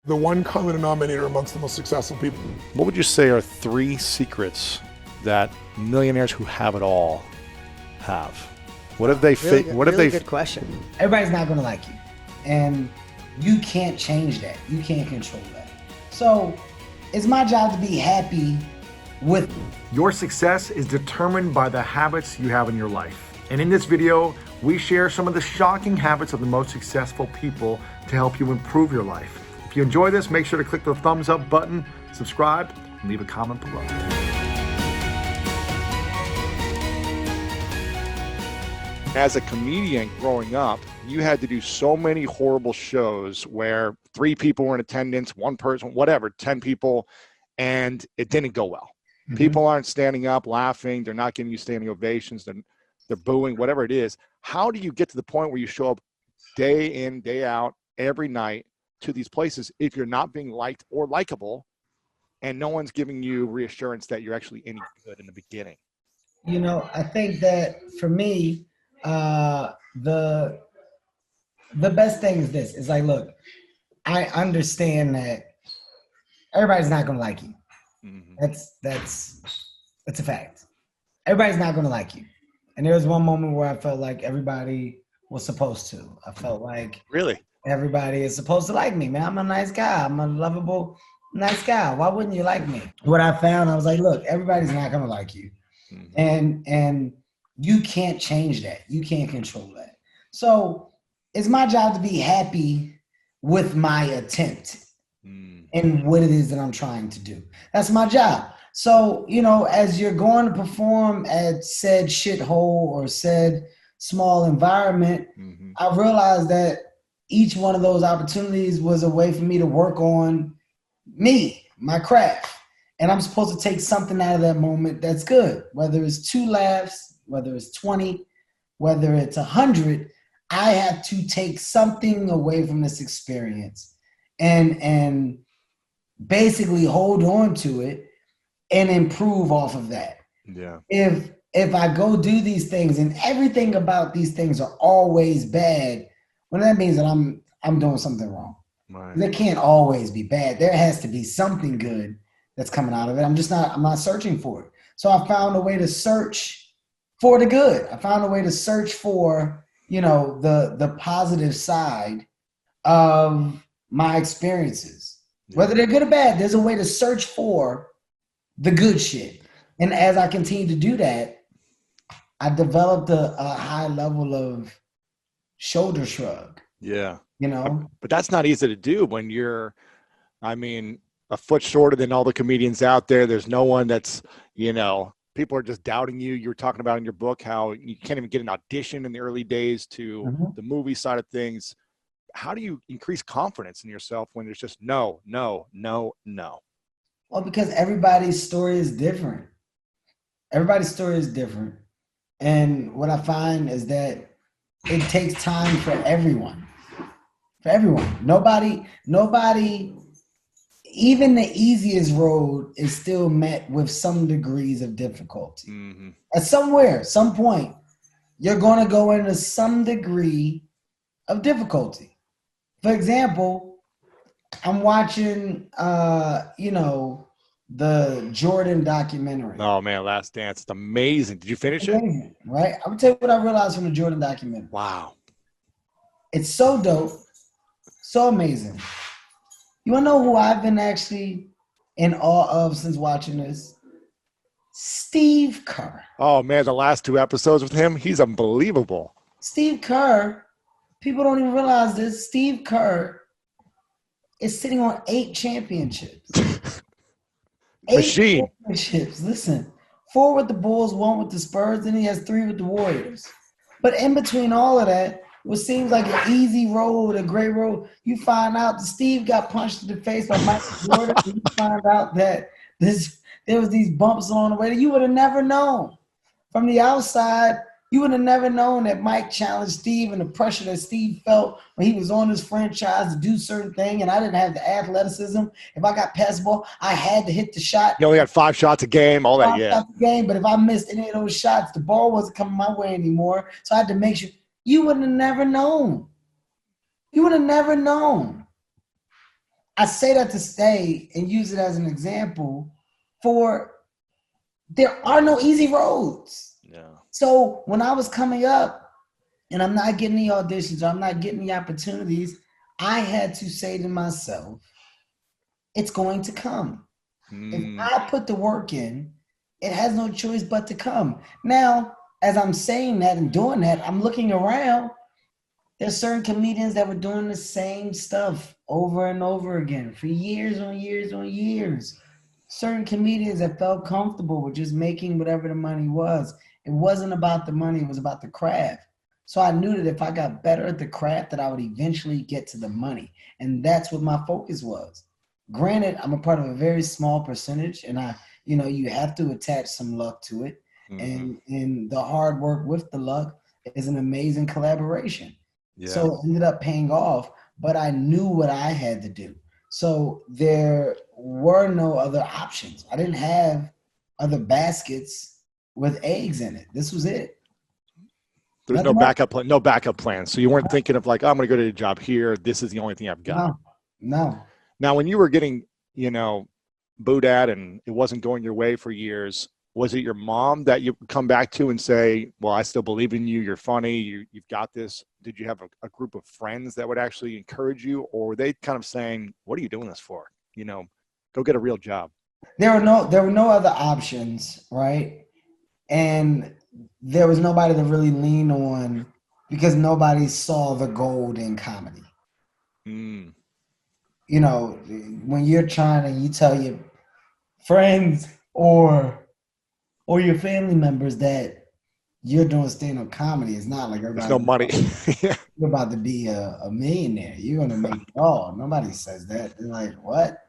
the one common denominator amongst the most successful people. What would you say are 3 secrets that millionaires who have it all have? What if they Good question. Everybody's not going to like you, and you can't change that. You can't control that. So it's my job to be happy with. Your success is determined by the habits you have in your life. And in this video, we share some of the shocking habits of the most successful people to help you improve your life. If you enjoy this, make sure to click the thumbs up button, subscribe, and leave a comment below. As a comedian growing up, you had to do so many horrible shows where 3 people were in attendance, 1 person, whatever, 10 people, and it didn't go well. Mm-hmm. People aren't standing up, laughing. They're not giving you standing ovations. They're booing, whatever it is. How do you get to the point where you show up day in, day out, every night to these places if you're not being liked or likable and no one's giving you reassurance that you're actually any good in the beginning? You know, I think that for me, the best thing is this. It's like, look, I understand that everybody's not going to like you. Mm-hmm. That's a fact. Everybody's not going to like you. And there was one moment where I felt like everybody was supposed to. I felt like really everybody is supposed to like me, man. I'm a nice guy. I'm a lovable, nice guy. Why wouldn't you like me? What I found, I was like, look, everybody's not going to like you. Mm-hmm. And you can't change that. You can't control that. So it's my job to be happy with my attempt and what it is that I'm trying to do. That's my job. So, you know, as you're going to perform at said shithole or said small environment, I realized that each one of those opportunities was a way for me to work on me, my craft. And I'm supposed to take something out of that moment that's good, whether it's 2 laughs, whether it's 20, whether it's 100, I have to take something away from this experience and basically hold on to it and improve off of that. Yeah. If I go do these things and everything about these things are always bad, well, that means that I'm doing something wrong. Right. They can't always be bad. There has to be something good that's coming out of it. I'm not searching for it. So I found a way to search for the good. I found a way to search for, you know, the positive side of my experiences. Yeah. Whether they're good or bad, there's a way to search for the good shit. And as I continue to do that, I developed a high level of shoulder shrug. Yeah. You know? But that's not easy to do when you're, I mean, a foot shorter than all the comedians out there. There's no one that's, you know, people are just doubting you. You were talking about in your book how you can't even get an audition in the early days to the movie side of things. How do you increase confidence in yourself when there's just no? Well, because everybody's story is different. Everybody's story is different. And what I find is that it takes time for everyone. For everyone. Nobody, even the easiest road is still met with some degrees of difficulty. Mm-hmm. At some point, you're going to go into some degree of difficulty. For example, I'm watching, the Jordan documentary. Oh man, Last Dance. It's amazing. Did you finish it? Right? I'm going to tell you what I realized from the Jordan documentary. Wow. It's so dope. So amazing. You want to know who I've been actually in awe of since watching this? Steve Kerr. Oh man, the last 2 episodes with him, he's unbelievable. Steve Kerr, people don't even realize this. Steve Kerr is sitting on 8 championships. 8 Machine. Championships. Listen, 4 with the Bulls, 1 with the Spurs, then he has 3 with the Warriors. But in between all of that, what seems like an easy road, a great road, you find out that Steve got punched in the face by Michael Jordan. And you find out that there was these bumps along the way that you would have never known. From the outside, you would have never known that Mike challenged Steve and the pressure that Steve felt when he was on his franchise to do certain thing, and I didn't have the athleticism. If I got past the ball, I had to hit the shot. You only got 5 shots a game, all that, yeah. 5 shots a game, but if I missed any of those shots, the ball wasn't coming my way anymore. So I had to make sure. You would have never known. You would have never known. I say that to say and use it as an example for there are no easy roads. Yeah. So when I was coming up and I'm not getting the auditions or I'm not getting the opportunities, I had to say to myself, it's going to come. If I put the work in, it has no choice but to come. Now, as I'm saying that and doing that, I'm looking around. There's certain comedians that were doing the same stuff over and over again for years on years on years. Certain comedians that felt comfortable with just making whatever the money was. It wasn't about the money, it was about the craft. So I knew that if I got better at the craft, that I would eventually get to the money. And that's what my focus was. Granted, I'm a part of a very small percentage, and you have to attach some luck to it. And the hard work with the luck is an amazing collaboration. Yeah. So it ended up paying off, but I knew what I had to do. So there were no other options. I didn't have other baskets with eggs in it. This was it. There was no backup plan. So you weren't thinking of like, oh, I'm going to go to a job here. This is the only thing I've got. No. Now, when you were getting, booed at and it wasn't going your way for years, was it your mom that you come back to and say, well, I still believe in you. You're funny. You've got this. Did you have a group of friends that would actually encourage you, or were they kind of saying, what are you doing this for? Go get a real job. There were no other options, right? And there was nobody to really lean on because nobody saw the gold in comedy. When you're trying and you tell your friends or your family members that you're doing stand-up comedy, it's not like there's no money. You're about to be a millionaire. You're going to make it all. Nobody says that. They're like, what?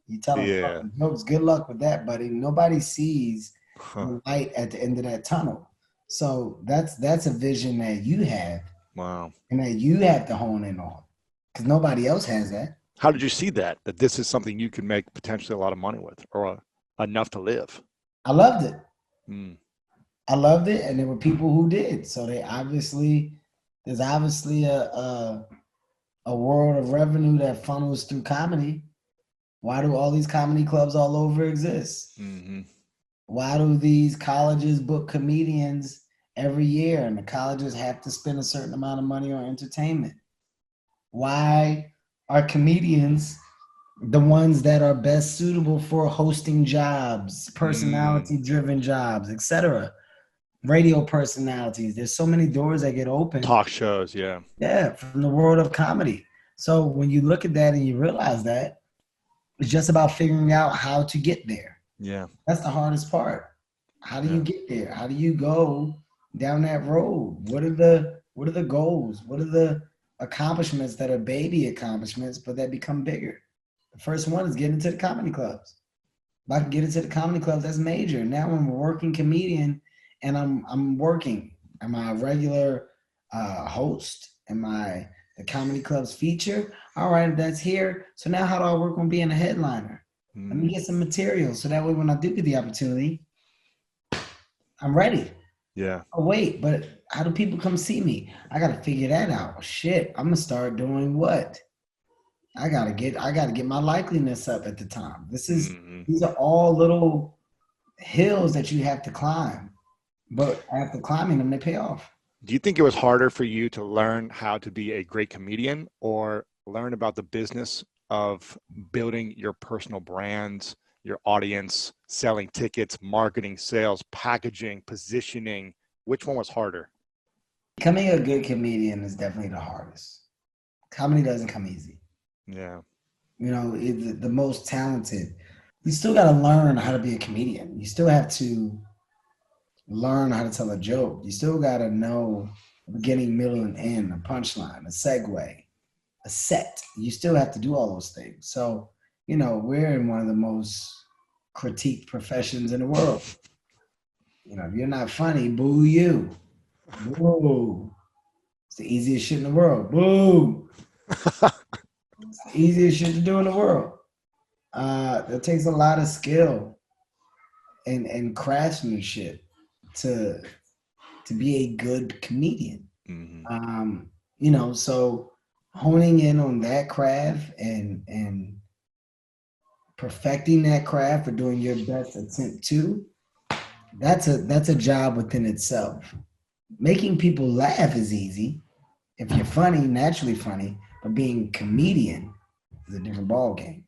You tell them, jokes, good luck with that, buddy. Nobody sees the light at the end of that tunnel. So that's a vision that you have. Wow. And that you have to hone in on because nobody else has that. How did you see that this is something you can make potentially a lot of money with or enough to live? I loved it. I loved it. And there were people who did. So there's obviously a world of revenue that funnels through comedy. Why do all these comedy clubs all over exist? Why do these colleges book comedians every year and the colleges have to spend a certain amount of money on entertainment? Why are comedians the ones that are best suitable for hosting jobs, personality-driven jobs, etc.? Radio personalities. There's so many doors that get open. Talk shows, yeah. Yeah, from the world of comedy. So when you look at that and you realize that, it's just about figuring out how to get there. Yeah. That's the hardest part. How do you get there? How do you go down that road? What are the goals? What are the accomplishments that are baby accomplishments, but that become bigger? The first one is getting into the comedy clubs. If I can get into the comedy clubs, that's major. Now I'm a working comedian and I'm working. Am I a regular host? Am I the comedy club's feature? All right, that's here. So now how do I work on being a headliner? Let me get some material so that way when I do get the opportunity, I'm ready. Yeah. Oh, wait, but how do people come see me? I got to figure that out. Shit, I'm going to start doing what? I got to get my likeliness up at the time. These are all little hills that you have to climb, but after climbing them, they pay off. Do you think it was harder for you to learn how to be a great comedian or learn about the business of building your personal brand, your audience, selling tickets, marketing, sales, packaging, positioning? Which one was harder? Becoming a good comedian is definitely the hardest. Comedy doesn't come easy. Yeah. It's the most talented. You still got to learn how to be a comedian. You still have to learn how to tell a joke. You still got to know the beginning, middle, and end, a punchline, a segue, a set. You still have to do all those things. So, we're in one of the most critiqued professions in the world. If you're not funny, boo you. Boo. It's the easiest shit in the world. Boo. It's the easiest shit to do in the world. It takes a lot of skill and craftsmanship to be a good comedian. So honing in on that craft and perfecting that craft or doing your best attempt to, that's a job within itself. Making people laugh is easy if you're funny, naturally funny, but being comedian is a different ball game.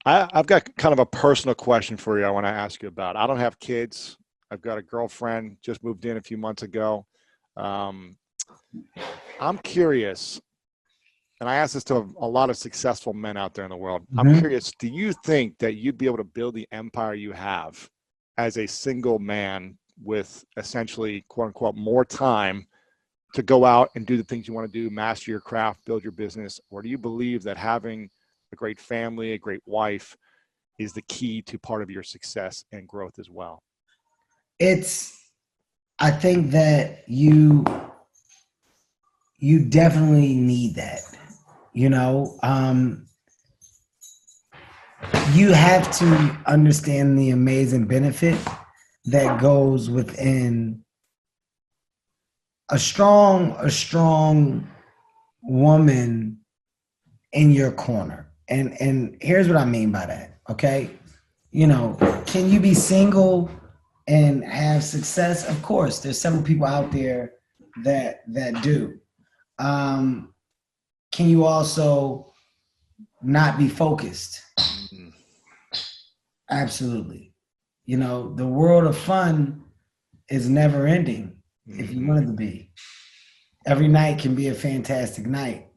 I've got kind of a personal question for you I want to ask you about. I don't have kids. I've got a girlfriend, just moved in a few months ago. I'm curious, and I ask this to a lot of successful men out there in the world. I'm curious, do you think that you'd be able to build the empire you have as a single man with essentially, quote unquote, more time to go out and do the things you want to do, master your craft, build your business? Or do you believe that having a great family, a great wife is the key to part of your success and growth as well? I think that you definitely need that. You know, you have to understand the amazing benefit that goes within a strong woman in your corner. And here's what I mean by that, okay? You know, can you be single and have success? Of course, there's several people out there that do. Can you also not be focused? Absolutely. You know, the world of fun is never ending if you want it to be. Every night can be a fantastic night,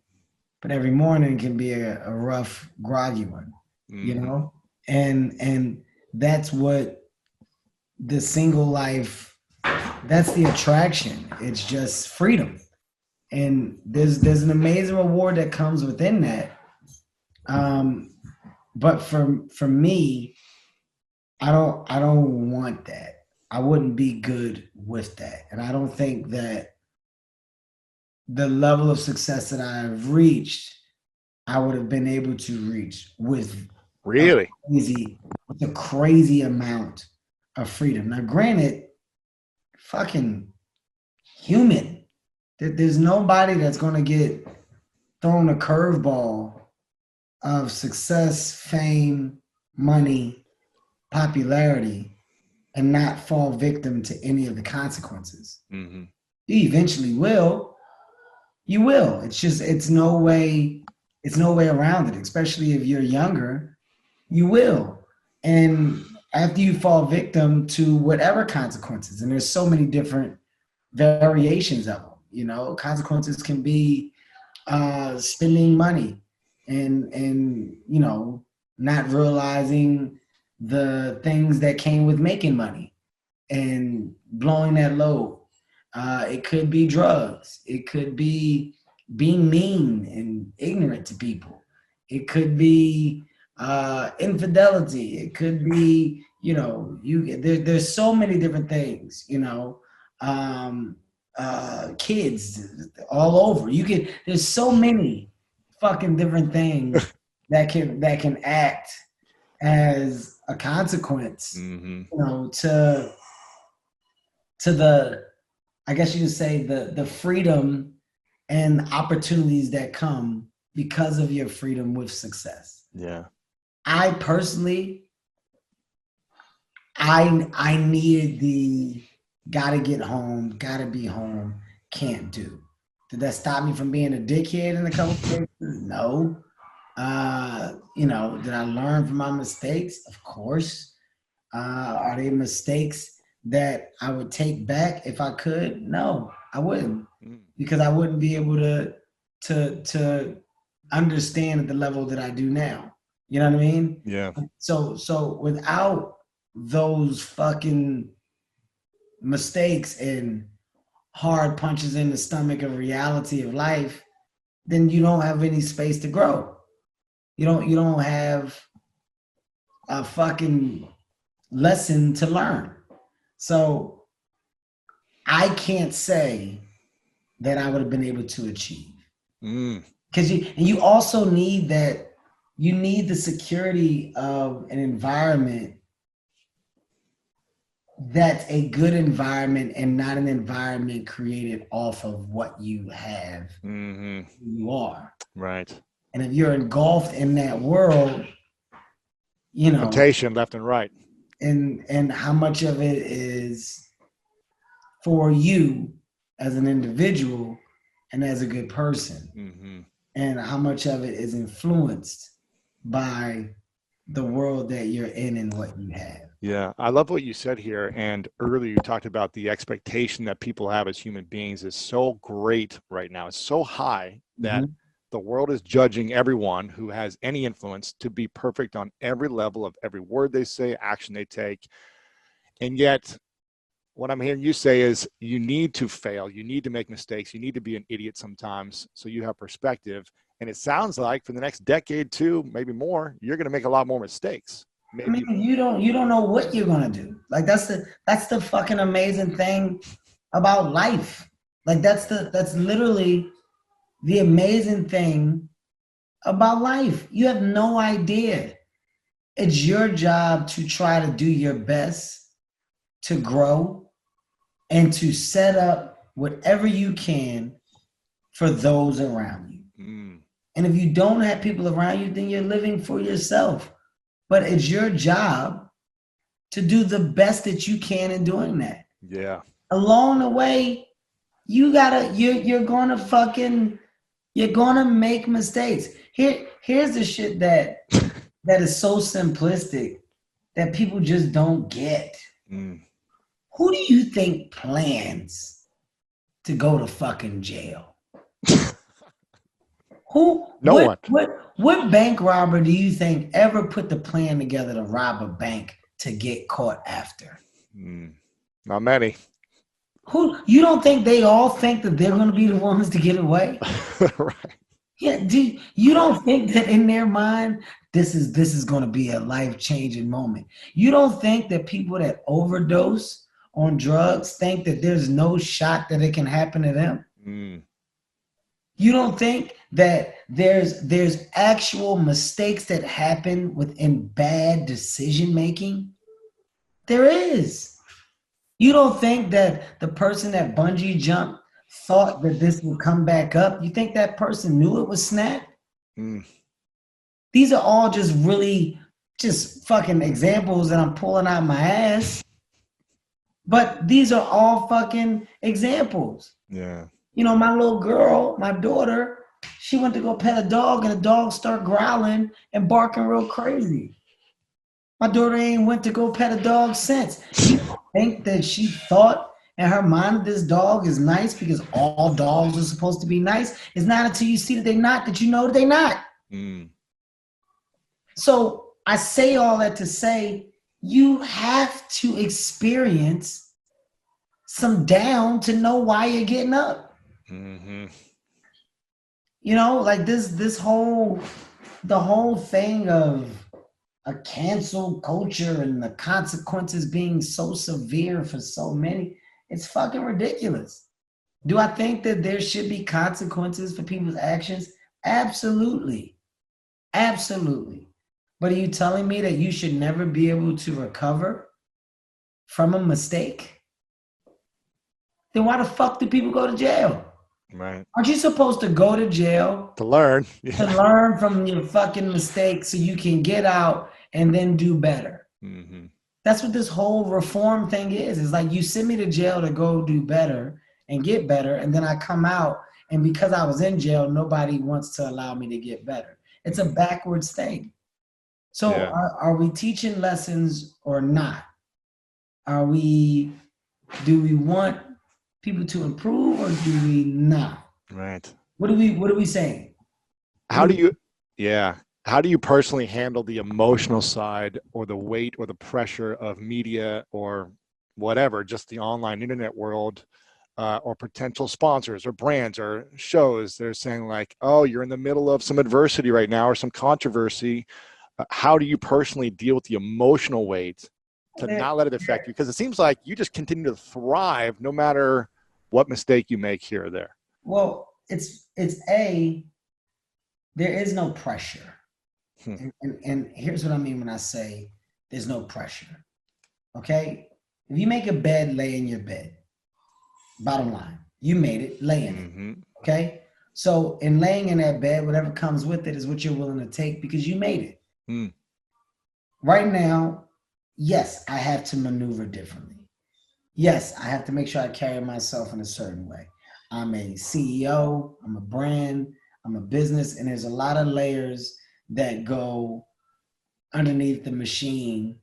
but every morning can be a rough, groggy one, you know? And that's what the single life, that's the attraction. It's just freedom. And there's an amazing reward that comes within that. But for me, I don't want that. I wouldn't be good with that. And I don't think that the level of success that I've reached, I would have been able to reach with a crazy amount of freedom. Now, granted, fucking human. There's nobody that's going to get thrown a curveball of success, fame, money, popularity, and not fall victim to any of the consequences. You eventually will. You will. It's no way around it, especially if you're younger. You will. And after you fall victim to whatever consequences, and there's so many different variations of them. You know, consequences can be spending money and you know, not realizing the things that came with making money and blowing that load. It could be drugs. It could be being mean and ignorant to people. It could be infidelity. It could be, you know, there's so many different things, you know. Kids all over. There's so many fucking different things that can act as a consequence, you know, to the, I guess you could say the freedom and opportunities that come because of your freedom with success. Yeah. I personally, I needed the gotta get home, gotta be home, can't do. Did that stop me from being a dickhead in a couple of places? No. You know, did I learn from my mistakes? Of course. Are they mistakes that I would take back if I could? No, I wouldn't, because I wouldn't be able to understand at the level that I do now. You know what I mean? Yeah. So without those fucking mistakes and hard punches in the stomach of reality of life, then you don't have any space to grow. You don't have a fucking lesson to learn. So I can't say that I would have been able to achieve. Because you also need that. You need the security of an environment that's a good environment and not an environment created off of what you have, who you are. Right. And if you're engulfed in that world, you know, temptation left and right. and how much of it is for you as an individual and as a good person, and how much of it is influenced by the world that you're in and what you have. Yeah, I love what you said here. And earlier you talked about the expectation that people have as human beings is so great right now. It's so high that the world is judging everyone who has any influence to be perfect on every level of every word they say, action they take. And yet, what I'm hearing you say is you need to fail. You need to make mistakes. You need to be an idiot sometimes so you have perspective. And it sounds like for the next decade, too, maybe more, you're going to make a lot more mistakes. Maybe. I mean, you don't know what you're gonna do. Like that's the fucking amazing thing about life. Like that's literally the amazing thing about life. You have no idea. It's your job to try to do your best to grow and to set up whatever you can for those around you. And if you don't have people around you, then you're living for yourself. But it's your job to do the best that you can in doing that. Yeah. Along the way, you're gonna make mistakes. Here's the shit that is so simplistic that people just don't get. Who do you think plans to go to fucking jail? What bank robber do you think ever put the plan together to rob a bank to get caught after? Not many. Who you don't think they all think that they're going to be the ones to get away? Right. Yeah. You don't think that in their mind this is going to be a life-changing moment? You don't think that people that overdose on drugs think that there's no shot that it can happen to them? You don't think that there's actual mistakes that happen within bad decision making? There is. You don't think that the person that bungee jumped thought that this would come back up? You think that person knew it was snap? These are all just fucking examples that I'm pulling out my ass. But these are all fucking examples. Yeah. You know, my little girl, my daughter, she went to go pet a dog and the dog started growling and barking real crazy. My daughter ain't went to go pet a dog since. You think that she thought in her mind that this dog is nice because all dogs are supposed to be nice? It's not until you see that they're not that you know that they're not. So I say all that to say you have to experience some down to know why you're getting up. You know, like the whole thing of a cancel culture and the consequences being so severe for so many, it's fucking ridiculous. Do I think that there should be consequences for people's actions? Absolutely. Absolutely. But are you telling me that you should never be able to recover from a mistake? Then why the fuck do people go to jail? Right. Aren't you supposed to go to jail to learn? To learn from your fucking mistakes so you can get out and then do better. That's what this whole reform thing is. It's like you send me to jail to go do better and get better, and then I come out, and because I was in jail, nobody wants to allow me to get better. It's a backwards thing. So are we teaching lessons or not? Do we want people to improve or do we not? Right. What are we saying? How do you personally handle the emotional side or the weight or the pressure of media or whatever, just the online internet world, or potential sponsors or brands or shows? They're saying like, oh, you're in the middle of some adversity right now or some controversy. How do you personally deal with the emotional weight to not let it affect you? Because it seems like you just continue to thrive no matter what mistake you make here or there. Well, there is no pressure. And here's what I mean when I say there's no pressure. Okay? If you make a bed, lay in your bed. Bottom line, you made it, lay in it. Okay? So in laying in that bed, whatever comes with it is what you're willing to take because you made it. right now, yes, I have to maneuver differently. Yes, I have to make sure I carry myself in a certain way. I'm a CEO, I'm a brand, I'm a business, and there's a lot of layers that go underneath the machine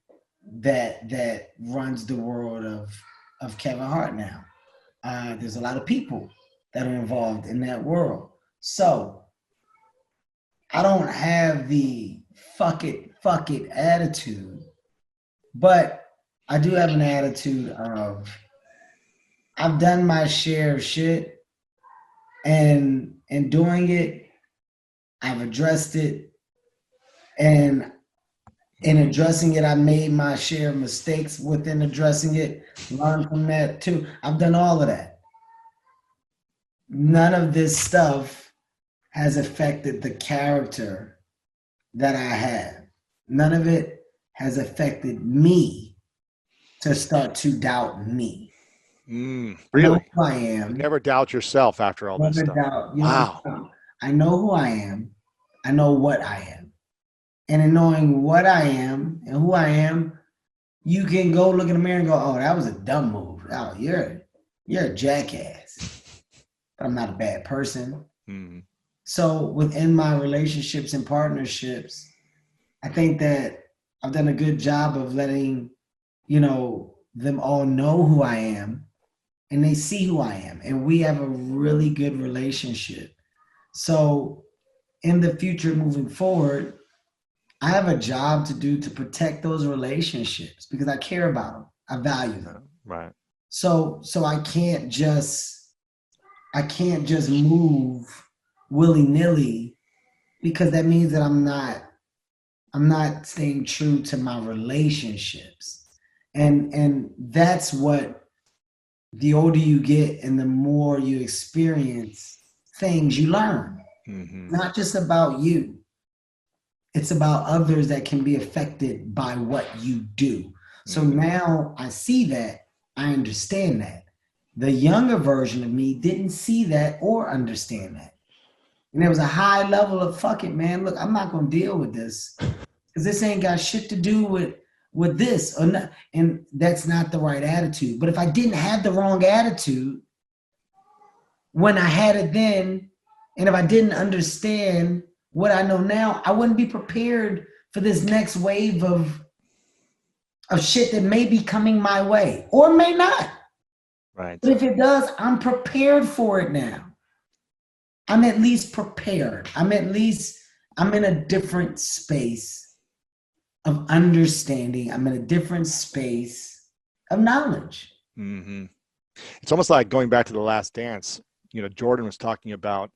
that runs the world of Kevin Hart now. There's a lot of people that are involved in that world. So I don't have the fuck it attitude, but I do have an attitude of I've done my share of shit, and in doing it, I've addressed it, and in addressing it, I made my share of mistakes within addressing it, learned from that too. I've done all of that. None of this stuff has affected the character that I have. None of it has affected me to start to doubt me. Really? I know who I am. You never doubt yourself after all this stuff. Doubt. Wow. I know who I am. I know what I am. And in knowing what I am and who I am, you can go look in the mirror and go, oh, that was a dumb move. Oh, you're a jackass. But I'm not a bad person. Mm-hmm. So within my relationships and partnerships, I think that I've done a good job of letting, them all know who I am, and they see who I am, and we have a really good relationship. So in the future, moving forward, I have a job to do to protect those relationships because I care about them. I value them. Right. So I can't just move willy-nilly, because that means that I'm not staying true to my relationships. And that's what, the older you get and the more you experience things, you learn. Mm-hmm. Not just about you. It's about others that can be affected by what you do. So now I see that, I understand that. The younger version of me didn't see that or understand that. And there was a high level of, fuck it, man. Look, I'm not going to deal with this because this ain't got shit to do with this or not. And that's not the right attitude. But if I didn't have the wrong attitude when I had it then, and if I didn't understand what I know now, I wouldn't be prepared for this next wave of shit that may be coming my way or may not. Right. But if it does, I'm prepared for it now. I'm at least prepared. I'm in a different space of understanding. I'm in a different space of knowledge. Mm-hmm. It's almost like going back to The Last Dance. Jordan was talking about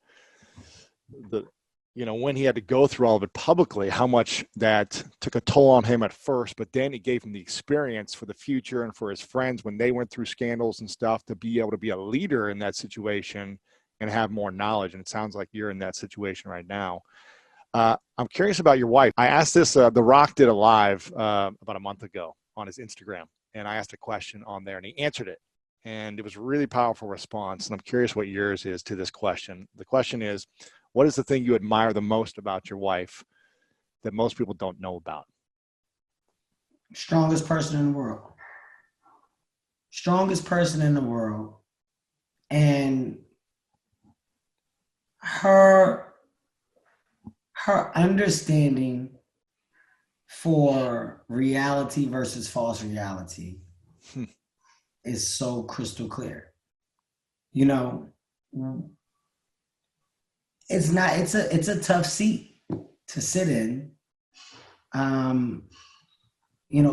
when he had to go through all of it publicly, how much that took a toll on him at first, but then it gave him the experience for the future and for his friends when they went through scandals and stuff to be able to be a leader in that situation and have more knowledge. And it sounds like you're in that situation right now. I'm curious about your wife. I asked this, The Rock did a live about a month ago on his Instagram, and I asked a question on there and he answered it. And it was a really powerful response. And I'm curious what yours is to this question. The question is, what is the thing you admire the most about your wife that most people don't know about? Strongest person in the world. Strongest person in the world. And her understanding for reality versus false reality is so crystal clear. It's a tough seat to sit in,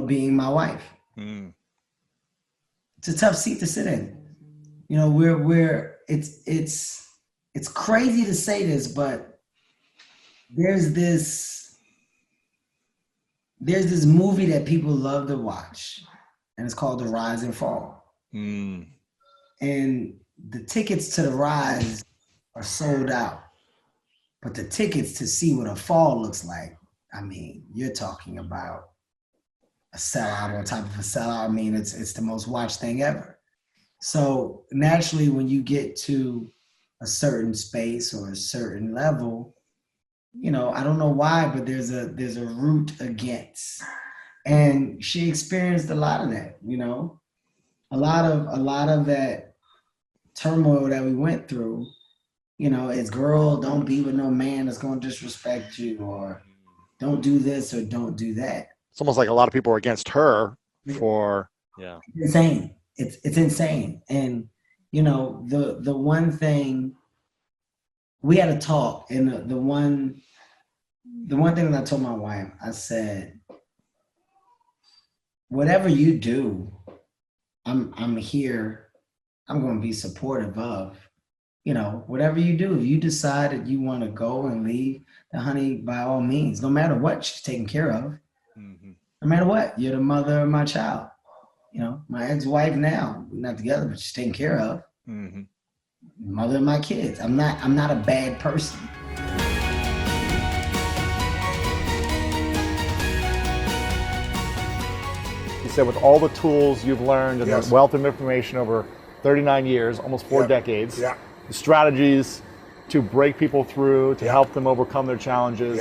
being my wife. It's a tough seat to sit in. It's crazy to say this, but there's this movie that people love to watch, and it's called The Rise and Fall. And the tickets to The Rise are sold out. But the tickets to see what a fall looks like, I mean, you're talking about a sellout on top of a sellout. I mean, it's the most watched thing ever. So naturally, when you get to a certain space or a certain level, I don't know why, but there's a root against. And she experienced a lot of that, you know, a lot of that turmoil that we went through. You know, as girl, don't be with no man that's going to disrespect you, or don't do this or don't do that. It's almost like a lot of people are against her for, It's insane. It's insane. And, you know, the one thing we had to talk, and the one thing that I told my wife, I said, whatever you do, I'm here. I'm going to be supportive of. You know, whatever you do, if you decide that you want to go and leave the honey, by all means, no matter what, she's taken care of. No matter what, you're the mother of my child. You know, my ex-wife now, we're not together, but she's taken care of. Mother of my kids. I'm not a bad person. You said with all the tools you've learned and the wealth of information over 39 years, almost 4 decades, the strategies to break people through, to help them overcome their challenges.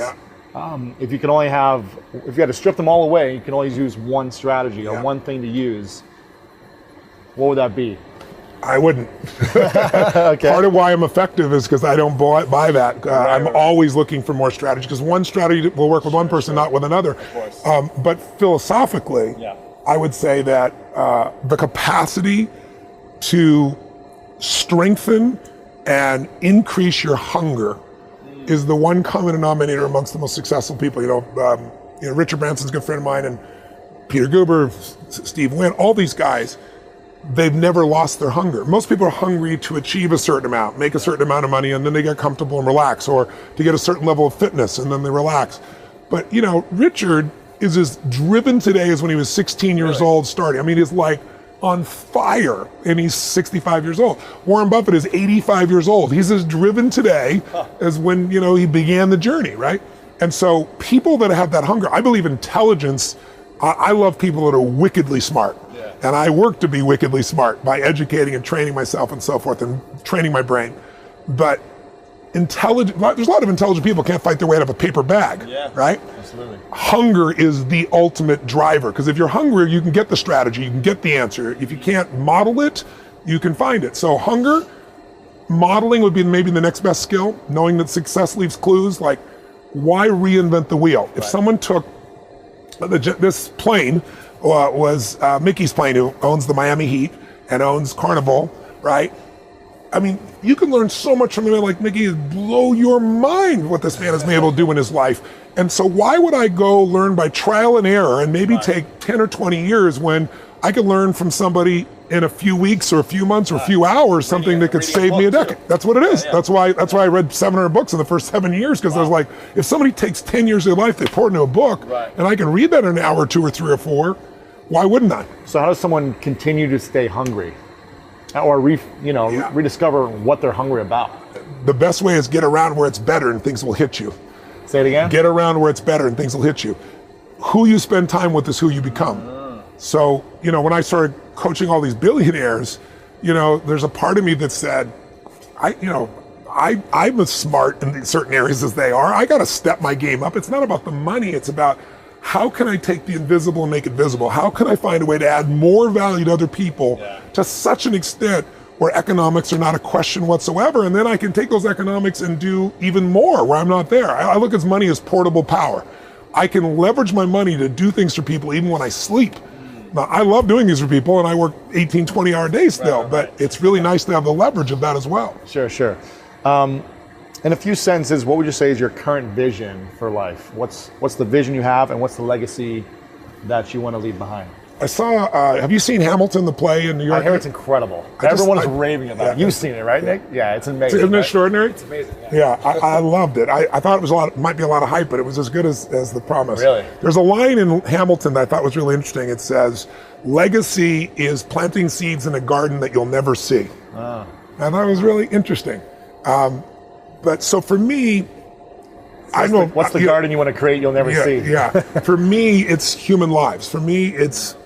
If you had to strip them all away, you can only use one strategy or one thing to use, what would that be? I wouldn't. Okay. Part of why I'm effective is because I don't buy that. I'm always looking for more strategy, because one strategy will work with one person, not with another. But philosophically, I would say that the capacity to strengthen and increase your hunger is the one common denominator amongst the most successful people. You know, Richard Branson's a good friend of mine, and Peter Guber, Steve Wynn, all these guys, they've never lost their hunger. Most people are hungry to achieve a certain amount, make a certain amount of money, and then they get comfortable and relax, or to get a certain level of fitness, and then they relax. But, you know, Richard is as driven today as when he was 16 years old starting. I mean, he's like on fire, and he's 65 years old. Warren Buffett is 85 years old. He's as driven today as when, you know, he began the journey, right? And so people that have that hunger, I believe intelligence, I love people that are wickedly smart. And I work to be wickedly smart by educating and training myself and so forth, and training my brain. But there's a lot of intelligent people can't fight their way out of a paper bag, right? Absolutely. Hunger is the ultimate driver, because if you're hungry, you can get the strategy, you can get the answer. If you can't model it, you can find it. So hunger, modeling would be maybe the next best skill, knowing that success leaves clues. Like, why reinvent the wheel? If someone took this plane, was Mickey's plane, who owns the Miami Heat and owns Carnival, right? I mean, you can learn so much from a man like Mickey. Blow your mind what this man has been able to do in his life. And so why would I go learn by trial and error and maybe take 10 or 20 years when I could learn from somebody in a few weeks or a few months or a few hours, something that could save me a decade? That's what it is. That's why I read 700 books in the first 7 years, because I was like, if somebody takes 10 years of their life, they pour it into a book, and I can read that in an hour or 2 or 3 or 4, why wouldn't I? So how does someone continue to stay hungry, or rediscover what they're hungry about? The best way is get around where it's better and things will hit you. Say it again? Get around where it's better and things will hit you. Who you spend time with is who you become. So, you know, when I started coaching all these billionaires, you know, there's a part of me that said, I'm as smart in certain areas as they are. I got to step my game up. It's not about the money. It's about, how can I take the invisible and make it visible? How can I find a way to add more value to other people to such an extent where economics are not a question whatsoever? And then I can take those economics and do even more where I'm not there. I look at money as portable power. I can leverage my money to do things for people even when I sleep. Now, I love doing these for people, and I work 18, 20-hour days still, but it's really nice to have the leverage of that as well. Sure. In a few sentences, what would you say is your current vision for life? What's the vision you have, and what's the legacy that you want to leave behind? I saw, have you seen Hamilton, the play in New York? I hear it's incredible. Everyone's raving about it. You've seen it, right, Nick? Yeah, it's amazing. Isn't it extraordinary? It's amazing. Yeah, I loved it. I thought it was might be a lot of hype, but it was as good as the promise. Really? There's a line in Hamilton that I thought was really interesting. It says, legacy is planting seeds in a garden that you'll never see. And that was really interesting. But so for me, what's the garden you want to create you'll never see? Yeah. For me, it's human lives. For me, it's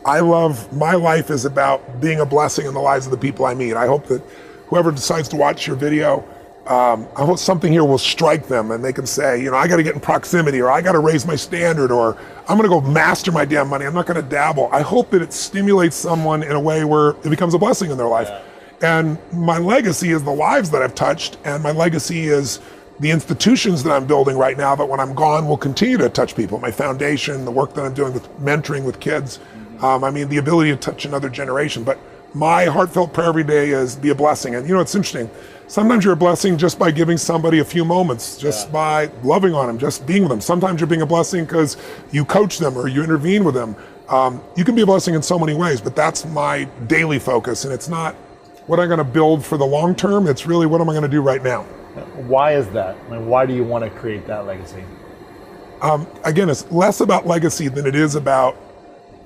my life is about being a blessing in the lives of the people I meet. I hope that whoever decides to watch your video I hope something here will strike them and they can say, I got to get in proximity, or I got to raise my standard, or I'm going to go master my damn money. I'm not going to dabble. I hope that it stimulates someone in a way where it becomes a blessing in their life. And my legacy is the lives that I've touched, and my legacy is the institutions that I'm building right now that when I'm gone will continue to touch people. My foundation, the work that I'm doing with mentoring with kids, the ability to touch another generation. But my heartfelt prayer every day is be a blessing. And it's interesting. Sometimes you're a blessing just by giving somebody a few moments, just by loving on them, just being with them. Sometimes you're being a blessing because you coach them or you intervene with them. You can be a blessing in so many ways, but that's my daily focus. And it's not what I'm going to build for the long term. It's really what am I going to do right now. Why is that? Why do you want to create that legacy? Again, it's less about legacy than it is about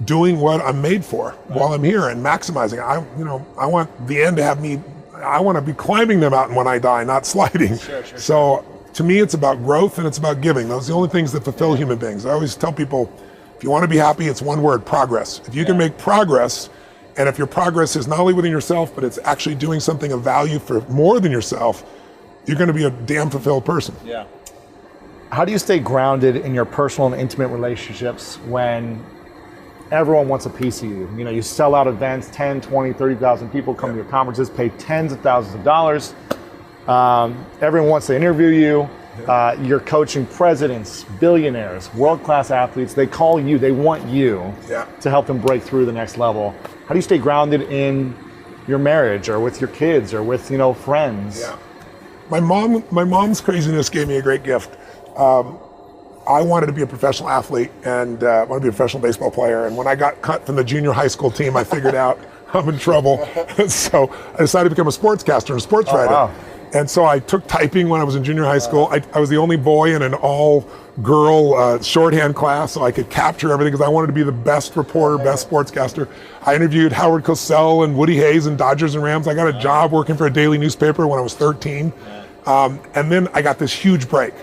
doing what I'm made for while I'm here and maximizing it. I want the end to have me. I want to be climbing the mountain when I die, not sliding. So to me, it's about growth and it's about giving. Those are the only things that fulfill human beings. I always tell people, if you want to be happy, it's one word: progress. If you can make progress, and if your progress is not only within yourself, but it's actually doing something of value for more than yourself, you're going to be a damn fulfilled person. Yeah. How do you stay grounded in your personal and intimate relationships when everyone wants a piece of you? You sell out events, 10, 20, 30,000 people come to your conferences, pay tens of thousands of dollars. Everyone wants to interview you. You're coaching presidents, billionaires, world-class athletes. They call you, they want you to help them break through the next level. How do you stay grounded in your marriage or with your kids or with, friends? Yeah. My mom's craziness gave me a great gift. I wanted to be a professional athlete and wanted to be a professional baseball player. And when I got cut from the junior high school team, I figured out I'm in trouble. So I decided to become a sportscaster and a sports writer. Wow. And so I took typing when I was in junior high school. I was the only boy in an all-girl shorthand class, so I could capture everything because I wanted to be the best reporter, best sportscaster. I interviewed Howard Cosell and Woody Hayes and Dodgers and Rams. I got a job working for a daily newspaper when I was 13. And then I got this huge break,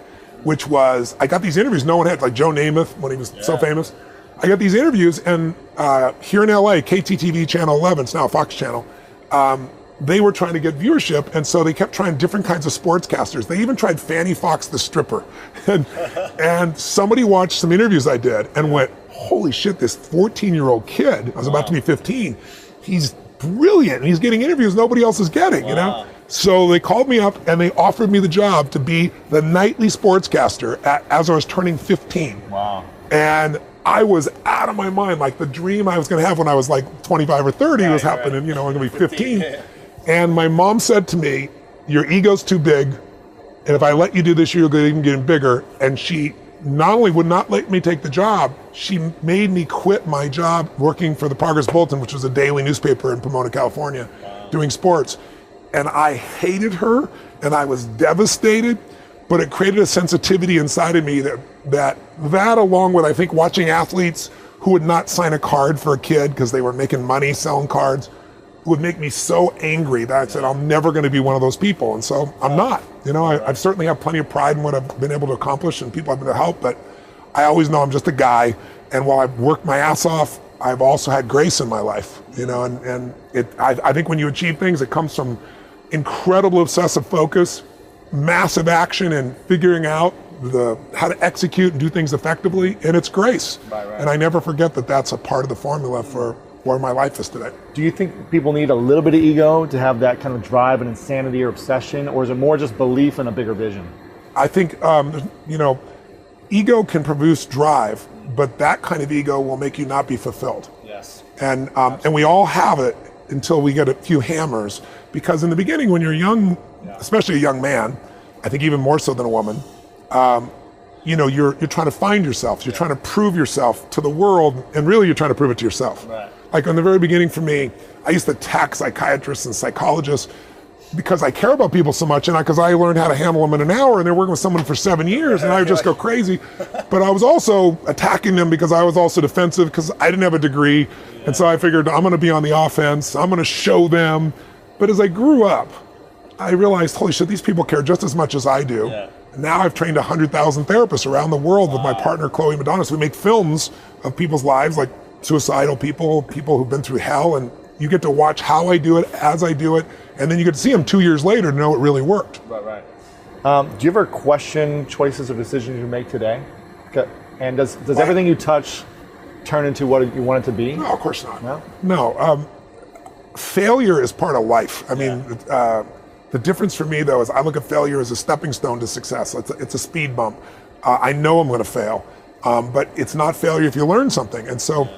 which was, I got these interviews no one had, like Joe Namath when he was so famous. I got these interviews, and here in LA, KTTV Channel 11, it's now a Fox channel, they were trying to get viewership, and so they kept trying different kinds of sportscasters. They even tried Fanny Fox the stripper. And somebody watched some interviews I did and went, holy shit, this 14-year-old kid, I was about to be 15, he's brilliant, and he's getting interviews nobody else is getting, So they called me up and they offered me the job to be the nightly sportscaster as I was turning 15. Wow. And I was out of my mind. Like the dream I was going to have when I was like 25 or 30 was happening, I'm going to be 15. And my mom said to me, your ego's too big. And if I let you do this, you're going to even get bigger. And she not only would not let me take the job, she made me quit my job working for the Progress Bulletin, which was a daily newspaper in Pomona, California, doing sports. And I hated her and I was devastated, but it created a sensitivity inside of me that along with, I think, watching athletes who would not sign a card for a kid because they were making money selling cards would make me so angry that I said, I'm never going to be one of those people. And so I'm not. I've certainly have plenty of pride in what I've been able to accomplish and people I've been able to help, but I always know I'm just a guy. And while I've worked my ass off, I've also had grace in my life, I think when you achieve things, it comes from incredible obsessive focus, massive action, and figuring out how to execute and do things effectively, and it's grace. Right. And I never forget that that's a part of the formula for where my life is today. Do you think people need a little bit of ego to have that kind of drive and insanity or obsession, or is it more just belief in a bigger vision? I think, ego can produce drive, but that kind of ego will make you not be fulfilled. Yes. And we all have it until we get a few hammers. Because in the beginning, when you're young, especially a young man, I think even more so than a woman, you're trying to find yourself. You're trying to prove yourself to the world, and really you're trying to prove it to yourself. Right. Like in the very beginning for me, I used to attack psychiatrists and psychologists because I care about people so much, and because I learned how to handle them in an hour, and they're working with someone for 7 years, and I would just go crazy. But I was also attacking them because I was also defensive because I didn't have a degree, and so I figured I'm going to be on the offense. I'm going to show them. But as I grew up, I realized, holy shit, these people care just as much as I do. Yeah. And now I've trained 100,000 therapists around the world with my partner, Chloe Madonna. So we make films of people's lives, like suicidal people who've been through hell, and you get to watch how I do it, as I do it, and then you get to see them 2 years later to know it really worked. Right. Do you ever question choices or decisions you make today? And does everything you touch turn into what you want it to be? No, of course not. No? No. Failure is part of life. I mean, the difference for me, though, is I look at failure as a stepping stone to success. It's a speed bump. I know I'm going to fail, but it's not failure if you learn something. And so,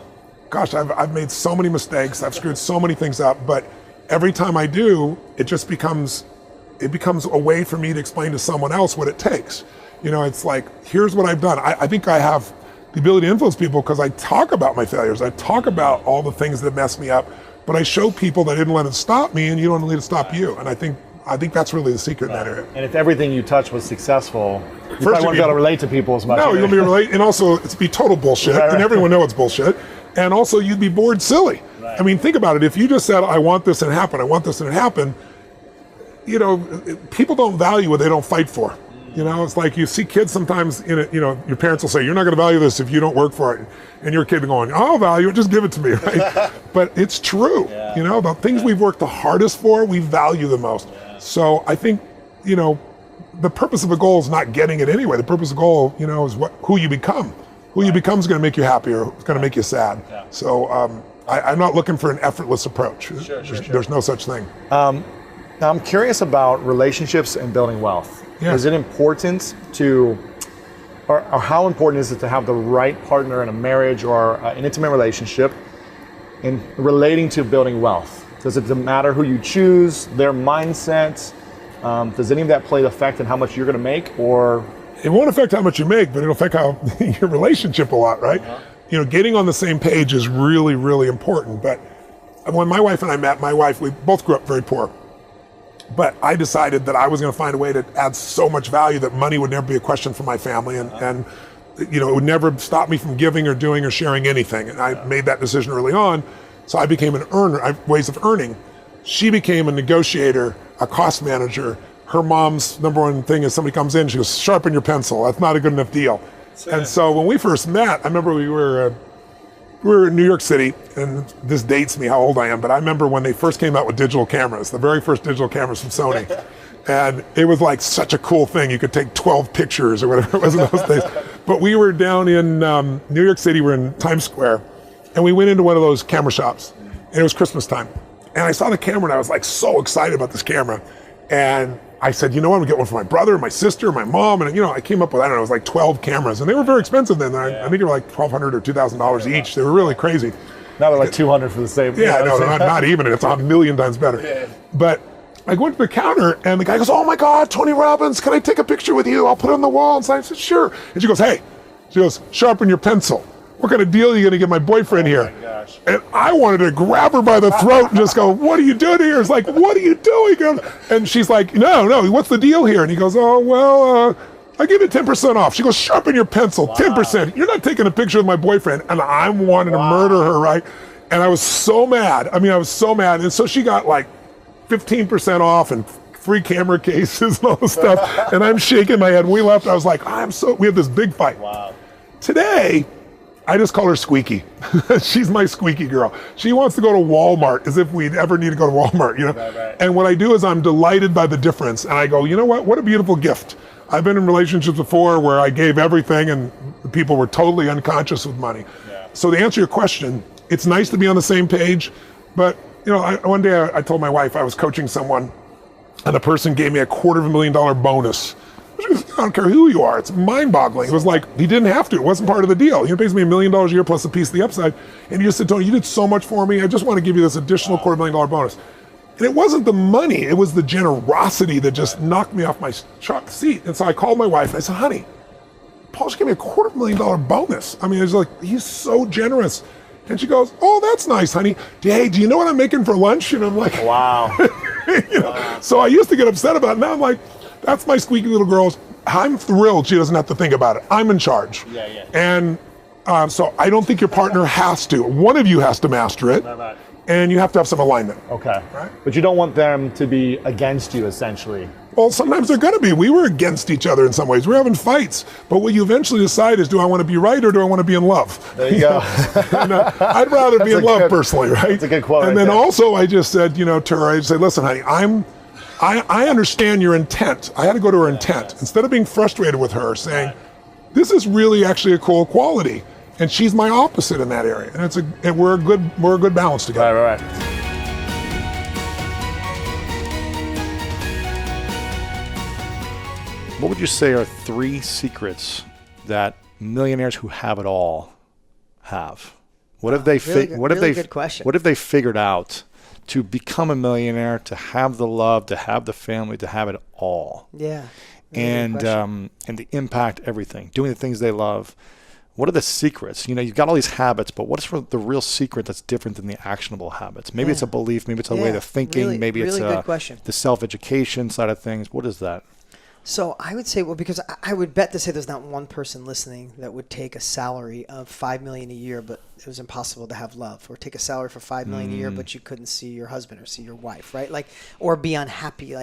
gosh, I've made so many mistakes. I've screwed so many things up, but every time I do, it becomes a way for me to explain to someone else what it takes. You know, it's like, here's what I've done. I think I have the ability to influence people because I talk about my failures. I talk about all the things that mess me up, but I show people that I didn't let it stop me, and you don't let it stop you. And I think that's really the secret in that area. And if everything you touch was successful, you probably wouldn't be able to relate to people as much. No, you'll be relate, and also it'd be total bullshit, and everyone knows it's bullshit. And also you'd be bored silly. Right. I mean, think about it. If you just said, I want this and it happened, I want this and it happened, you know, people don't value what they don't fight for. You know, it's like you see kids sometimes your parents will say, you're not going to value this if you don't work for it. And your kid going, I'll value it, just give it to me, right? But it's true. Yeah. You know, the things we've worked the hardest for, we value the most. Yeah. So I think, you know, the purpose of a goal is not getting it anyway. The purpose of a goal, you know, is who you become. Who you become is going to make you happy or it's going to make you sad. Yeah. So I'm not looking for an effortless approach. Sure. There's no such thing. Now I'm curious about relationships and building wealth. Yeah. Is it important or how important is it to have the right partner in a marriage or an intimate relationship in relating to building wealth? Does it matter who you choose, their mindset? Does any of that play an effect in how much you're going to make, or? It won't affect how much you make, but it'll affect your relationship a lot, right? Uh-huh. You know, getting on the same page is really, really important. But when my wife and I met, we both grew up very poor. But I decided that I was going to find a way to add so much value that money would never be a question for my family, and you know, it would never stop me from giving or doing or sharing anything. And I made that decision early on. So I became an earner, ways of earning. She became a negotiator, a cost manager. Her mom's number one thing is somebody comes in, she goes, sharpen your pencil. That's not a good enough deal. And so when we first met, I remember we were in New York City, and this dates me how old I am, but I remember when they first came out with digital cameras, the very first digital cameras from Sony. And it was like such a cool thing. You could take 12 pictures or whatever it was in those days. But we were down in New York City, we're in Times Square, and we went into one of those camera shops, and it was Christmas time. And I saw the camera, and I was like so excited about this camera. And I said, you know what, I'm gonna get one for my brother, my sister, my mom, and you know, I came up with, I don't know, it was like 12 cameras, and they were very expensive then. I think they were like $1,200 or $2,000 each. They were really crazy. Now they're like 200 for the same. Yeah, no, not even. It's a million times better. Yeah. But I went to the counter, and the guy goes, oh my God, Tony Robbins, can I take a picture with you? I'll put it on the wall. And so I said, sure. And she goes, hey, sharpen your pencil. What kind of deal are you going to get my boyfriend here? My gosh. And I wanted to grab her by the throat and just go, what are you doing here? It's like, what are you doing? And she's like, no, what's the deal here? And he goes, oh, well, I give you 10% off. She goes, sharpen your pencil, 10%. You're not taking a picture of my boyfriend. And I'm wanting to murder her, right? And I was so mad. And so she got like 15% off and free camera cases and all this stuff. And I'm shaking my head. We left. I was like, we had this big fight. Wow. Today, I just call her Squeaky. She's my squeaky girl. She wants to go to Walmart as if we'd ever need to go to Walmart, you know? Right. And what I do is I'm delighted by the difference. And I go, you know what a beautiful gift. I've been in relationships before where I gave everything and the people were totally unconscious with money. Yeah. So to answer your question, it's nice to be on the same page. But you know, one day I told my wife I was coaching someone and the person gave me a $250,000 bonus. I don't care who you are. It's mind-boggling. It was like he didn't have to. It wasn't part of the deal. He pays me $1 million a year plus a piece of the upside. And he just said, Tony, you did so much for me. I just want to give you this additional $250,000 bonus. And it wasn't the money. It was the generosity that just knocked me off my seat. And so I called my wife and I said, honey, Paul just gave me a $250,000 bonus. I mean, it's like, he's so generous. And she goes, oh, that's nice, honey. Hey, do you know what I'm making for lunch? And I'm like, wow. So I used to get upset about it. Now I'm like, that's my squeaky little girl. I'm thrilled she doesn't have to think about it. I'm in charge. Yeah. And so I don't think your partner has to. One of you has to master it. Right. And you have to have some alignment. Okay. Right? But you don't want them to be against you, essentially. Well, sometimes they're going to be. We were against each other in some ways. We're having fights. But what you eventually decide is, do I want to be right or do I want to be in love? There you go. I'd rather be in love personally, right? That's a good quote. And then also I just said, to her, I said, listen, honey, I understand your intent. I had to go to her intent. Instead of being frustrated with her, saying, this is really actually a cool quality. And she's my opposite in that area. And we're a good balance together. Right. What would you say are 3 secrets that millionaires who have it all have? What have they good question. What have they figured out to become a millionaire, to have the love, to have the family, to have it all? Yeah. And to impact everything, doing the things they love. What are the secrets? You've got all these habits, but what's the real secret that's different than the actionable habits? Maybe it's a belief, maybe it's a way of thinking, maybe it's good question. The self-education side of things. What is that? So I would say, because I would bet to say there's not one person listening that would take a salary of $5 million a year, but it was impossible to have love, or take a salary for $5 million a year, but you couldn't see your husband or see your wife, right? Or be unhappy.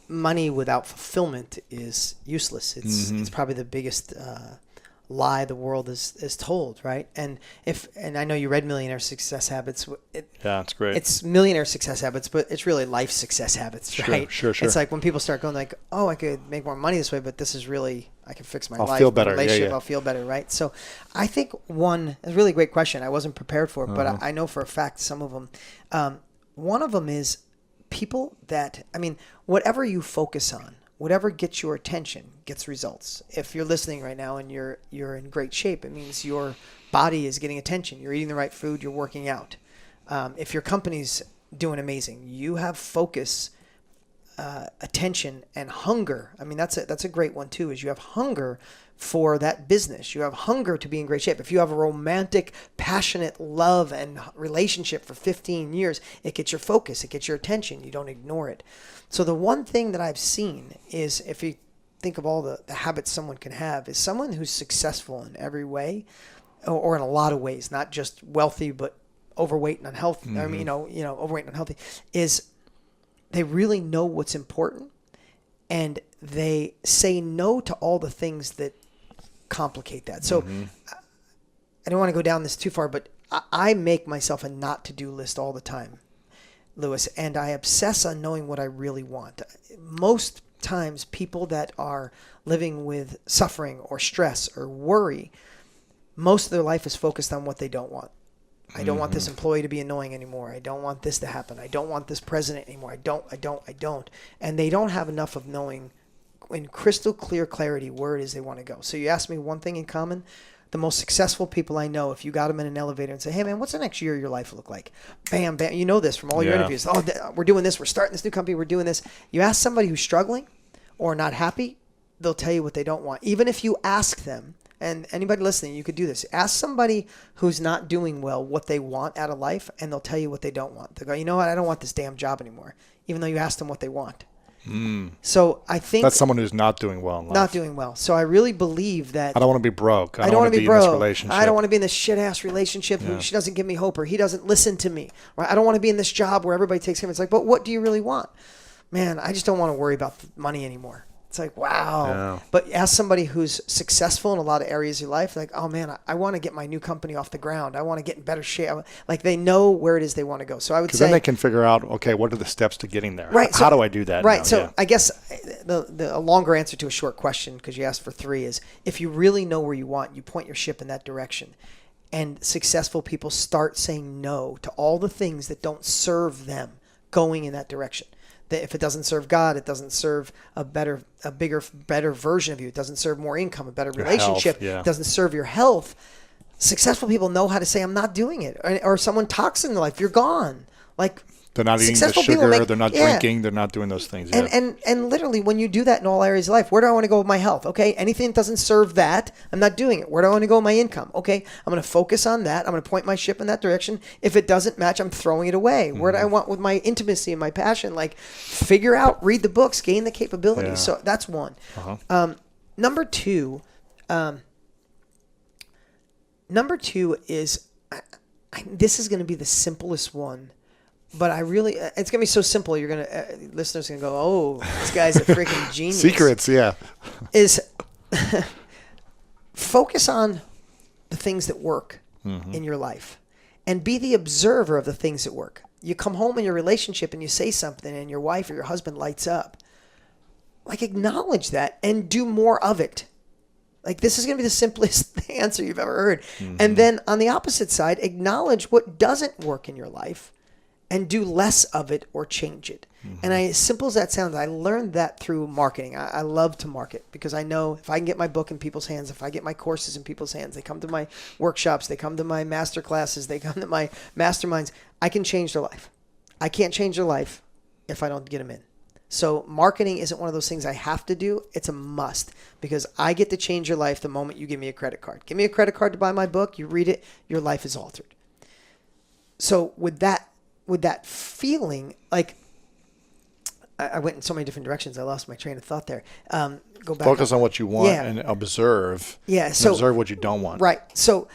Money without fulfillment is useless. It's probably the biggest lie the world is told, right? And I know you read Millionaire Success Habits. Yeah, it's great. It's Millionaire Success Habits, but it's really life success habits, right? Sure. It's like when people start going I could make more money this way, but this is really, I can fix my life. Feel better. My relationship, I'll feel better, right? So I think it's a really great question. I wasn't prepared for it, but I know for a fact some of them. One of them is people whatever you focus on, whatever gets your attention gets results. If you're listening right now and you're in great shape, it means your body is getting attention. You're eating the right food. You're working out. If your company's doing amazing, you have focus, attention, and hunger. That's a great one too. Is you have hunger for that business. You have hunger to be in great shape. If you have a romantic, passionate love and relationship for 15 years, it gets your focus. It gets your attention. You don't ignore it. So the one thing that I've seen is, if you think of all the habits someone can have, is someone who's successful in every way, or in a lot of ways, not just wealthy, but overweight and unhealthy. Overweight and unhealthy, is they really know what's important, and they say no to all the things that complicate that. So I don't want to go down this too far, but I make myself a not to do list all the time, Lewis, and I obsess on knowing what I really want. Most times people that are living with suffering or stress or worry, most of their life is focused on what they don't want. I don't want this employee to be annoying anymore. I don't want this to happen. I don't want this president anymore. I don't. And they don't have enough of knowing in crystal clear clarity where it is they want to go. So you asked me one thing in common. The most successful people I know, if you got them in an elevator and say, hey man, what's the next year of your life look like? Bam, bam. You know this from all your interviews. Oh, we're doing this. We're starting this new company. We're doing this. You ask somebody who's struggling or not happy, they'll tell you what they don't want. Even if you ask them, and anybody listening, you could do this. Ask somebody who's not doing well what they want out of life, and they'll tell you what they don't want. They'll go, you know what? I don't want this damn job anymore, even though you asked them what they want. So I think that's someone who's not doing well in life. Not doing well. So I really believe that I don't want to be broke. I don't want to be in this broke. relationship. I don't want to be in this shit ass relationship. She doesn't give me hope, or he doesn't listen to me. Right? I don't want to be in this job where everybody takes care of me. It's like, but what do you really want? Man, I just don't want to worry about money anymore. It's like, wow. Yeah. But ask somebody who's successful in a lot of areas of your life, like, oh man, I want to get my new company off the ground. I want to get in better shape. Like, they know where it is they want to go. So I would say, then they can figure out, okay, what are the steps to getting there? Right. How do I do that? Right. Now? So I guess a longer answer to a short question, because you asked for 3, is if you really know where you want, you point your ship in that direction. And successful people start saying no to all the things that don't serve them, going in that direction. That if it doesn't serve God, it doesn't serve a better version of you. It doesn't serve more income, a better relationship. It doesn't serve your health. Successful people know how to say, I'm not doing it. Or someone talks in their life, you're gone. Like, they're not eating the sugar, they're not drinking, they're not doing those things. And literally, when you do that in all areas of life, where do I want to go with my health? Okay, anything that doesn't serve that, I'm not doing it. Where do I want to go with my income? Okay, I'm going to focus on that. I'm going to point my ship in that direction. If it doesn't match, I'm throwing it away. Where do I want with my intimacy and my passion? Like, figure out, read the books, gain the capabilities. Yeah. So that's one. Number two is, this is going to be the simplest one. But it's going to be so simple. Listeners are going to go, oh, this guy's a freaking genius. Secrets, yeah. Is focus on the things that work in your life and be the observer of the things that work. You come home in your relationship and you say something and your wife or your husband lights up. Like, acknowledge that and do more of it. Like, this is going to be the simplest answer you've ever heard. And then on the opposite side, acknowledge what doesn't work in your life and do less of it or change it. And as simple as that sounds, I learned that through marketing. I love to market because I know if I can get my book in people's hands, if I get my courses in people's hands, they come to my workshops, they come to my master classes, they come to my masterminds, I can change their life. I can't change their life if I don't get them in. So marketing isn't one of those things I have to do. It's a must because I get to change your life the moment you give me a credit card. Give me a credit card to buy my book. You read it. Your life is altered. So with that feeling, like I went in so many different directions. I lost my train of thought there. Go back. Focus on what you want and observe. Yeah. So observe what you don't want. Right. So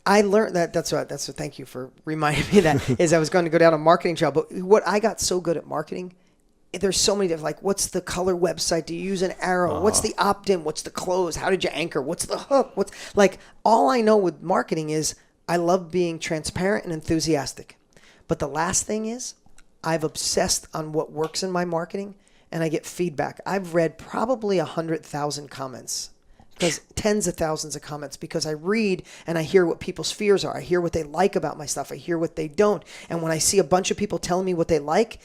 I learned that. That's what. Thank you for reminding me of that. Is I was going to go down a marketing trail, but what I got so good at marketing. There's so many different, like, what's the color website? Do you use an arrow? What's the opt-in? What's the close? How did you anchor? What's the hook? What's like, all I know with marketing is I love being transparent and enthusiastic. But the last thing is I've obsessed on what works in my marketing and I get feedback. I've read probably 100,000 comments, because tens of thousands of comments, because I read and I hear what people's fears are. I hear what they like about my stuff. I hear what they don't. And when I see a bunch of people telling me what they like,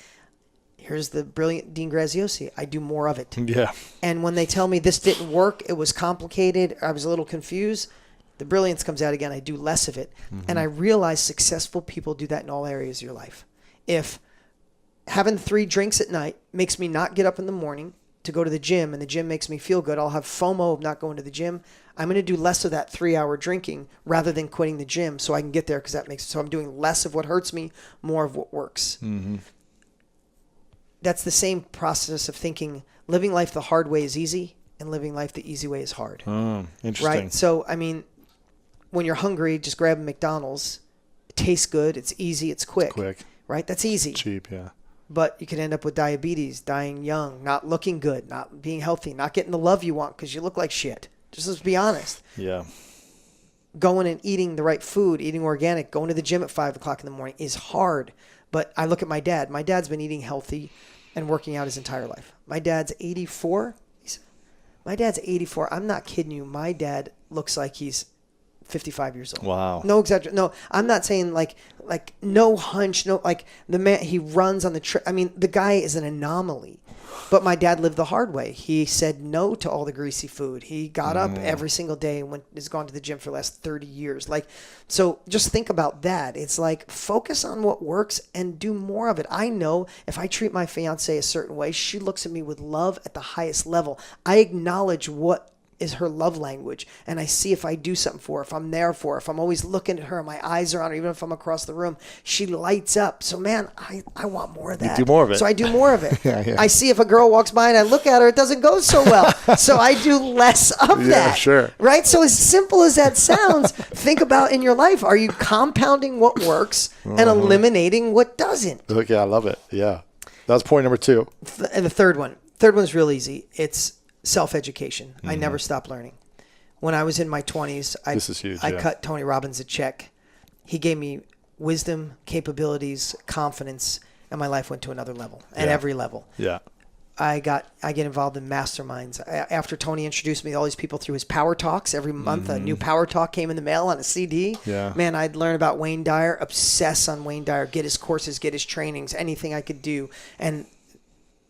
here's the brilliant Dean Graziosi. I do more of it. Yeah. And when they tell me this didn't work, it was complicated, I was a little confused, the brilliance comes out again. I do less of it. And I realize successful people do that in all areas of your life. If having 3 drinks at night makes me not get up in the morning to go to the gym and the gym makes me feel good, I'll have FOMO of not going to the gym. I'm going to do less of that 3-hour drinking rather than quitting the gym so I can get there, because that makes, so I'm doing less of what hurts me, more of what works. That's the same process of thinking. Living life the hard way is easy, and living life the easy way is hard. Interesting. Right? So, I mean, when you're hungry, just grab a McDonald's. It tastes good. It's easy. It's quick. Right? That's easy. Cheap, yeah. But you can end up with diabetes, dying young, not looking good, not being healthy, not getting the love you want because you look like shit. Just let's be honest. Yeah. Going and eating the right food, eating organic, going to the gym at 5 o'clock in the morning is hard. But I look at my dad. My dad's been eating healthy and working out his entire life. My dad's 84. My dad's 84. I'm not kidding you. My dad looks like he's 55 years old. Wow. No exaggeration. No, I'm not saying like no hunch. No, like the man, he runs on the I mean, the guy is an anomaly. But my dad lived the hard way. He said no to all the greasy food. He got up every single day and has gone to the gym for the last 30 years. Like, so just think about that. It's like, focus on what works and do more of it. I know if I treat my fiance a certain way, she looks at me with love at the highest level. I acknowledge what is her love language, and I see if I do something for her, if I'm there for her, if I'm always looking at her, my eyes are on her, even if I'm across the room, she lights up. So man, I want more of that. You do more of it. So I do more of it. Yeah. I see if a girl walks by and I look at her, it doesn't go so well. So I do less of that. Sure. Right? So as simple as that sounds, think about in your life, are you compounding what works and eliminating what doesn't? Okay, I love it. Yeah. That's point number 2. And the third one's real easy. It's self-education. I never stopped learning. When I was in my 20s, This is huge, I yeah. cut Tony Robbins a check. He gave me wisdom, capabilities, confidence, and my life went to another level, at every level. Yeah. I get involved in masterminds. After Tony introduced me to all these people through his Power Talks, every month a new Power Talk came in the mail on a CD. Yeah. Man, I'd learn about Wayne Dyer, obsess on Wayne Dyer, get his courses, get his trainings, anything I could do. And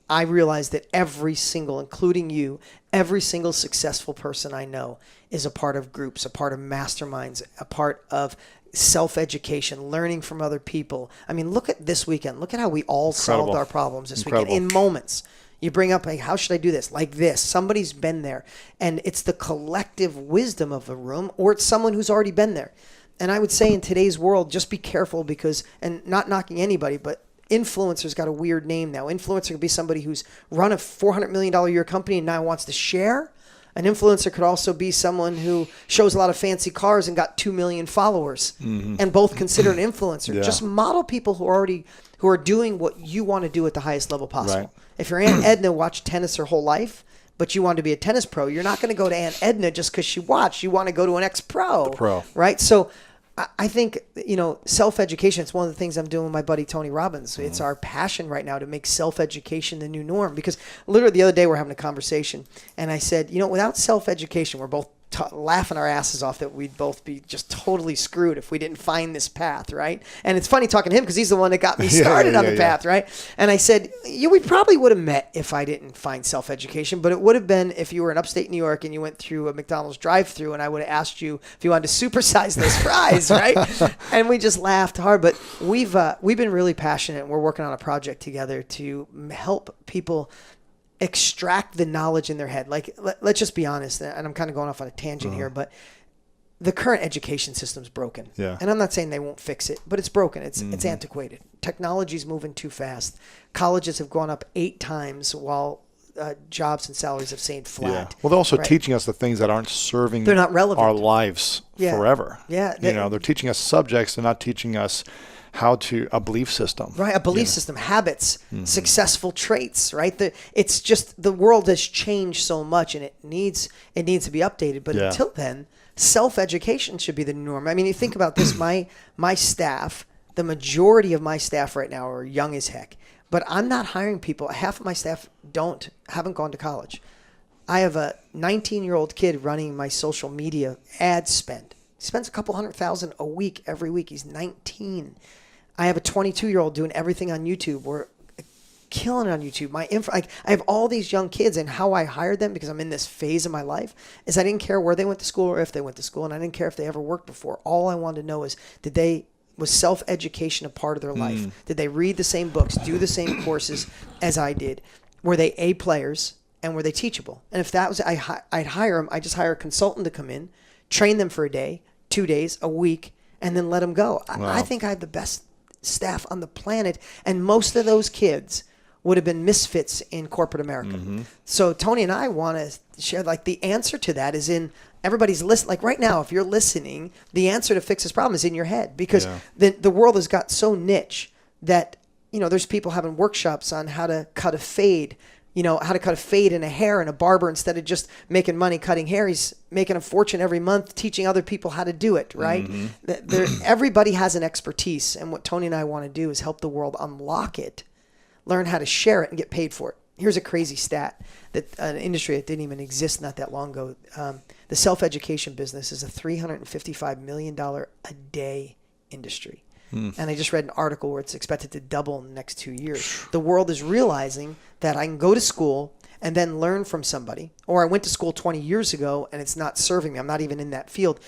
I realized that every single, including you, every single successful person I know is a part of groups, a part of masterminds, a part of self-education, learning from other people. I mean, look at this weekend. Look at how we all solved our problems this weekend in moments. You bring up, like, how should I do this? Like this. Somebody's been there. And it's the collective wisdom of the room, or it's someone who's already been there. And I would say in today's world, just be careful because, and not knocking anybody, but influencer's got a weird name now. Influencer could be somebody who's run a $400 million a year company and now wants to share. An influencer could also be someone who shows a lot of fancy cars and got 2 million followers, and both considered an influencer. Yeah. Just model people who are doing what you want to do at the highest level possible. Right. If your Aunt Edna watched tennis her whole life, but you want to be a tennis pro, you're not going to go to Aunt Edna just because she watched. You want to go to an ex-pro. Pro. Right? So I think, self-education, it's one of the things I'm doing with my buddy Tony Robbins. It's our passion right now to make self-education the new norm, because literally the other day we're having a conversation and I said, without self-education, we're both laughing our asses off that we'd both be just totally screwed if we didn't find this path, right? And it's funny talking to him because he's the one that got me started on the path, right? And I said, we probably would have met if I didn't find self-education, but it would have been if you were in upstate New York and you went through a McDonald's drive-thru and I would have asked you if you wanted to supersize those fries, right? And we just laughed hard. But we've been really passionate, and we're working on a project together to help people extract the knowledge in their head. Like, let's just be honest, and I'm kind of going off on a tangent here, but the current education system's broken. Yeah. And I'm not saying they won't fix it, but it's broken. It's antiquated. Technology's moving too fast. Colleges have gone up 8 times while jobs and salaries have stayed flat. Yeah. Well, they're also teaching us the things that aren't serving They're not relevant. our lives forever. Yeah. They're teaching us subjects. They're not teaching us a belief system. Right, a belief system, habits, successful traits, right? It's just the world has changed so much, and it needs to be updated. But until then, self-education should be the norm. I mean, you think about this, my staff, the majority of my staff right now are young as heck. But I'm not hiring people. Half of my staff haven't gone to college. I have a 19-year-old kid running my social media ad spend. He spends a couple $100,000 a week every week. He's 19. I have a 22-year-old doing everything on YouTube. We're killing it on YouTube. I have all these young kids, and how I hired them, because I'm in this phase of my life, is I didn't care where they went to school or if they went to school, and I didn't care if they ever worked before. All I wanted to know is, was self-education a part of their life? Did they read the same books, do the same courses as I did? Were they A players, and were they teachable? And if that was, I'd hire them. I just hire a consultant to come in, train them for a day, 2 days, a week, and then let them go. Wow. I think I have the best staff on the planet, and most of those kids would have been misfits in corporate America. So Tony and I want to share, the answer to that is in everybody's list. Like right now, if you're listening, the answer to fix this problem is in your head, because the world has got so niche that, there's people having workshops on how to cut a fade, how to cut a fade in a hair, and a barber, instead of just making money cutting hair, he's making a fortune every month teaching other people how to do it, right? Everybody has an expertise, and what Tony and I want to do is help the world unlock it, learn how to share it, and get paid for it. Here's a crazy stat that an industry that didn't even exist not that long ago. The self-education business is a $355 million a day industry. And I just read an article where it's expected to double in the next 2 years. The world is realizing that I can go to school and then learn from somebody, or I went to school 20 years ago and it's not serving me. I'm not even in that field.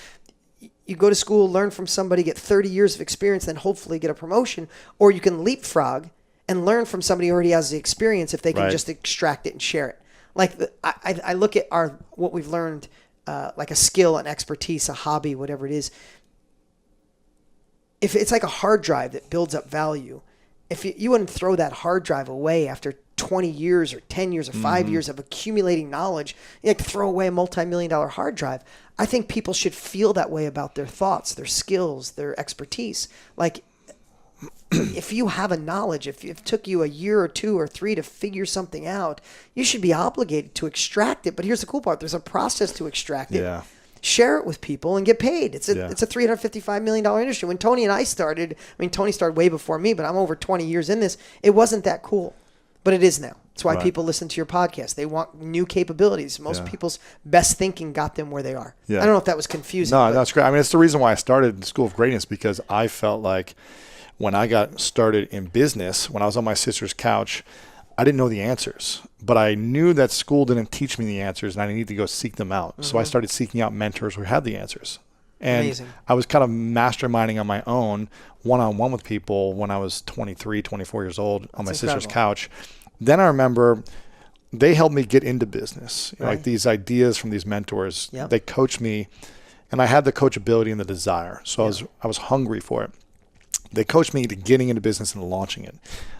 You go to school, learn from somebody, get 30 years of experience, then hopefully get a promotion, or you can leapfrog and learn from somebody who already has the experience if they can just extract it and share it. I look at what we've learned, like a skill, an expertise, a hobby, whatever it is. If it's like a hard drive that builds up value, if you wouldn't throw that hard drive away after 20 years or 10 years or 5 years of accumulating knowledge, throw away a multi-million-dollar hard drive. I think people should feel that way about their thoughts, their skills, their expertise. If you have a knowledge, if it took you a year or 2 or 3 to figure something out, you should be obligated to extract it. But here's the cool part. There's a process to extract it. Yeah. Share it with people and get paid. It's a $355 million industry. When Tony and I started, Tony started way before me, but I'm over 20 years in this. It wasn't that cool, but it is now. That's why people listen to your podcast. They want new capabilities. Most people's best thinking got them where they are. Yeah. I don't know if that was confusing. No, that's great. It's the reason why I started School of Greatness, because I felt like when I got started in business, when I was on my sister's couch, I didn't know the answers, but I knew that school didn't teach me the answers, and I needed to go seek them out. So I started seeking out mentors who had the answers. And amazing. I was kind of masterminding on my own, one-on-one with people when I was 23, 24 years old on my sister's couch. Then I remember they helped me get into business. Like these ideas from these mentors, they coached me, and I had the coachability and the desire. So I was hungry for it. They coached me to getting into business and launching it.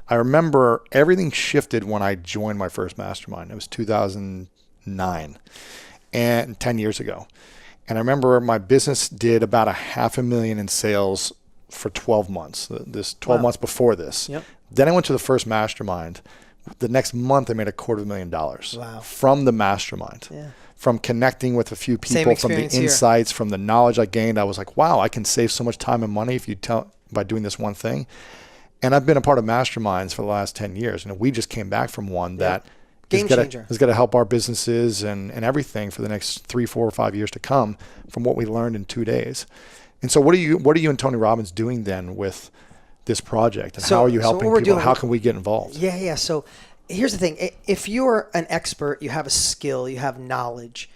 I remember everything shifted when I joined my first mastermind. It was 2009, and 10 years ago. And I remember my business did about $500,000 in sales for 12 months, this 12 months before this. Yep. Then I went to the first mastermind. The next month I made $250,000 from the mastermind. Yeah. from connecting with a few Same people, from the experience here. insights, from the knowledge I gained. I was like, wow, I can save so much time and money if you tell by doing this one thing. And I've been a part of masterminds for the last 10 years. And we just came back from one that Game changer. is going to help our businesses and everything for the next 3, 4, or 5 years to come from what we learned in 2 days. And so what are you and Tony Robbins doing then with this project? And how are you helping people? How can we get involved? Yeah. So here's the thing. If you're an expert, you have a skill, you have knowledge,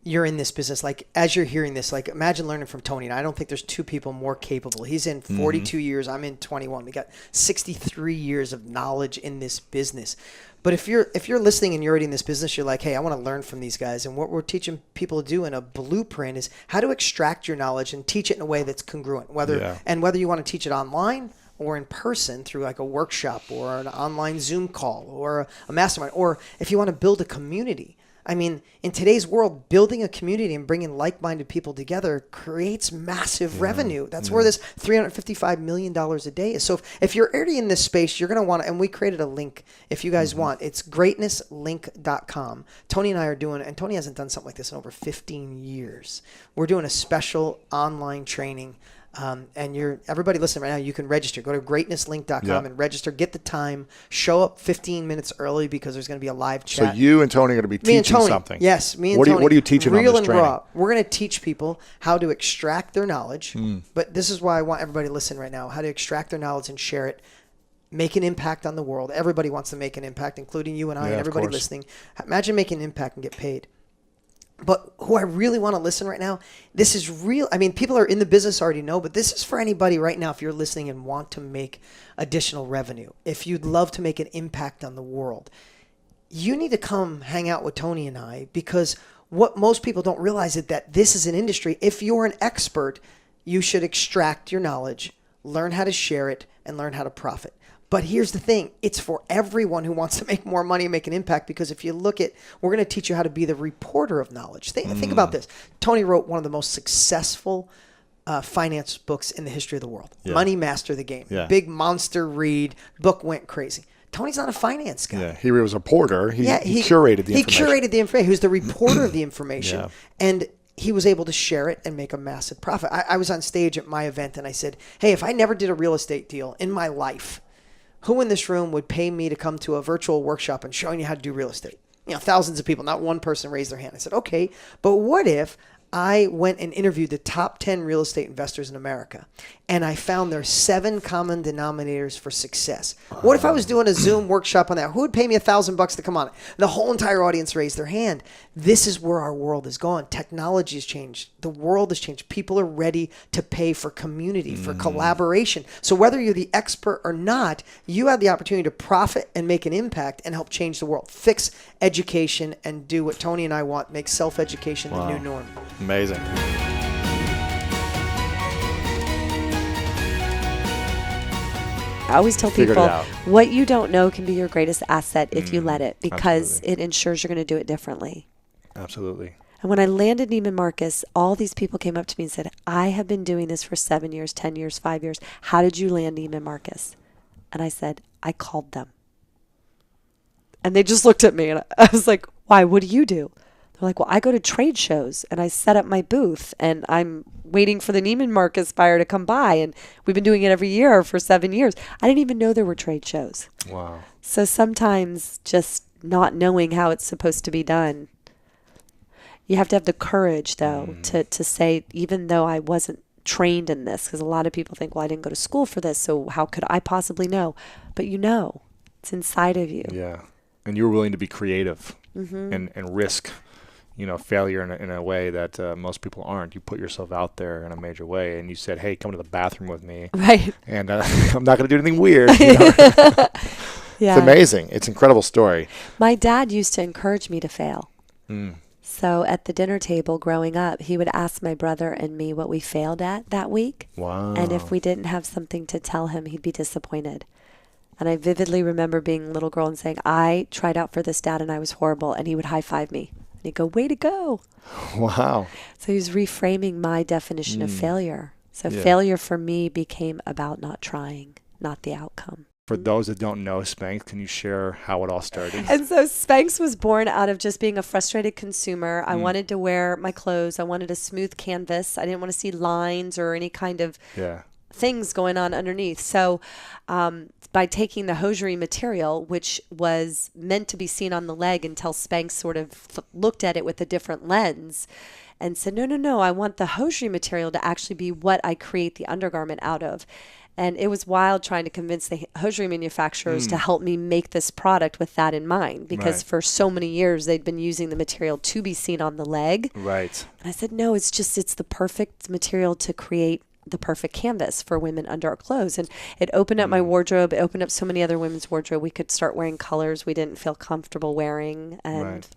you're in this business. Like, as you're hearing this, like, imagine learning from Tony. And I don't think there's two people more capable. He's in 42 years. I'm in 21. We got 63 years of knowledge in this business. But if you're listening and you're already in this business, you're like, hey, I want to learn from these guys. And what we're teaching people to do in a blueprint is how to extract your knowledge and teach it in a way that's congruent. Whether you want to teach it online or in person through like a workshop or an online Zoom call or a mastermind, or if you want to build a community. I mean, in today's world, building a community and bringing like-minded people together creates massive revenue. That's where this $355 million a day is. So if you're already in this space, you're going to want to, and we created a link if you guys want. It's greatnesslink.com. Tony and I are doing, and Tony hasn't done something like this in over 15 years. We're doing a special online training. And everybody listening right now, you can register. Go to greatnesslink.com and register. Get the time. Show up 15 minutes early because there's going to be a live chat. So you and Tony are going to be teaching something. Yes, me and Tony. What are you teaching on this training? Real and raw. We're going to teach people how to extract their knowledge. But this is why I want everybody to listen right now. How to extract their knowledge and share it. Make an impact on the world. Everybody wants to make an impact, including you and I and everybody listening. Imagine making an impact and get paid. But who I really want to listen right now, this is real. I mean, people are in the business already know, but this is for anybody right now if you're listening and want to make additional revenue. If you'd love to make an impact on the world, you need to come hang out with Tony and I, because what most people don't realize is that this is an industry. If you're an expert, you should extract your knowledge, learn how to share it, and learn how to profit. But here's the thing. It's for everyone who wants to make more money and make an impact, because if you look at, we're going to teach you how to be the reporter of knowledge. Think about this. Tony wrote one of the most successful finance books in the history of the world. Money Master the Game. Big monster read. Book went crazy. Tony's not a finance guy. He was a reporter. He curated the information. He curated the information. He was the reporter of the information. And he was able to share it and make a massive profit. I was on stage at my event and I said, hey, if I never did a real estate deal in my life, who in this room would pay me to come to a virtual workshop and showing you how to do real estate? Thousands of people, not one person raised their hand. I said, okay, but what if I went and interviewed the top 10 real estate investors in America, and I found their 7 common denominators for success? What if I was doing a Zoom workshop on that? Who would pay me $1,000 to come on it? The whole entire audience raised their hand. This is where our world is going. Technology has changed. The world has changed. People are ready to pay for community, for collaboration. So whether you're the expert or not, you have the opportunity to profit and make an impact and help change the world. Fix education and do what Tony and I want, make self-education the new norm. Amazing. I always tell people, what you don't know can be your greatest asset if you let it, because it ensures you're going to do it differently. Absolutely. And when I landed Neiman Marcus, all these people came up to me and said, I have been doing this for 7 years, 10 years, 5 years. How did you land Neiman Marcus? And I said, I called them. And they just looked at me and I was like, why? What do you do? They're like, well, I go to trade shows and I set up my booth and I'm waiting for the Neiman Marcus buyer to come by. And we've been doing it every year for 7 years. I didn't even know there were trade shows. Wow. So sometimes just not knowing how it's supposed to be done. You have to have the courage, though, to say, even though I wasn't trained in this, because a lot of people think, well, I didn't go to school for this, so how could I possibly know? But you know, it's inside of you. Yeah. And you were willing to be creative and risk, failure in a way that most people aren't. You put yourself out there in a major way, and you said, hey, come to the bathroom with me. Right. And I'm not going to do anything weird. Yeah. It's amazing. It's an incredible story. My dad used to encourage me to fail. So at the dinner table growing up, he would ask my brother and me what we failed at that week. Wow. And if we didn't have something to tell him, he'd be disappointed. And I vividly remember being a little girl and saying, I tried out for this, Dad, and I was horrible. And he would high five me. And he'd go, way to go. Wow. So he was reframing my definition of failure. So failure for me became about not trying, not the outcome. For those that don't know Spanx, can you share how it all started? And so Spanx was born out of just being a frustrated consumer. I wanted to wear my clothes. I wanted a smooth canvas. I didn't want to see lines or any kind of things going on underneath. So by taking the hosiery material, which was meant to be seen on the leg until Spanx sort of looked at it with a different lens and said, no, I want the hosiery material to actually be what I create the undergarment out of. And it was wild trying to convince the hosiery manufacturers to help me make this product with that in mind, because for so many years they'd been using the material to be seen on the leg. Right. And I said, no, it's the perfect material to create the perfect canvas for women under our clothes. And it opened up my wardrobe. It opened up so many other women's wardrobe. We could start wearing colors we didn't feel comfortable wearing. And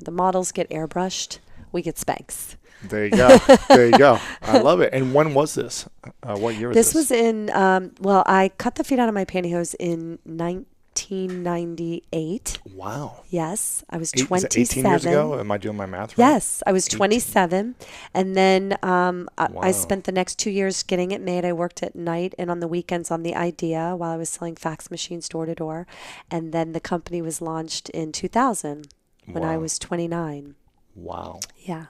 the models get airbrushed. We get Spanx. There you go. There you go. I love it. And when was this? What year was this? This was in, I cut the feet out of my pantyhose in 1998. Wow. Yes. I was 27. 18 years ago? Am I doing my math right? Yes. I was 27. And then I spent the next 2 years getting it made. I worked at night and on the weekends on the idea while I was selling fax machines door to door. And then the company was launched in 2000 when I was 29. Wow. Yeah.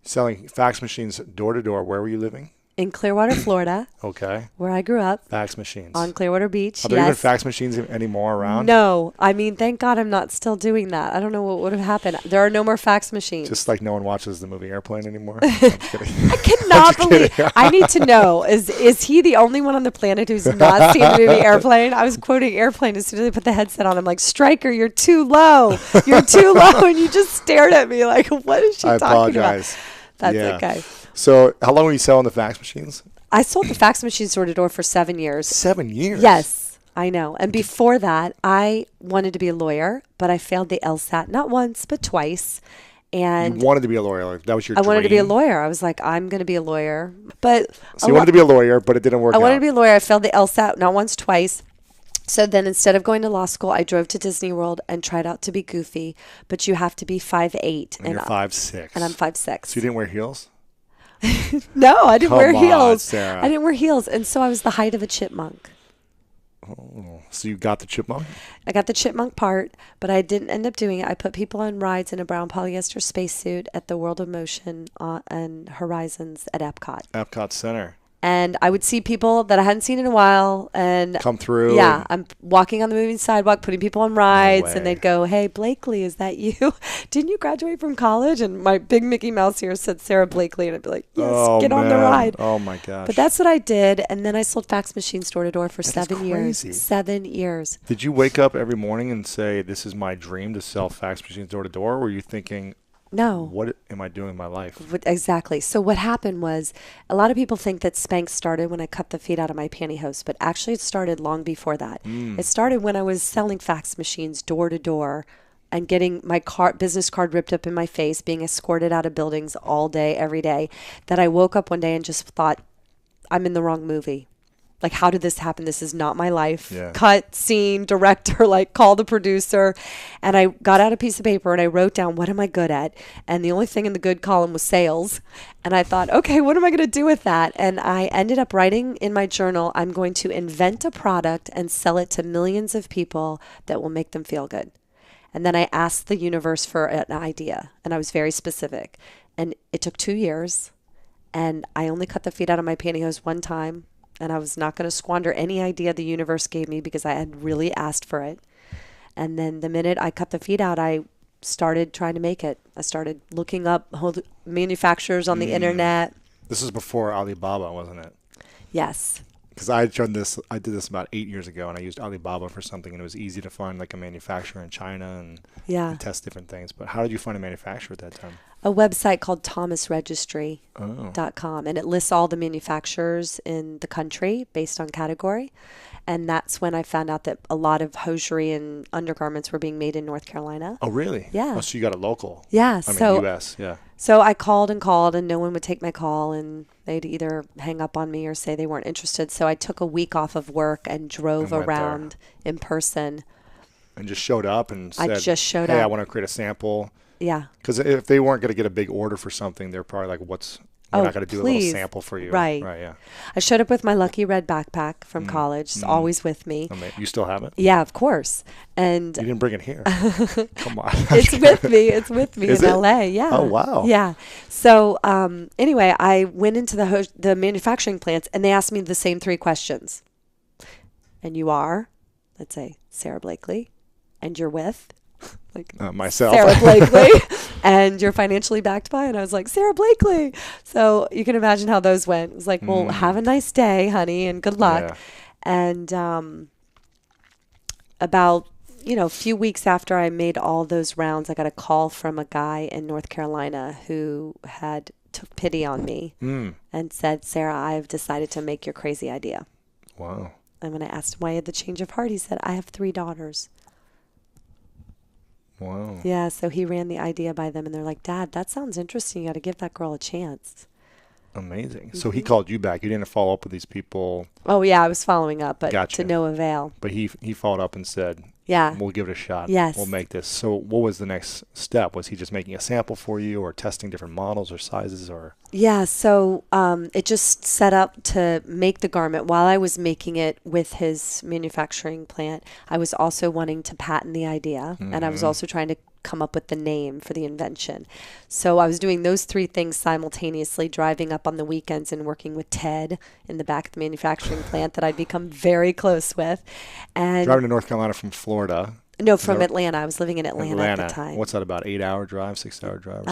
Selling fax machines door to door. Where were you living? In Clearwater, Florida. Okay. Where I grew up. Fax machines. On Clearwater Beach. Are there even fax machines anymore around? No. I mean, thank God I'm not still doing that. I don't know what would have happened. There are no more fax machines. Just like no one watches the movie Airplane anymore? I'm just kidding. I cannot believe. I need to know, is he the only one on the planet who's not seen the movie Airplane? I was quoting Airplane as soon as they put the headset on. I'm like, Stryker, you're too low. You're too low. And you just stared at me like, what is she talking apologize. about? That's okay. So how long were you selling the fax machines? I sold the fax machines door to door for 7 years. 7 years? Yes, I know. And before that, I wanted to be a lawyer, but I failed the LSAT not once, but twice. And you wanted to be a lawyer? Like that was your dream? I wanted to be a lawyer. I was like, I'm going to be a lawyer. But so you wanted to be a lawyer, but it didn't work out. I wanted to be a lawyer. I failed the LSAT not once, twice. So then instead of going to law school, I drove to Disney World and tried out to be goofy. But you have to be 5'8". And you're 5'6". And I'm 5'6". So you didn't wear heels? No, I didn't wear heels. Sarah. I didn't wear heels. And so I was the height of a chipmunk. Oh, so you got the chipmunk? I got the chipmunk part, but I didn't end up doing it. I put people on rides in a brown polyester spacesuit at the World of Motion and Horizons at Epcot. Epcot Center. And I would see people that I hadn't seen in a while and come through. Yeah, I'm walking on the moving sidewalk, putting people on rides, and they'd go, "Hey, Blakely, is that you? Didn't you graduate from college?" And my big Mickey Mouse here said Sarah Blakely, and I'd be like, "Yes, get on the ride." Oh my gosh! But that's what I did, and then I sold fax machines door to door for that 7 years. 7 years. Did you wake up every morning and say, "This is my dream to sell fax machines door to door"? Or were you thinking, no. What am I doing in my life? Exactly. So what happened was a lot of people think that Spanx started when I cut the feet out of my pantyhose, but actually it started long before that. It started when I was selling fax machines door to door and getting my business card ripped up in my face, being escorted out of buildings all day, every day, that I woke up one day and just thought, I'm in the wrong movie. Like, how did this happen? This is not my life. Yeah. Cut, scene, director, like call the producer. And I got out a piece of paper and I wrote down, what am I good at? And the only thing in the good column was sales. And I thought, okay, what am I going to do with that? And I ended up writing in my journal, I'm going to invent a product and sell it to millions of people that will make them feel good. And then I asked the universe for an idea. And I was very specific. And it took 2 years. And I only cut the feet out of my pantyhose one time. And I was not going to squander any idea the universe gave me because I had really asked for it. And then the minute I cut the feet out, I started trying to make it. I started looking up manufacturers on the internet. This is before Alibaba, wasn't it? Yes. Because I did this about 8 years ago, and I used Alibaba for something, and it was easy to find like a manufacturer in China and test different things. But how did you find a manufacturer at that time? A website called thomasregistry.com, and it lists all the manufacturers in the country based on category. And that's when I found out that a lot of hosiery and undergarments were being made in North Carolina. Oh, really? Yeah. Oh, so you got it local. Yeah. U.S., yeah. So I called, and no one would take my call, and they'd either hang up on me or say they weren't interested. So I took a week off of work and drove around in person. And just showed up and said, hey, I want to create a sample. Yeah. Because if they weren't going to get a big order for something, they're probably like, what's We're not going to do a little sample for you. Right. Right, yeah. I showed up with my lucky red backpack from college. It's always with me. You still have it? Yeah, of course. And you didn't bring it here. Come on. It's with me. It's with me in LA. Yeah. Oh, wow. Yeah. So anyway, I went into the manufacturing plants and they asked me the same 3 questions. And you are, let's say, Sarah Blakely, and you're with myself. Sarah Blakely, and you're financially backed by, and I was like, Sarah Blakely. So you can imagine how those went. It was like, well, have a nice day, honey, and good luck. Yeah. And about, a few weeks after I made all those rounds, I got a call from a guy in North Carolina who had took pity on me and said, Sarah, I've decided to make your crazy idea. Wow. And when I asked him why he had the change of heart, he said, I have 3 daughters. Wow. Yeah, so he ran the idea by them, and they're like, Dad, that sounds interesting. You got to give that girl a chance. Amazing. So he called you back. You didn't follow up with these people. Oh, yeah, I was following up, but Gotcha. to no avail. But he followed up and said, yeah, we'll give it a shot. Yes. We'll make this. So what was the next step? Was he just making a sample for you or testing different models or sizes or? Yeah, so it just set up to make the garment. While I was making it with his manufacturing plant, I was also wanting to patent the idea, and I was also trying to come up with the name for the invention. So I was doing those 3 things simultaneously, driving up on the weekends and working with Ted in the back of the manufacturing plant that I'd become very close with. And driving to North Carolina from Florida. No, from Atlanta. I was living in Atlanta at the time. What's that about? 8-hour drive, 6-hour drive?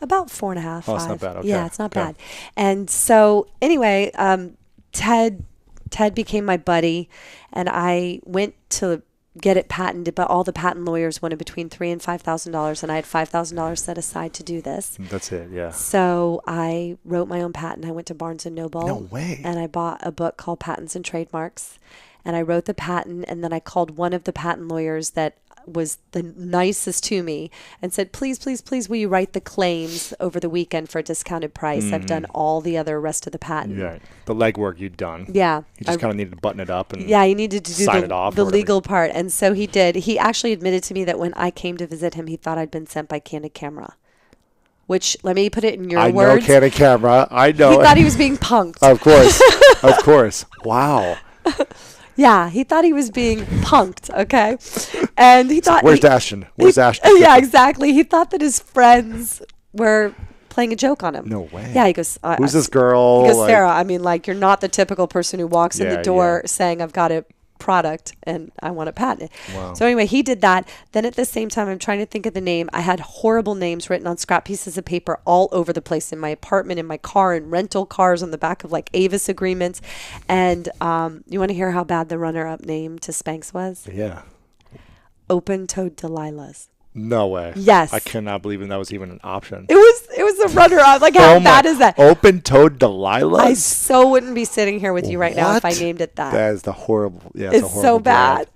About 4.5. Oh, it's not bad. Okay. Yeah, it's not bad. And so anyway, Ted became my buddy, and I went to get it patented, but all the patent lawyers wanted between $3,000 and $5,000, and I had $5,000 set aside to do this. That's it, yeah. So I wrote my own patent. I went to Barnes & Noble. No way. And I bought a book called Patents and Trademarks, and I wrote the patent, and then I called one of the patent lawyers that was the nicest to me and said, please, please, please, will you write the claims over the weekend for a discounted price? I've done all the other rest of the patent. Yeah, the legwork you'd done. Yeah. You just kind of needed to button it up and he needed to do the legal part. And so he did. He actually admitted to me that when I came to visit him, he thought I'd been sent by Candid Camera. Which, let me put it in your words. I know Candid Camera. I know. He thought he was being punked. Of course. Of course. Wow. Yeah, he thought he was being punked, okay? And he thought... Where's Ashton? Where's Ashton? Yeah, exactly. He thought that his friends were playing a joke on him. No way. Yeah, he goes... Who's this girl? He goes, Sarah, I mean, like, you're not the typical person who walks in the door saying, I've got a product and I want to patent it. Wow. So anyway, he did that. Then at the same time, I'm trying to think of the name. I had horrible names written on scrap pieces of paper all over the place, in my apartment, in my car, in rental cars, on the back of like Avis agreements. And you want to hear how bad the runner-up name to Spanx was? Yeah. Open-toed Delilahs. No way. Yes. I cannot believe that was even an option. It was a runner-up. Like, how bad is that? Open-toed Delilahs? I so wouldn't be sitting here with you right now if I named it that. That is the horrible. Yeah, it's so bad.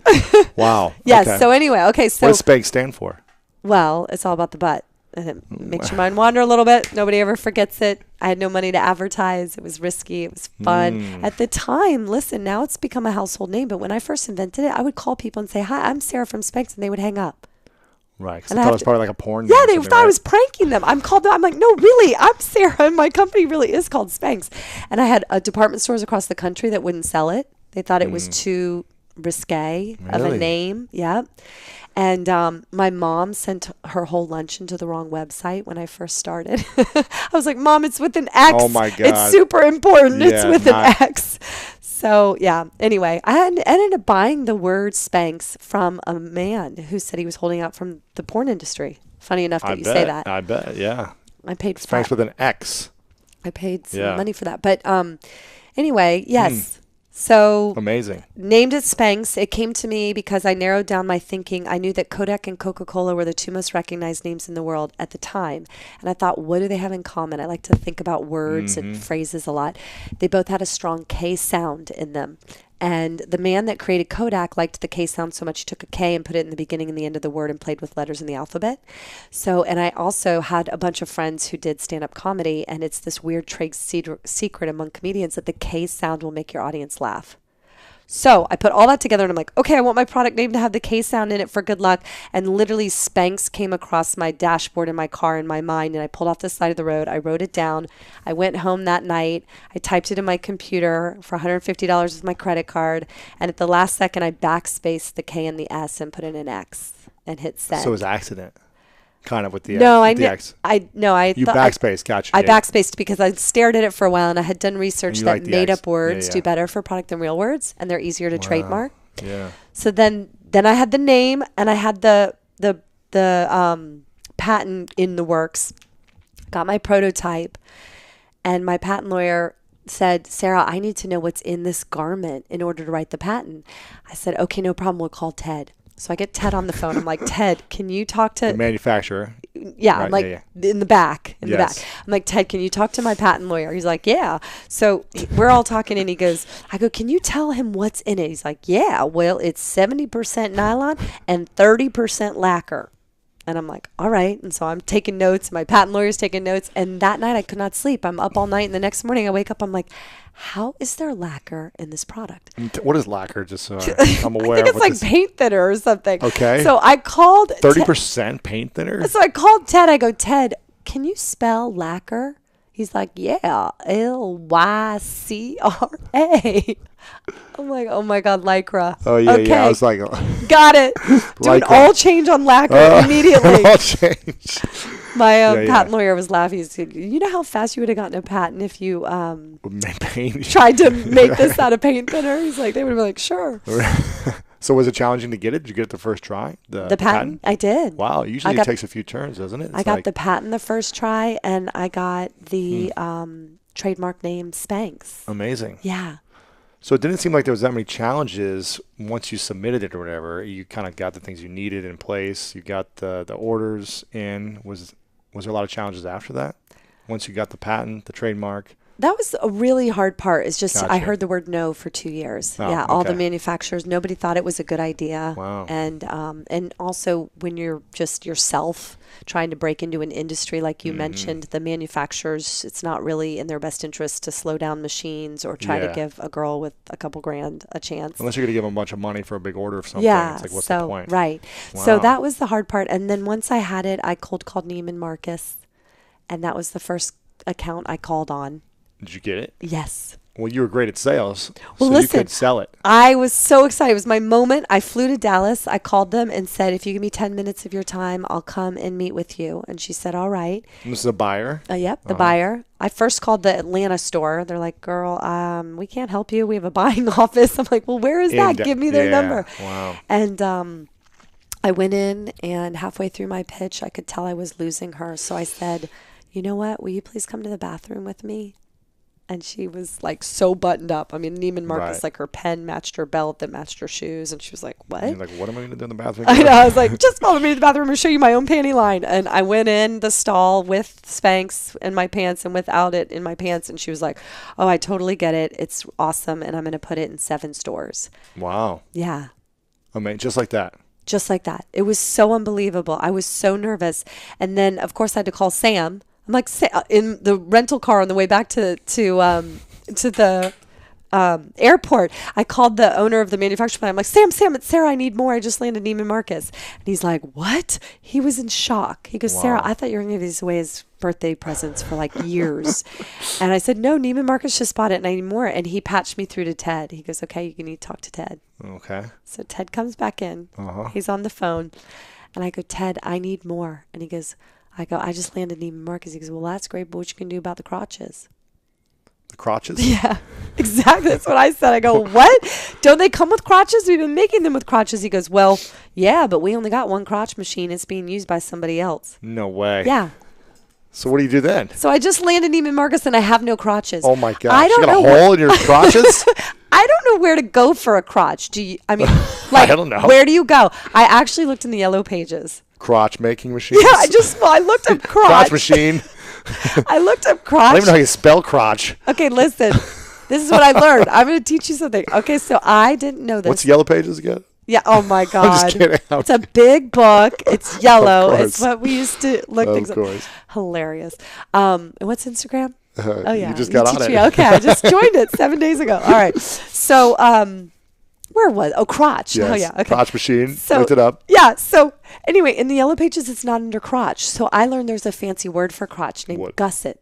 Wow. Yes. Okay. So anyway, okay. So what does Spanx stand for? Well, it's all about the butt. And it makes your mind wander a little bit. Nobody ever forgets it. I had no money to advertise. It was risky. It was fun. At the time, listen, now it's become a household name. But when I first invented it, I would call people and say, hi, I'm Sarah from Spanx. And they would hang up. Right. Because I thought it was probably like a porn. Yeah, they thought I was pranking them. I'm like, no, really, I'm Sarah. And my company really is called Spanx. And I had department stores across the country that wouldn't sell it. They thought it was too risque of a name. Yeah. And my mom sent her whole luncheon to the wrong website when I first started. I was like, Mom, it's with an X. Oh, my God. It's super important. Yeah, it's with an X. So, yeah. Anyway, I ended up buying the word Spanx from a man who said he was holding out from the porn industry. Funny enough that you say that. I bet, yeah. I paid for Spanx with an X. I paid some money for that. But anyway, yes. So amazing. Named it Spanx. It came to me because I narrowed down my thinking. I knew that Kodak and Coca-Cola were the 2 most recognized names in the world at the time. And I thought, what do they have in common? I like to think about words and phrases a lot. They both had a strong K sound in them. And the man that created Kodak liked the K sound so much he took a K and put it in the beginning and the end of the word and played with letters in the alphabet. So, and I also had a bunch of friends who did stand-up comedy, and it's this weird trade secret among comedians that the K sound will make your audience laugh. So I put all that together and I'm like, okay, I want my product name to have the K sound in it for good luck. And literally Spanx came across my dashboard in my car in my mind, and I pulled off the side of the road. I wrote it down. I went home that night. I typed it in my computer for $150 with my credit card. And at the last second, I backspaced the K and the S and put in an X and hit send. So it was accident. Kind of with the no, X. You backspaced, gotcha. I backspaced because I stared at it for a while, and I had done research that made up words do better for product than real words, and they're easier to trademark. Yeah. So then I had the name, and I had the patent in the works. Got my prototype, and my patent lawyer said, Sarah, I need to know what's in this garment in order to write the patent. I said, okay, no problem. We'll call Ted. So I get Ted on the phone. I'm like, Ted, can you talk to the manufacturer? Yeah, right, I'm like in the back. I'm like, Ted, can you talk to my patent lawyer? He's like, yeah. So we're all talking, and I go, can you tell him what's in it? He's like, yeah, well, it's 70% nylon and 30% lacquer. And I'm like, all right. And so I'm taking notes. My patent lawyer's taking notes. And that night I could not sleep. I'm up all night. And the next morning I wake up. I'm like, how is there lacquer in this product? What is lacquer? Just so I'm aware. I think it's like paint thinner or something. Okay. So I called 30% paint thinner. So I called Ted. I go, Ted, can you spell lacquer? He's like, yeah, Lycra. I'm like, oh my God, Lycra. Oh yeah, okay. yeah. I was like, got it. Do an all change on lacquer immediately. All change. My patent lawyer was laughing. He said, you know how fast you would have gotten a patent if you tried to make this out of paint thinner? He's like, they would have been like, sure. So was it challenging to get it? Did you get it the first try? The patent? I did. Wow. Usually it takes a few turns, doesn't it? I got the patent the first try, and I got the trademark name Spanx. Amazing. Yeah. So it didn't seem like there was that many challenges once you submitted it or whatever. You kind of got the things you needed in place. You got the orders in. Was there a lot of challenges after that? Once you got the patent, the trademark? That was a really hard part. It's just Gotcha. I heard the word no for 2 years. Oh, yeah, all the manufacturers, nobody thought it was a good idea. Wow. And also when you're just yourself trying to break into an industry like you mentioned, the manufacturers, it's not really in their best interest to slow down machines or try to give a girl with a couple grand a chance. Unless you're going to give them a bunch of money for a big order of something. Yeah, it's like, what's the point? Right. Wow. So that was the hard part. And then once I had it, I cold called Neiman Marcus, and that was the first account I called on. Did you get it? Yes. Well, you were great at sales, well, so listen, you could sell it. I was so excited. It was my moment. I flew to Dallas. I called them and said, if you give me 10 minutes of your time, I'll come and meet with you. And she said, all right. And this is a buyer? Yep, the buyer. I first called the Atlanta store. They're like, girl, we can't help you. We have a buying office. I'm like, well, where is that? Give me their number. Wow. And I went in, and halfway through my pitch, I could tell I was losing her. So I said, you know what? Will you please come to the bathroom with me? And she was like so buttoned up. I mean, Neiman Marcus, like her pen matched her belt that matched her shoes. And she was like, what? And you're like, what am I going to do in the bathroom? I know. I was like, just follow me to the bathroom and show you my own panty line. And I went in the stall with Spanx in my pants and without it in my pants. And she was like, oh, I totally get it. It's awesome. And I'm going to put it in 7 stores. Wow. Yeah. I mean, just like that. Just like that. It was so unbelievable. I was so nervous. And then, of course, I had to call Sam. I'm like, in the rental car on the way back to the airport, I called the owner of the manufacturing plant. I'm like, Sam, it's Sarah. I need more. I just landed Neiman Marcus. And he's like, what? He was in shock. He goes, Sarah, I thought you were going to give these away as birthday presents for like years. And I said, no, Neiman Marcus just bought it and I need more. And he patched me through to Ted. He goes, okay, you need to talk to Ted. Okay. So Ted comes back in. He's on the phone. And I go, Ted, I need more. And he goes, I just landed Neiman Marcus. He goes, well, that's great, but what you can do about the crotches? The crotches? Yeah, exactly. That's what I said. I go, what? Don't they come with crotches? We've been making them with crotches. He goes, well, yeah, but we only got one crotch machine. It's being used by somebody else. No way. Yeah. So what do you do then? So I just landed Neiman Marcus and I have no crotches. Oh my gosh. I don't you got know a hole in your crotches? I don't know where to go for a crotch. Like, I don't know. Where do you go? I actually looked in the yellow pages. Crotch making machines? Yeah, I looked up crotch. Crotch machine. I looked up crotch. I don't even know how you spell crotch. Okay, listen. This is what I learned. I'm going to teach you something. Okay, so I didn't know this. What's Yellow Pages again? Yeah. Oh my God. I'm just kidding. It's a big book. It's yellow. It's what we used to look things up. Of course. Hilarious. What's Instagram? Oh yeah. You just got on it. Okay, I just joined it 7 days ago. All right. So where was, crotch. Yes. Oh yeah. Okay. Crotch machine. So, Looked it up. Yeah. So anyway, in the Yellow Pages, it's not under crotch. So I learned there's a fancy word for crotch named gusset.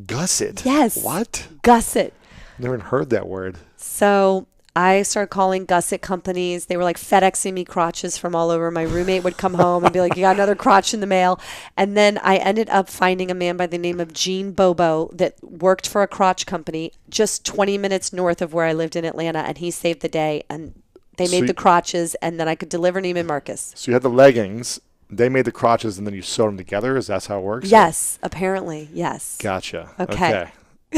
Gusset? Yes. What? Gusset. Never even heard that word. So I started calling gusset companies. They were like FedExing me crotches from all over. My roommate would come home and be like, you got another crotch in the mail. And then I ended up finding a man by the name of Gene Bobo that worked for a crotch company just 20 minutes north of where I lived in Atlanta. And he saved the day. And they made the crotches, and then I could deliver Neiman Marcus. So you had the leggings. They made the crotches, and then you sewed them together? Is that how it works? Yes, apparently. Yes. Gotcha. Okay.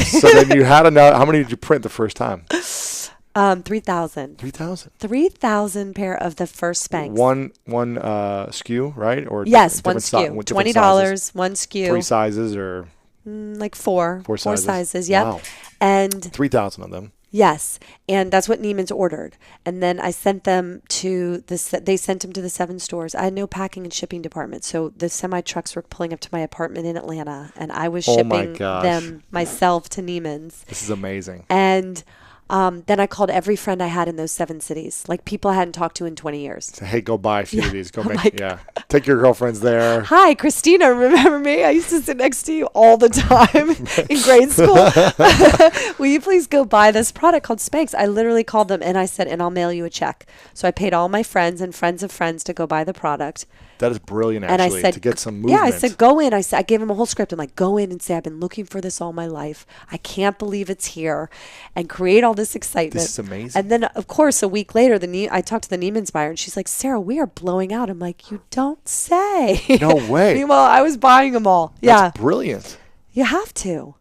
So then you had enough. How many did you print the first time? 3,000. 3,000. 3,000 pair of the first Spanx. One SKU, right? Or yes, one different SKU. $20, one SKU. 3 sizes or like four. Four sizes. Yep. Wow. And 3,000 of them. yes, and that's what Neiman's ordered. And then I sent them to they sent them to the 7 stores. I had no packing and shipping department, so the semi trucks were pulling up to my apartment in Atlanta, and I was shipping them myself to Neiman's. This is amazing. And then I called every friend I had in those 7 cities, like people I hadn't talked to in 20 years. So, hey, go buy a few of these. Go make, take your girlfriends there. Hi, Christina, remember me? I used to sit next to you all the time in grade school. Will you please go buy this product called Spanx? I literally called them and I said, and I'll mail you a check. So I paid all my friends and friends of friends to go buy the product. That is brilliant, actually, and I said, to get some movement. Yeah, I said, go in. I gave him a whole script. I'm like, go in and say, I've been looking for this all my life. I can't believe it's here. And create all this excitement. This is amazing. And then, of course, a week later, I talked to the Neiman's buyer, and she's like, Sarah, we are blowing out. I'm like, you don't say. No way. Meanwhile, I was buying them all. That's brilliant. You have to.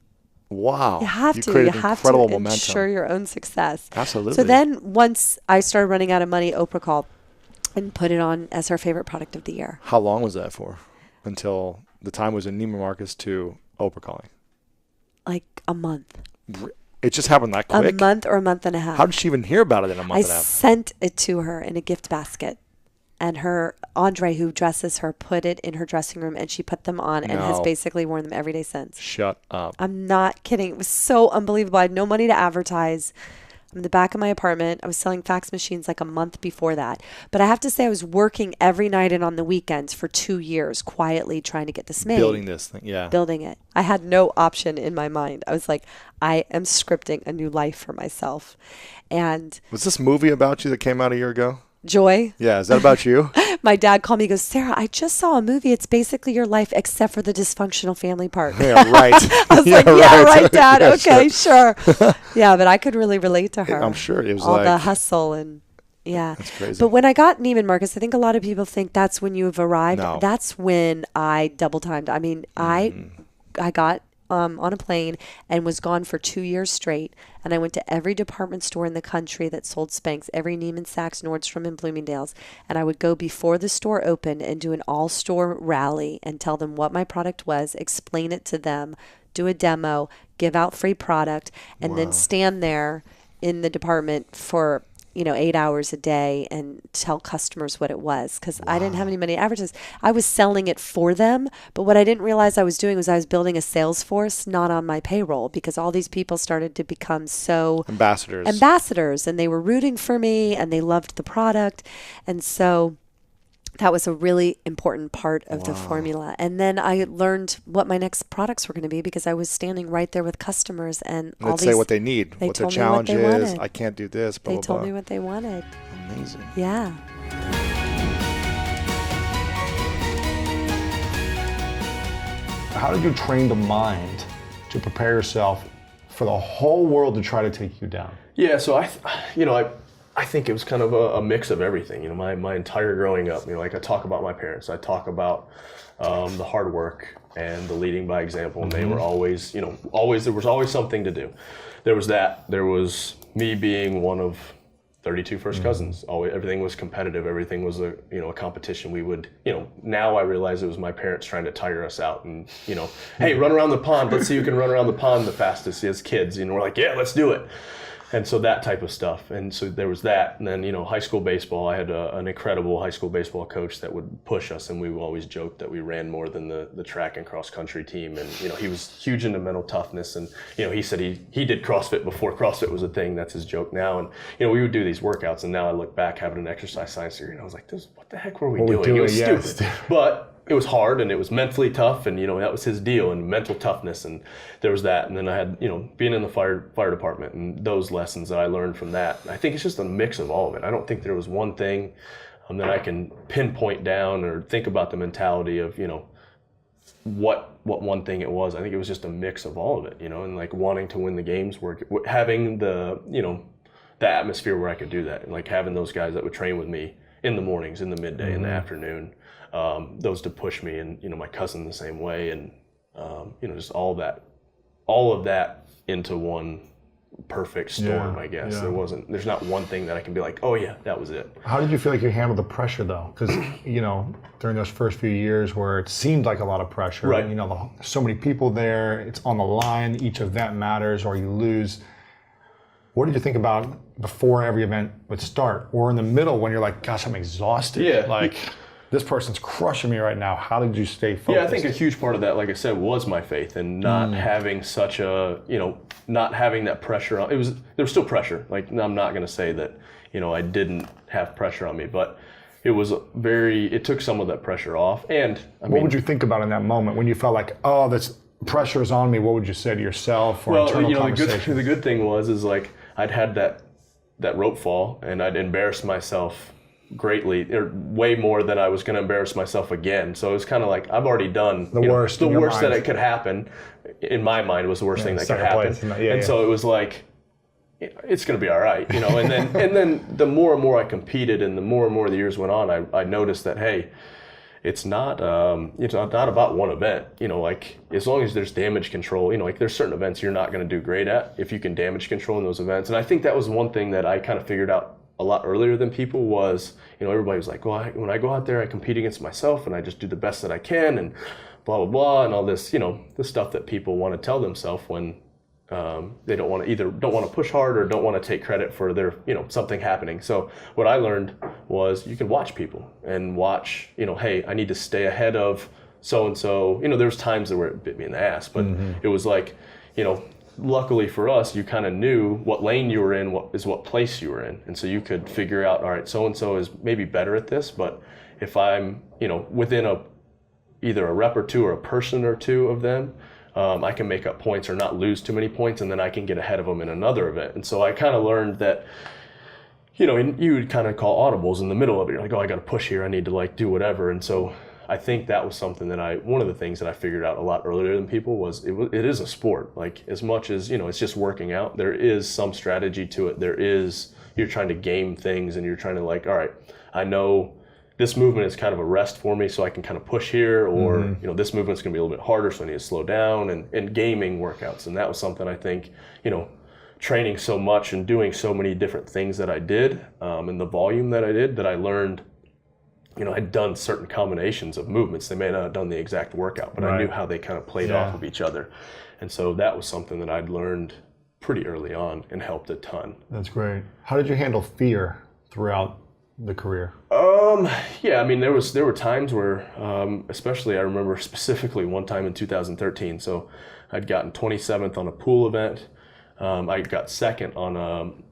Wow. You have to. Created You have incredible to momentum. ensure your own success. Absolutely. So then once I started running out of money, Oprah called and put it on as her favorite product of the year. How long was that for? Until the time was in Neiman Marcus to Oprah calling? Like a month. It just happened that quick? A month or a month and a half. How did she even hear about it in a month and a half? I sent it to her in a gift basket. And her Andre, who dresses her, put it in her dressing room, and she put them on and has basically worn them every day since. Shut up. I'm not kidding. It was so unbelievable. I had no money to advertise. I'm in the back of my apartment. I was selling fax machines like a month before that. But I have to say I was working every night and on the weekends for 2 years, quietly trying to get this made. Building this thing, yeah. Building it. I had no option in my mind. I was like, I am scripting a new life for myself. And was this movie about you that came out a year ago? Joy. Yeah, is that about you? My dad called me, he goes, Sarah, I just saw a movie. It's basically your life except for the dysfunctional family part. Yeah, right. I was like, yeah, right, Dad. Yeah, okay, sure. Yeah, but I could really relate to her. I'm sure. It was all like the hustle and yeah. That's crazy. But when I got Neiman Marcus, I think a lot of people think that's when you have arrived. No. That's when I double timed. I mean, I got on a plane and was gone for 2 years straight. And I went to every department store in the country that sold Spanx, every Neiman Saks, Nordstrom, and Bloomingdale's. And I would go before the store opened and do an all-store rally and tell them what my product was, explain it to them, do a demo, give out free product, and then stand there in the department for 8 hours a day and tell customers what it was because I didn't have any money to advertise. I was selling it for them, but what I didn't realize I was doing was I was building a sales force not on my payroll because all these people started to become so ambassadors and they were rooting for me and they loved the product. And so that was a really important part of the formula. And then I learned what my next products were going to be because I was standing right there with customers and let's say what they need, what their challenge is. I can't do this, blah, They blah, told blah. me what they wanted. Amazing. Yeah. How did you train the mind to prepare yourself for the whole world to try to take you down? Yeah, so I think it was kind of a mix of everything. My entire growing up, like I talk about my parents, I talk about the hard work and the leading by example, and they were always, there was always something to do. There was that. There was me being one of 32 first cousins. Always, everything was competitive. Everything was a competition. We would, now I realize it was my parents trying to tire us out and, hey, run around the pond. Let's see who can run around the pond the fastest as kids. We're like, yeah, let's do it. And so that type of stuff. And so there was that. And then, high school baseball, I had an incredible high school baseball coach that would push us. And we always joked that we ran more than the track and cross country team. And, he was huge into mental toughness. And, he said he did CrossFit before CrossFit was a thing. That's his joke now. And, we would do these workouts. And now I look back having an exercise science degree and I was like, what the heck were we doing? It was stupid. But it was hard and it was mentally tough, and that was his deal, and mental toughness, and there was that. And then I had being in the fire department and those lessons that I learned from that. I think it's just a mix of all of it. I don't think there was one thing that I can pinpoint down or think about the mentality of what one thing it was. I think it was just a mix of all of it, and like wanting to win the games, having the the atmosphere where I could do that, and like having those guys that would train with me in the mornings, in the midday, in the afternoon. Those to push me, and my cousin the same way, and just all of that into one perfect storm. I guess there's not one thing that I can be like, oh yeah, that was it. How did you feel like you handled the pressure though? Because during those first few years where it seemed like a lot of pressure, right? And, so many people there, it's on the line, each event matters, or you lose. What did you think about before every event would start, or in the middle when you're like, gosh, I'm exhausted? Yeah. Like, this person's crushing me right now. How did you stay focused? Yeah, I think a huge part of that, like I said, was my faith, and not having such a, not having that pressure on. There was still pressure. Like, I'm not going to say that, I didn't have pressure on me, but it took some of that pressure off. And what would you think about in that moment when you felt like, oh, this pressure is on me? What would you say to yourself, or internal conversation? The good thing was like I'd had that rope fall, and I'd embarrassed myself greatly, or way more than I was going to embarrass myself again. So it was kind of like I've already done the worst. The worst that it could happen, in my mind, was the worst thing that could happen. So it was like, it's going to be all right, And then the more and more I competed, and the more the years went on, I noticed that it's not about one event. Like, as long as there's damage control, like there's certain events you're not going to do great at if you can damage control in those events. And I think that was one thing that I kind of figured out a lot earlier than people was, everybody was like, well, when I go out there, I compete against myself and I just do the best that I can, and blah, blah, blah, and all this, the stuff that people want to tell themselves when they don't want to push hard or don't want to take credit for their, something happening. So what I learned was you can watch people and watch, hey, I need to stay ahead of so-and-so. There was times where it bit me in the ass, but it was like, luckily for us, you kind of knew what lane you were in, what place you were in. And so you could figure out, all right, so-and-so is maybe better at this, but if I'm, within either a rep or two or a person or two of them, I can make up points or not lose too many points, and then I can get ahead of them in another event. And so I kind of learned that, and you would kind of call audibles in the middle of it. You're like, oh, I got to push here. I need to do whatever. And so I think that was something that one of the things that I figured out a lot earlier than people was it is a sport. Like, as much as, it's just working out, there is some strategy to it. You're trying to game things, and you're trying to all right, I know this movement is kind of a rest for me, so I can kind of push here, or, this movement's going to be a little bit harder, so I need to slow down, and gaming workouts. And that was something I think, training so much and doing so many different things that I did, and the volume that I did, that I learned, I'd done certain combinations of movements. They may not have done the exact workout, but I knew how they kind of played off of each other. And so that was something that I'd learned pretty early on and helped a ton. That's great. How did you handle fear throughout the career? Yeah, I mean, there were times where, especially I remember specifically one time in 2013. So I'd gotten 27th on a pool event. I got second on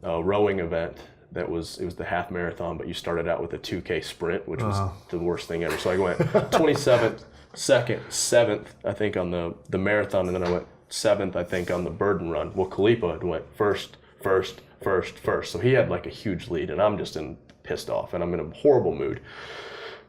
a rowing event. It was the half marathon, but you started out with a 2K sprint, which was the worst thing ever. So I went 27th, second, 7th, I think, on the marathon, and then I went 7th, I think, on the burden run. Well, Kalipa went first. So he had a huge lead, and I'm just pissed off, and I'm in a horrible mood.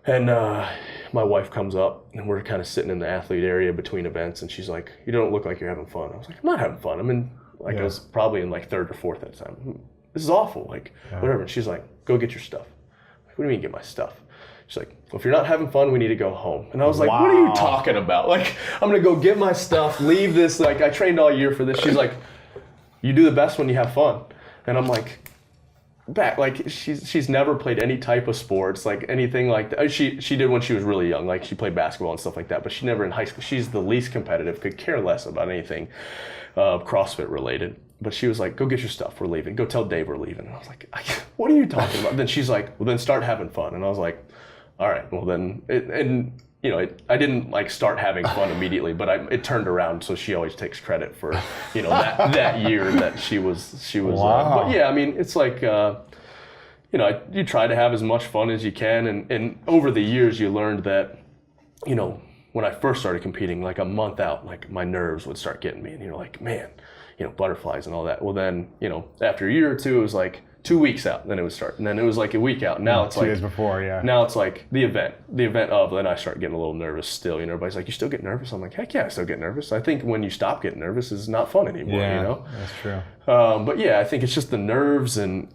And my wife comes up, and we're kind of sitting in the athlete area between events, and she's like, "You don't look like you're having fun." I was like, "I'm not having fun. I'm in I was probably in 3rd or 4th at the time. This is awful, whatever." And she's like, "Go get your stuff." I'm like, "What do you mean get my stuff?" She's like, "Well, if you're not having fun, we need to go home." And I was like, "What are you talking about? I'm gonna go get my stuff, leave this, I trained all year for this." She's like, "You do the best when you have fun." And I'm like, she's never played any type of sports, anything like that. She did when she was really young, she played basketball and stuff like that, but she never in high school. She's the least competitive, could care less about anything CrossFit related. but she was like, go get your stuff, we're leaving. Go tell Dave we're leaving. And I was like, what are you talking about? Then she's like, well, then start having fun. And I was like, all right, well then, I didn't like start having fun immediately, but it turned around. So she always takes credit for, that year that she was. Wow. But yeah, I mean, it's like, you try to have as much fun as you can. And over the years, you learned that, when I first started competing, like a month out, like my nerves would start getting me, and you're like, man, butterflies and all that. Well then, after a year or two, it was like 2 weeks out, then it would start. And then it was like a week out. Now it's 2 days before, yeah. Now it's like the event of, then I start getting a little nervous still. Everybody's like, you still get nervous? I'm like, heck yeah, I still get nervous. I think when you stop getting nervous, it's not fun anymore, That's true. But yeah, I think it's just the nerves and,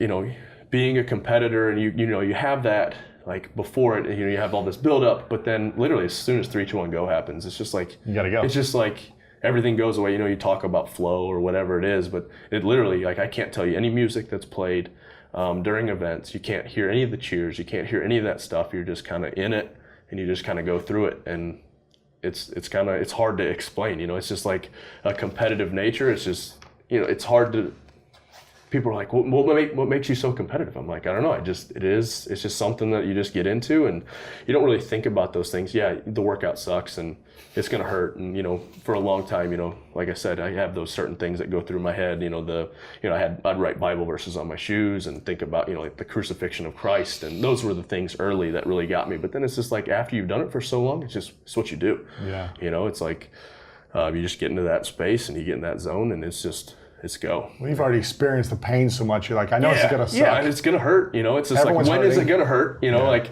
being a competitor, and you have that, like before it, you have all this build up, but then literally as soon as 3, 2, 1 go happens, it's just like, you gotta go. It's just like everything goes away. You talk about flow or whatever it is, but it literally, like, I can't tell you any music that's played during events. You can't hear any of the cheers. You can't hear any of that stuff. You're just kind of in it, and you just kind of go through it. And it's hard to explain. It's just like a competitive nature. It's just, it's hard to. People are like, what makes you so competitive? I'm like, I don't know. It's just something that you just get into, and you don't really think about those things. Yeah, the workout sucks and it's going to hurt. And, for a long time, like I said, I have those certain things that go through my head, I'd write Bible verses on my shoes and think about, like the crucifixion of Christ. And those were the things early that really got me. But then it's just like, after you've done it for so long, it's what you do. Yeah. It's like, you just get into that space and you get in that zone, and it's go. Well, you've already experienced the pain so much. You're like, I know it's going to suck. Yeah, and it's going to hurt. It's just Everyone's like, when is it hurting. going to hurt? Like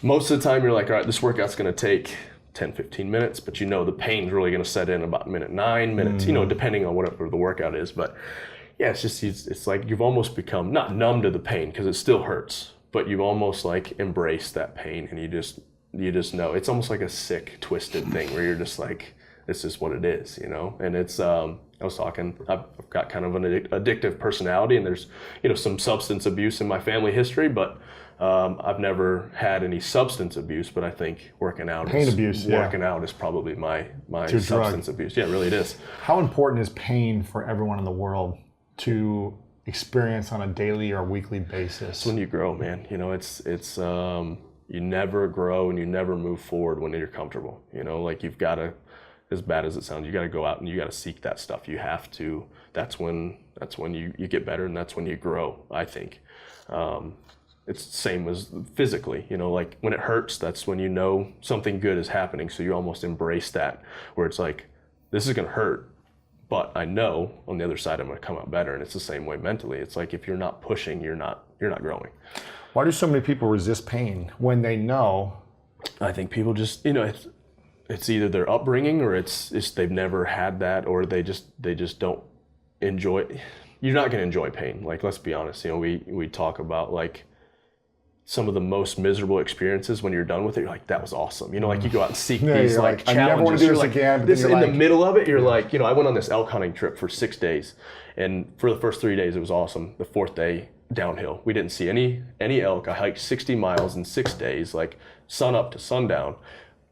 most of the time you're like, all right, this workout's going to take 10, 15 minutes, but the pain's really going to set in about minute 9 minutes, depending on whatever the workout is. But yeah, it's like you've almost become not numb to the pain, because it still hurts, but you've almost like embraced that pain, and you just know. It's almost like a sick, twisted thing where you're just like, this is what it is, and it's, I was talking, I've got kind of an addictive personality, and there's, some substance abuse in my family history, but I've never had any substance abuse, but I think working out is probably my substance abuse. Yeah, really it is. How important is pain for everyone in the world to experience on a daily or weekly basis? It's when you grow, man. It's you never grow and you never move forward when you're comfortable. Like you've got to, as bad as it sounds, you got to go out and you got to seek that stuff. You have to. That's when you get better, and that's when you grow, I think. It's the same as physically, like when it hurts, that's when something good is happening. So you almost embrace that, where it's like, this is going to hurt, but I know on the other side I'm going to come out better. And it's the same way mentally. It's like, if you're not pushing, you're not growing. Why do so many people resist pain when they know? I think people just, it's either their upbringing, or it's they've never had that, or they just don't enjoy it. You're not going to enjoy pain. Like, let's be honest. We talk about like some of the most miserable experiences. When you're done with it, you're like, that was awesome. Like you go out and seek these like challenges. I never want to do this again. But this in the middle of it, you're like, I went on this elk hunting trip for 6 days, and for the first 3 days it was awesome. The 4th day, downhill. We didn't see any elk. I hiked 60 miles in 6 days, like sun up to sundown,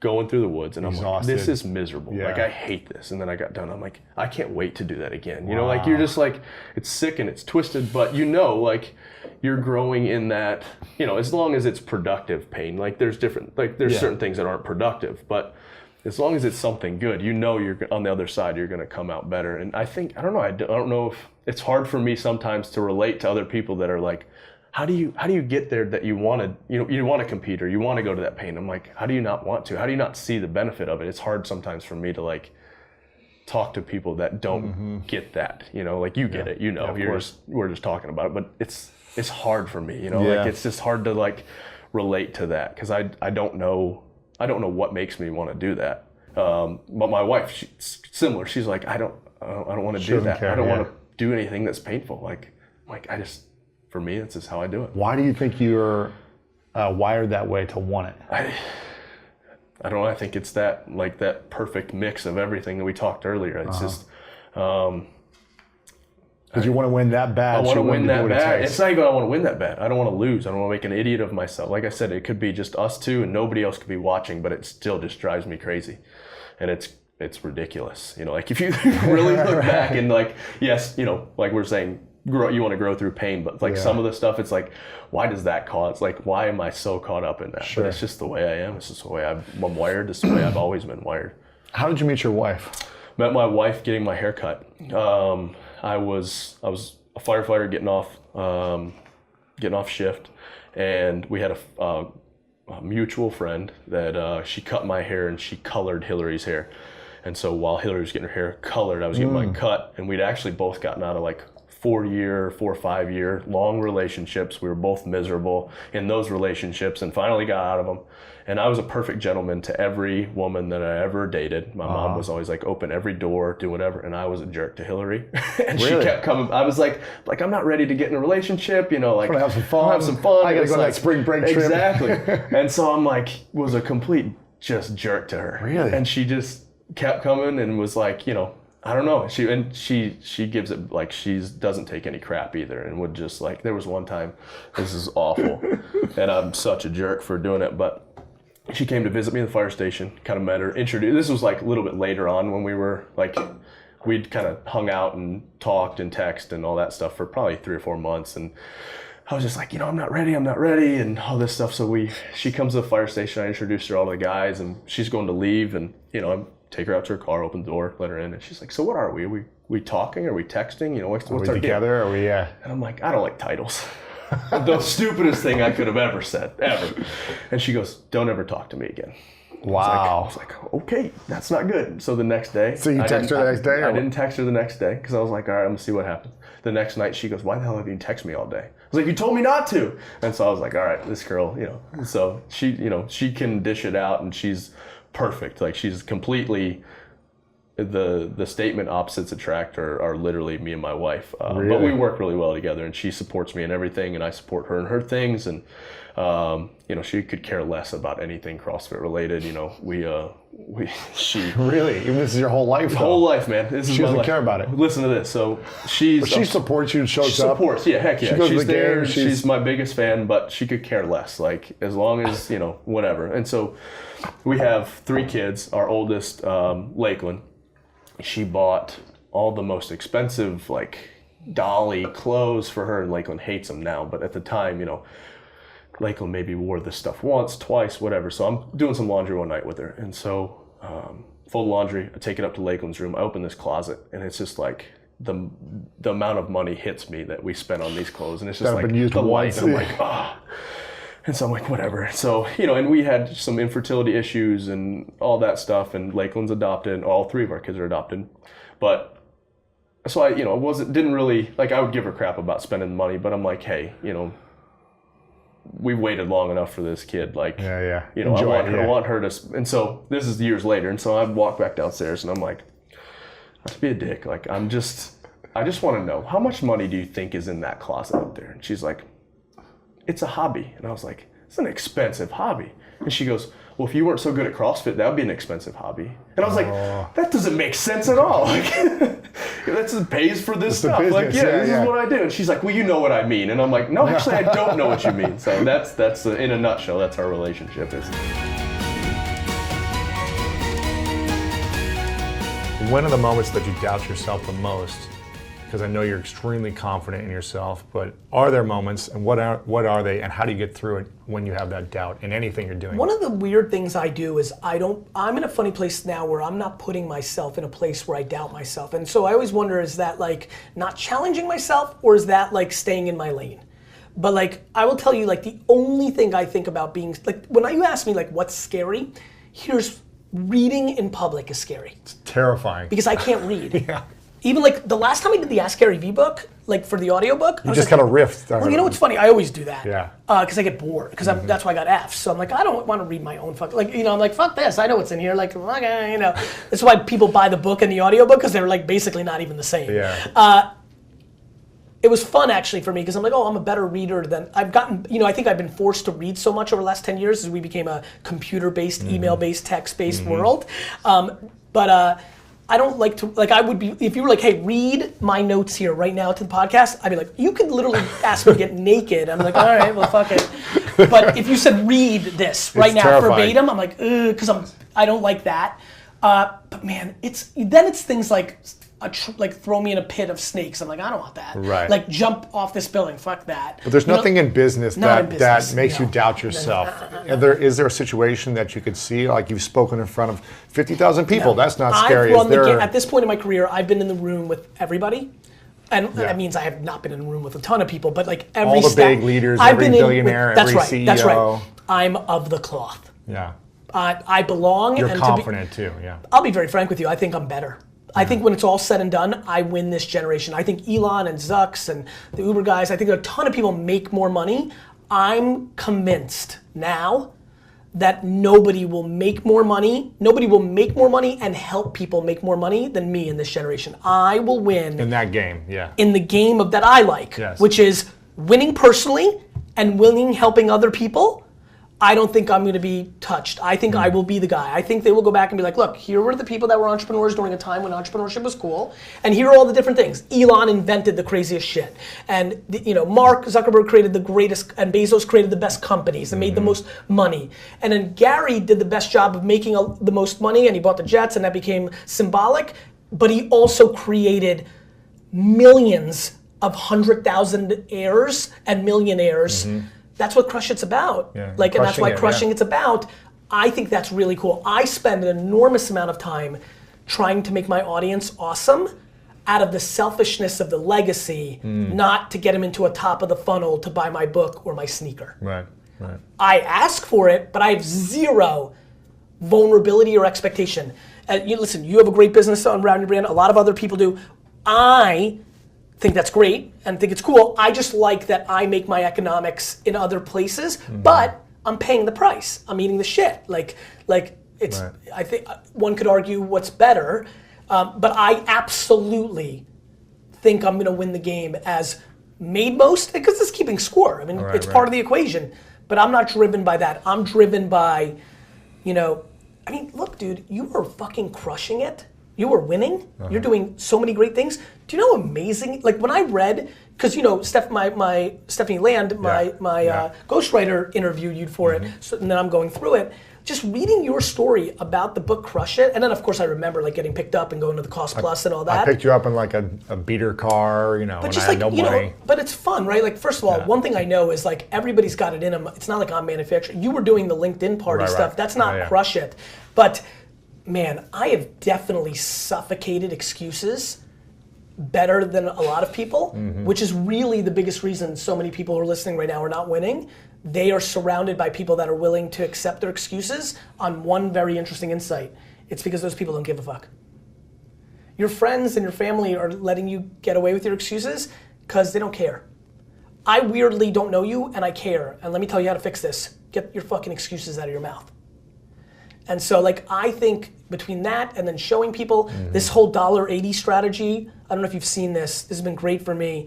going through the woods, and I'm like, this is miserable. Yeah. Like, I hate this. And then I got done. I'm like, I can't wait to do that again. Like you're just like, it's sick and it's twisted, but like you're growing in that, as long as it's productive pain. Like there's certain things that aren't productive, but as long as it's something good, you're on the other side, you're going to come out better. And I think, I don't know if it's hard for me sometimes to relate to other people that are like, how do you get there, that you want to compete, or you want to go to that pain? I'm like, how do you not want to? How do you not see the benefit of it? It's hard sometimes for me to like talk to people that don't get that, like you get it, we're just talking about it, but it's hard for me, like it's just hard to like relate to that, because I don't know what makes me want to do that. But my wife, she's similar. She's like, I don't want to do that. I don't want to do anything that's painful. Like for me, that's just how I do it. Why do you think you're wired that way to want it? I don't know. I think it's that perfect mix of everything that we talked earlier. It's just. Because you want to win that bad. I want to win that bad. It's not even I want to win that bad. I don't want to lose. I don't want to make an idiot of myself. Like I said, it could be just us two and nobody else could be watching, but it still just drives me crazy. And it's it's ridiculous. You know, like if you really look back and like, yes, you know, like we're saying, you want to grow through pain, but like some of the stuff, it's like, why does that cause? Like, why am I so caught up in that? Sure. But it's just the way I am. It's just the way I'm wired. It's the way I've always been wired. How did you meet your wife? Met my wife getting my hair cut. I was a firefighter getting off shift, and we had a mutual friend that she cut my hair and she colored Hillary's hair. And so while Hillary was getting her hair colored, I was getting mine cut, and we'd actually both gotten out of like 4 or 5 year long relationships. We were both miserable in those relationships and finally got out of them. And I was a perfect gentleman to every woman that I ever dated. My mom was always like, open every door, do whatever. And I was a jerk to Hillary. And she kept coming. I was like, I'm not ready to get in a relationship, you know, like, have some fun. I gotta go on that spring break trip. Exactly. And so I'm like, was a complete just jerk to her. Really? And she just kept coming and was like, you know, I don't know. She gives it like doesn't take any crap either, and would just like, there was one time, this is awful, and I'm such a jerk for doing it, but she came to visit me at the fire station, kind of met her, introduced. This was like a little bit later on when we were like, we'd kind of hung out and talked and text and all that stuff for probably 3 or 4 months, and I was just like, you know, I'm not ready, and all this stuff. So she comes to the fire station. I introduced her all to the guys, and she's going to leave, and you know, I take her out to her car, open the door, let her in, and she's like, so what are we? Are we talking? Are we texting? You know, what's our together? Are we? And I'm like, I don't like titles. The stupidest thing I could have ever said, ever. And she goes, don't ever talk to me again. Wow. I was like, okay, that's not good. So the next day. So you text her the next day? I didn't text her the next day because I was like, all right, I'm going to see what happens. The next night she goes, why the hell have you texted me all day? I was like, you told me not to. And so I was like, all right, this girl, you know. So she, you know, she can dish it out, and she's perfect. Like, she's completely, the statement opposites attract are literally me and my wife. Really? But we work really well together, and she supports me in everything, and I support her in her things. And you know, she could care less about anything CrossFit related. You know, she really, even this is your whole life. Whole life, man. She doesn't care about it. Listen to this. So she supports you and shows up. Supports, yeah, heck yeah. She goes She's to the there. game, She's my biggest fan, but she could care less. Like, as long as, you know, whatever. And so we have 3 kids. Our oldest, Lakeland, she bought all the most expensive, like, Dolly clothes for her, and Lakeland hates them now. But at the time, you know, Lakeland maybe wore this stuff once, twice, whatever. So I'm doing some laundry one night with her. And so fold laundry, I take it up to Lakeland's room. I open this closet, and it's just like the amount of money hits me that we spent on these clothes. And it's just like the light. I'm like, ah. Oh. And so I'm like, whatever. So, you know, and we had some infertility issues and all that stuff. And Lakeland's adopted, and all 3 of our kids are adopted. But so I, you know, didn't really, like, I would give her crap about spending money, but I'm like, hey, you know, we've waited long enough for this kid. Like, you know, I want her to, and so this is years later. And so I walk back downstairs, and I'm like, not to be a dick. Like, I just want to know, how much money do you think is in that closet up there? And she's like, it's a hobby. And I was like, it's an expensive hobby. And she goes, well, if you weren't so good at CrossFit, that would be an expensive hobby. And I was like, that doesn't make sense at all. Like, that pays for this stuff. Like, this is what I do. And she's like, well, you know what I mean. And I'm like, no, actually, I don't know what you mean. So that's in a nutshell, that's our relationship. When are the moments that you doubt yourself the most? Because I know you're extremely confident in yourself, but are there moments, and what are they, and how do you get through it when you have that doubt in anything you're doing? One of the weird things I do is I'm in a funny place now where I'm not putting myself in a place where I doubt myself. And so I always wonder, is that like not challenging myself, or is that like staying in my lane? But like, I will tell you, like, the only thing I think about being, like, when you ask me like what's scary, here's reading in public is scary. It's terrifying. Because I can't read. Even like the last time I did the Ask Gary Vee book, like for the audiobook, you just kind of riffed. Well, you know what's funny? I always do that. Yeah. Because I get bored. Because that's why I got Fs. So I'm like, I don't want to read my own like, you know, I'm like, fuck this. I know what's in here. Like, okay, you know. That's why people buy the book and the audiobook, because they're like basically not even the same. Yeah. It was fun actually for me, because I'm like, oh, I'm a better reader than I've gotten. You know, I think I've been forced to read so much over the last 10 years as we became a computer-based, email-based, text-based world. But I don't like to, like, I would be, if you were like, hey, read my notes here right now to the podcast, I'd be like, you could literally ask me to get naked. I'm like, all right, well, fuck it. But if you said read this right now verbatim, I'm like, because I don't like that. But man, it's things like throw me in a pit of snakes. I'm like, I don't want that. Right. Like jump off this building. Fuck that. But there's nothing in business that makes you doubt No. yourself. Is there a situation that you could see, like you've spoken in front of 50,000 people? No. That's not scary. At this point in my career, I've been in the room with everybody. And that means I have not been in a room with a ton of people, but like every all the big leaders, every billionaire, every CEO. That's right. I'm of the cloth. Yeah. I belong. You're confident too, yeah. I'll be very frank with you. I think I'm better. I think when it's all said and done, I win this generation. I think Elon and Zucks and the Uber guys, I think a ton of people make more money. I'm convinced now that nobody will make more money and help people make more money than me in this generation. I will win. In that game, yeah. In the game that I like, yes. Which is winning personally and winning helping other people. I don't think I'm going to be touched. I think I will be the guy. I think they will go back and be like, look, here were the people that were entrepreneurs during a time when entrepreneurship was cool, and here are all the different things. Elon invented the craziest shit, and Mark Zuckerberg created the greatest, and Bezos created the best companies and made the most money. And then Gary did the best job of making the most money, and he bought the jets, and that became symbolic. But he also created millions of 100,000 heirs and millionaires. That's what Crush It's about. Yeah, and that's why Crushing It's about. I think that's really cool. I spend an enormous amount of time trying to make my audience awesome out of the selfishness of the legacy, not to get them into a top of the funnel to buy my book or my sneaker. Right. I ask for it, but I have zero vulnerability or expectation. Listen, you have a great business around your brand. A lot of other people do. I think that's great and think it's cool. I just like that I make my economics in other places, but I'm paying the price. I'm eating the shit. Like it's. Right. I think one could argue what's better, but I absolutely think I'm going to win the game as made most, because it's keeping score. I mean, it's part of the equation, but I'm not driven by that. I'm driven by, look, dude, you are fucking crushing it. You were winning. You're doing so many great things. Do you know amazing? Like when I read, because Stephanie Land, my ghostwriter interviewed you for it, and then I'm going through it. Just reading your story about the book Crush It, and then of course I remember like getting picked up and going to the Cost Plus and all that. I picked you up in like a beater car, but when I had no money. But it's fun, right? Like first of all, one thing I know is like everybody's got it in them. It's not like I'm manufacturing. You were doing the LinkedIn party stuff. That's not Crush It, but. Man, I have definitely suffocated excuses better than a lot of people, which is really the biggest reason so many people who are listening right now are not winning. They are surrounded by people that are willing to accept their excuses on one very interesting insight. It's because those people don't give a fuck. Your friends and your family are letting you get away with your excuses because they don't care. I weirdly don't know you and I care, and let me tell you how to fix this. Get your fucking excuses out of your mouth. And so I think between that and then showing people this whole $1.80 strategy, I don't know if you've seen this. This has been great for me.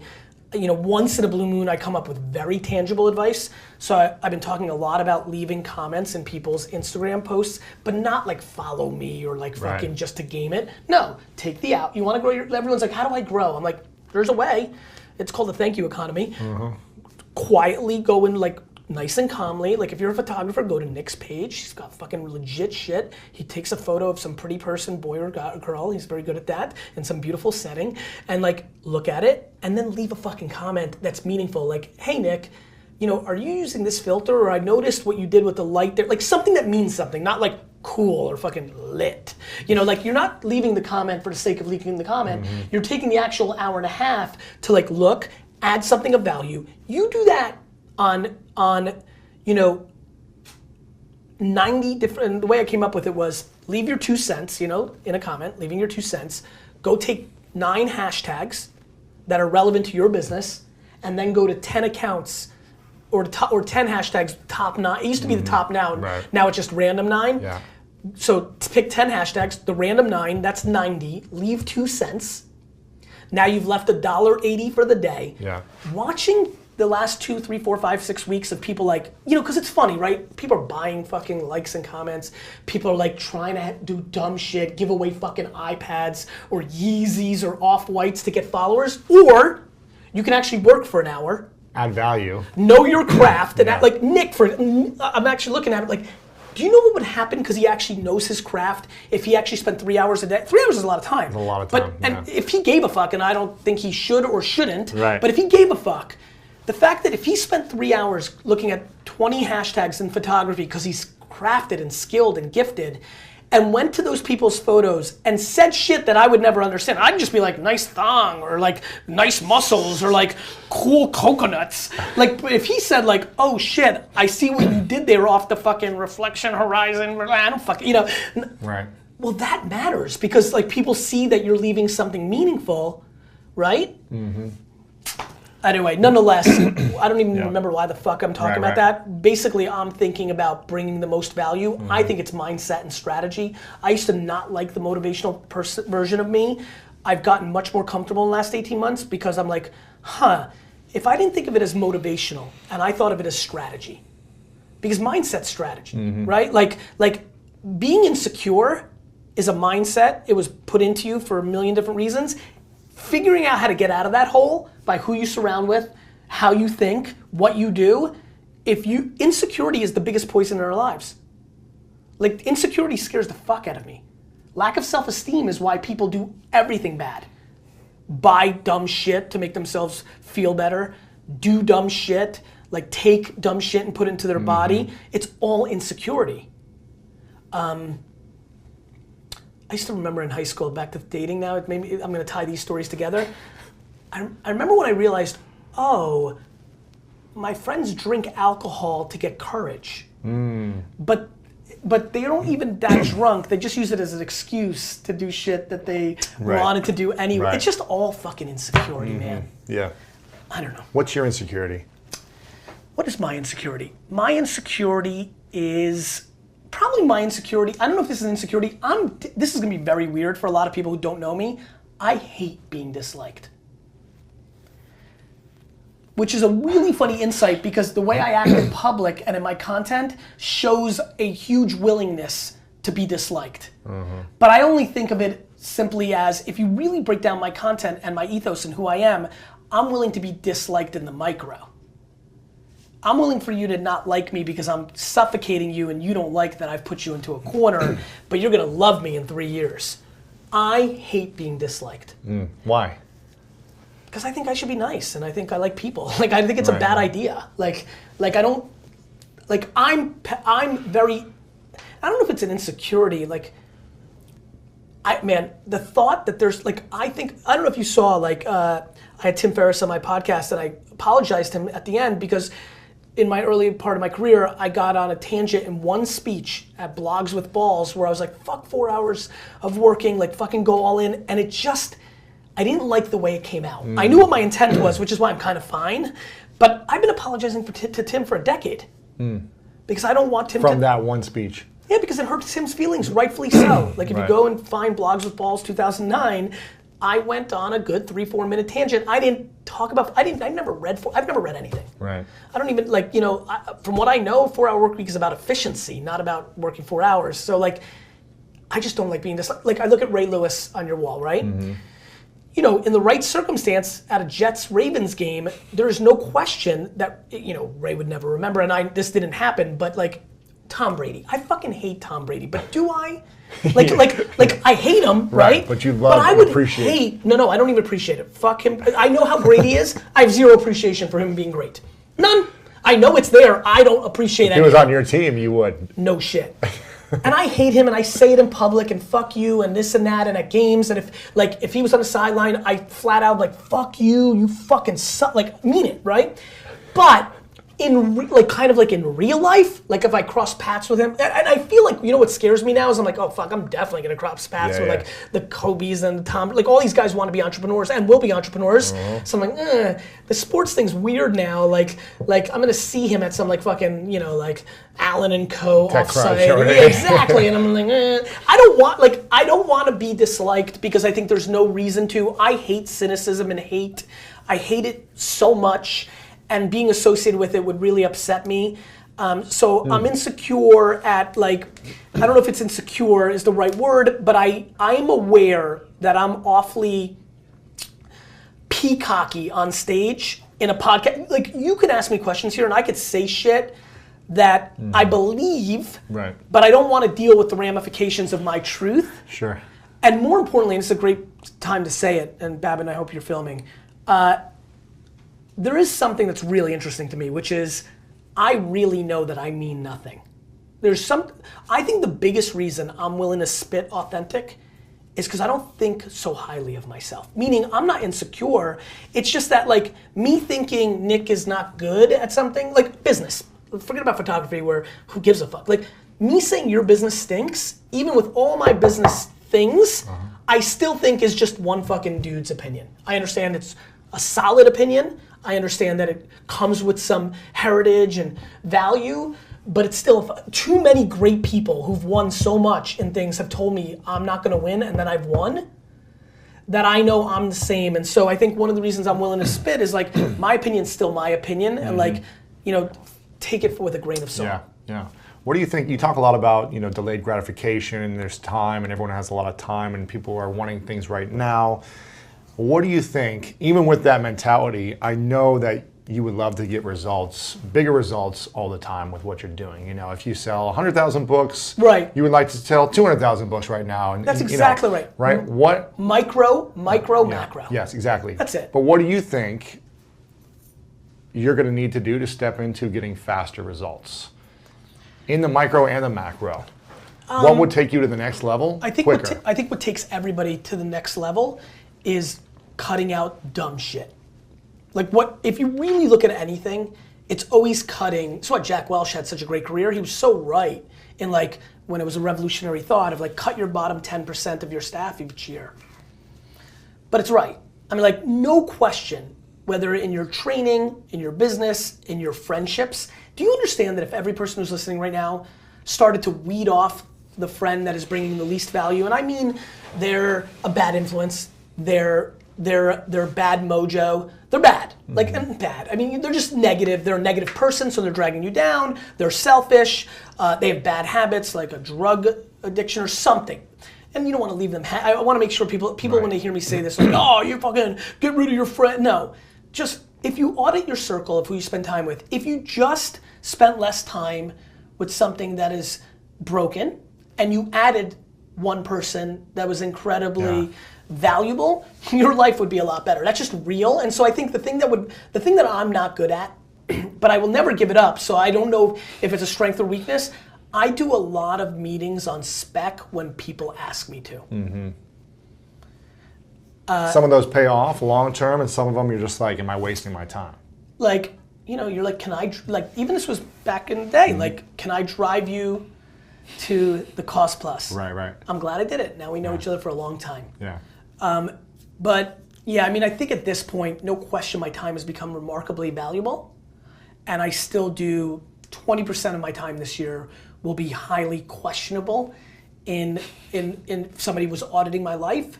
Once in a blue moon, I come up with very tangible advice. So I've been talking a lot about leaving comments in people's Instagram posts, but not like follow me or fucking just to game it. No, take the out. You want to grow everyone's like, how do I grow? I'm like, there's a way. It's called the thank you economy. Quietly go in nice and calmly, if you're a photographer, go to Nick's page. He's got fucking legit shit. He takes a photo of some pretty person, boy or girl, he's very good at that, in some beautiful setting, and look at it, and then leave a fucking comment that's meaningful, hey Nick, are you using this filter, or I noticed what you did with the light there, something that means something, not cool or fucking lit. You're not leaving the comment for the sake of leaving the comment. You're taking the actual hour and a half to look, add something of value. You do that on 90 different, the way I came up with it was leave your 2 cents, in a comment, leaving your 2 cents, go take 9 hashtags that are relevant to your business, and then go to 10 accounts or 10 hashtags, top 9. It used to be the top now, now it's just random 9. Yeah. So pick 10 hashtags, the random 9, that's 90, leave 2 cents. Now you've left $1.80 for the day. Yeah. Watching the last 2, 3, 4, 5, 6 weeks of people because it's funny, right? People are buying fucking likes and comments. People are trying to do dumb shit, give away fucking iPads or Yeezys or Off-Whites to get followers. Or you can actually work for an hour. Add value. Know your craft and act like Nick I'm actually looking at it Do you know what would happen, because he actually knows his craft, if he actually spent 3 hours a day? 3 hours is a lot of time. It's a lot of time, And if he gave a fuck, and I don't think he should or shouldn't, Right. but if he gave a fuck, the fact that if he spent 3 hours looking at 20 hashtags in photography because he's crafted and skilled and gifted, and went to those people's photos and said shit that I would never understand. I'd just be like, nice thong, or like, nice muscles, or like, cool coconuts. Like, if he said like, oh shit, I see what you did there off the fucking reflection horizon, I don't fucking, Right. Well, that matters, because like people see that you're leaving something meaningful, right? Mm-hmm. Anyway, nonetheless, I don't even remember why the fuck I'm talking about that. Basically, I'm thinking about bringing the most value. I think it's mindset and strategy. I used to not like the motivational version of me. I've gotten much more comfortable in the last 18 months because I'm like, if I didn't think of it as motivational and I thought of it as strategy, because mindset's strategy, right? Like being insecure is a mindset. It was put into you for a million different reasons. Figuring out how to get out of that hole by who you surround with, how you think, what you do. Insecurity is the biggest poison in our lives. Like, insecurity scares the fuck out of me. Lack of self-esteem is why people do everything bad. Buy dumb shit to make themselves feel better, do dumb shit, like take dumb shit and put it into their body. It's all insecurity. I used to remember in high school, back to dating now, I'm going to tie these stories together. I remember when I realized, my friends drink alcohol to get courage. But they don't even that drunk, they just use it as an excuse to do shit that they wanted to do anyway. Right. It's just all fucking insecurity, man. Yeah. I don't know. What's your insecurity? What is my insecurity? My insecurity is... Probably my insecurity, I don't know if this is insecurity, this is gonna be very weird for a lot of people who don't know me. I hate being disliked. Which is a really funny insight, because the way I act in public and in my content shows a huge willingness to be disliked. But I only think of it simply as, if you really break down my content and my ethos and who I am, I'm willing to be disliked in the micro. I'm willing for you to not like me because I'm suffocating you and you don't like that I've put you into a corner, but you're gonna love me in 3 years. I hate being disliked. Why? Because I think I should be nice and I think I like people. Like, I think it's a bad idea. Like I don't, like I'm very, I don't know if it's an insecurity, like, the thought that there's, like, I don't know if you saw, like, I had Tim Ferriss on my podcast and I apologized to him at the end because in my early part of my career, I got on a tangent in one speech at Blogs with Balls where I was like, fuck 4 hours of working, like fucking go all in. And it just, I didn't like the way it came out. I knew what my intent was, which is why I'm kind of fine. But I've been apologizing to Tim for a decade. Because I don't want Tim From that one speech. Yeah, because it hurts Tim's feelings, rightfully so. Like if you go and find Blogs with Balls 2009, I went on a good 3-4 minute tangent. I didn't talk about, I've never read anything. Right. I don't even, like, from what I know, 4 hour work week is about efficiency, not about working 4 hours. So like, I just don't like being this, like I look at Ray Lewis on your wall, right? In the right circumstance at a Jets-Ravens game, there's no question that, Ray would never remember, and this didn't happen, but like, Tom Brady. I fucking hate Tom Brady, but do I? Like I hate him, right? But you love, but I would appreciate. Hate. No, I don't even appreciate it. Fuck him. I know how great he is. I have zero appreciation for him being great. None. I know it's there. I don't appreciate it. If he was on your team, you would. No shit. And I hate him, and I say it in public, and fuck you, and this and that, and at games, and if he was on the sideline, I flat out like, fuck you, you fucking suck, like mean it, right? But in real life, like if I cross paths with him, and I feel like, what scares me now is I'm like, oh fuck, I'm definitely gonna cross paths with like the Kobe's and the Tom, like all these guys want to be entrepreneurs and will be entrepreneurs. So I'm like, the sports thing's weird now. Like I'm gonna see him at some like fucking, like Allen and Co. offsite. Yeah, exactly. And I'm like, I don't want to be disliked because I think there's no reason to. I hate cynicism and hate. I hate it so much. And being associated with it would really upset me. So I'm insecure at I don't know if it's insecure is the right word, but I am aware that I'm awfully peacocky on stage in a podcast. Like you could ask me questions here and I could say shit that I believe, Right. but I don't want to deal with the ramifications of my truth. Sure. And more importantly, and it's a great time to say it, and Babin, I hope you're filming, there is something that's really interesting to me, which is I really know that I mean nothing. I think the biggest reason I'm willing to spit authentic is because I don't think so highly of myself. Meaning I'm not insecure, it's just that like me thinking Nick is not good at something, like business, forget about photography where who gives a fuck. Like me saying your business stinks, even with all my business things, I still think is just one fucking dude's opinion. I understand it's a solid opinion. I understand that it comes with some heritage and value, but it's still too many great people who've won so much in things have told me I'm not gonna win and then I've won, that I know I'm the same. And so I think one of the reasons I'm willing to spit is like, my opinion's still my opinion, and like, you know, take it with a grain of salt. Yeah, yeah. What do you think? You talk a lot about, you know, delayed gratification, there's time, and everyone has a lot of time, and people are wanting things right now. What do you think, even with that mentality, I know that you would love to get results, bigger results all the time with what you're doing. You know, if you sell 100,000 books, right, you would like to sell 200,000 books right now. And that's exactly right. Right? What? Micro, macro. Yes, exactly. That's it. But what do you think you're going to need to do to step into getting faster results in the micro and the macro? What would take you to the next level quicker? I think what takes everybody to the next level is cutting out dumb shit. Like if you really look at anything, it's always cutting. That's why Jack Welch had such a great career. He was so right in like, when it was a revolutionary thought of like, cut your bottom 10% of your staff each year. But it's right. I mean, like, no question, whether in your training, in your business, in your friendships, do you understand that if every person who's listening right now started to weed off the friend that is bringing the least value, and I mean they're a bad influence, they're bad mojo, they're bad, like bad. I mean, they're just negative. They're a negative person, so they're dragging you down. They're selfish. They have bad habits, like a drug addiction or something. And you don't want to leave them. I want to make sure people right, when they hear me say this, like, oh, you fucking get rid of your friend. No, just if you audit your circle of who you spend time with, if you just spent less time with something that is broken, and you added one person that was incredibly valuable, your life would be a lot better. That's just real. And so I think the thing that I'm not good at, but I will never give it up, so I don't know if it's a strength or weakness, I do a lot of meetings on spec when people ask me to. Some of those pay off long term, and some of them you're just like, am I wasting my time? Like, you know, you're like, can I, like, even this was back in the day, like, can I drive you to the Cost Plus? Right. I'm glad I did it. Now we know each other for a long time. Yeah. But yeah, I mean, I think at this point, no question, my time has become remarkably valuable, and I still do 20% of my time this year will be highly questionable in somebody was auditing my life.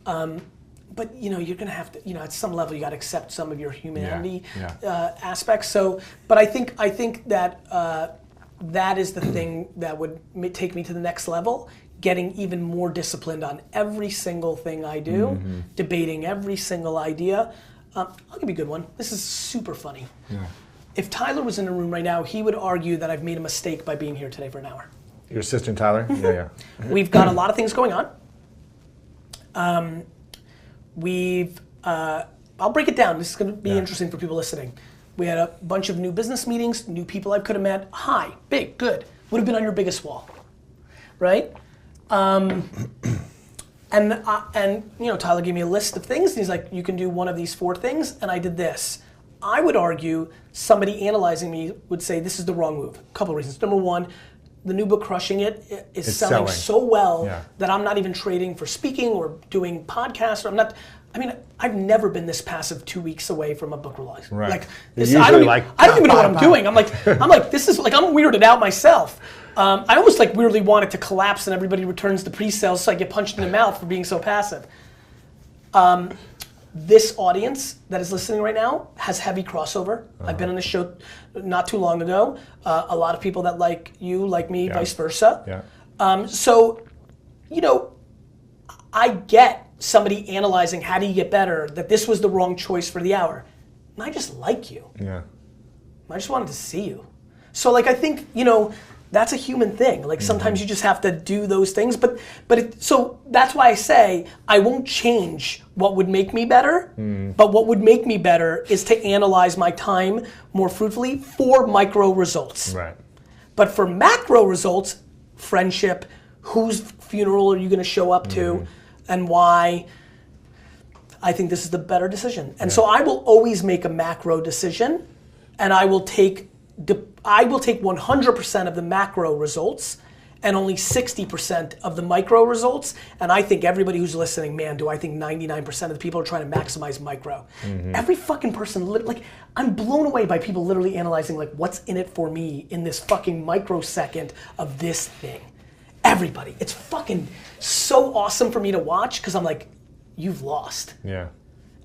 But you know, you're gonna have to, you know, at some level you gotta accept some of your humanity aspects. So, but I think that that is the thing that would take me to the next level, getting even more disciplined on every single thing I do, debating every single idea. I'll give you a good one. This is super funny. Yeah. If Tyler was in the room right now, he would argue that I've made a mistake by being here today for an hour. Your assistant, Tyler? Yeah. We've got a lot of things going on. I'll break it down. This is going to be interesting for people listening. We had a bunch of new business meetings, new people I could have met. Hi, big, good. Would have been on your biggest wall, right? And you know, Tyler gave me a list of things, and he's like, you can do one of these 4 things, and I did this. I would argue somebody analyzing me would say this is the wrong move. A couple of reasons. Number one, the new book, Crushing It, is selling so well that I'm not even trading for speaking or doing podcasts. I've never been this passive 2 weeks away from a book release. Right. Like, I don't even know what I'm doing. I'm like, this is like, I'm weirded out myself. I almost like weirdly want it to collapse and everybody returns to pre-sales so I get punched in the mouth for being so passive. This audience that is listening right now has heavy crossover. I've been on this show not too long ago. A lot of people that like you, like me, vice versa. Yeah. So, you know, I get somebody analyzing how do you get better, that this was the wrong choice for the hour. And I just like you. Yeah. I just wanted to see you. So like, I think, that's a human thing. Like sometimes you just have to do those things, so that's why I say I won't change what would make me better, but what would make me better is to analyze my time more fruitfully for micro results. Right. But for macro results, friendship, whose funeral are you going to show up to and why, I think this is the better decision. And so I will always make a macro decision, and I will take 100% of the macro results and only 60% of the micro results. And I think everybody who's listening, man, do I think 99% of the people are trying to maximize micro. Every fucking person, like, I'm blown away by people literally analyzing like what's in it for me in this fucking microsecond of this thing. Everybody, it's fucking so awesome for me to watch because I'm like, you've lost. Yeah.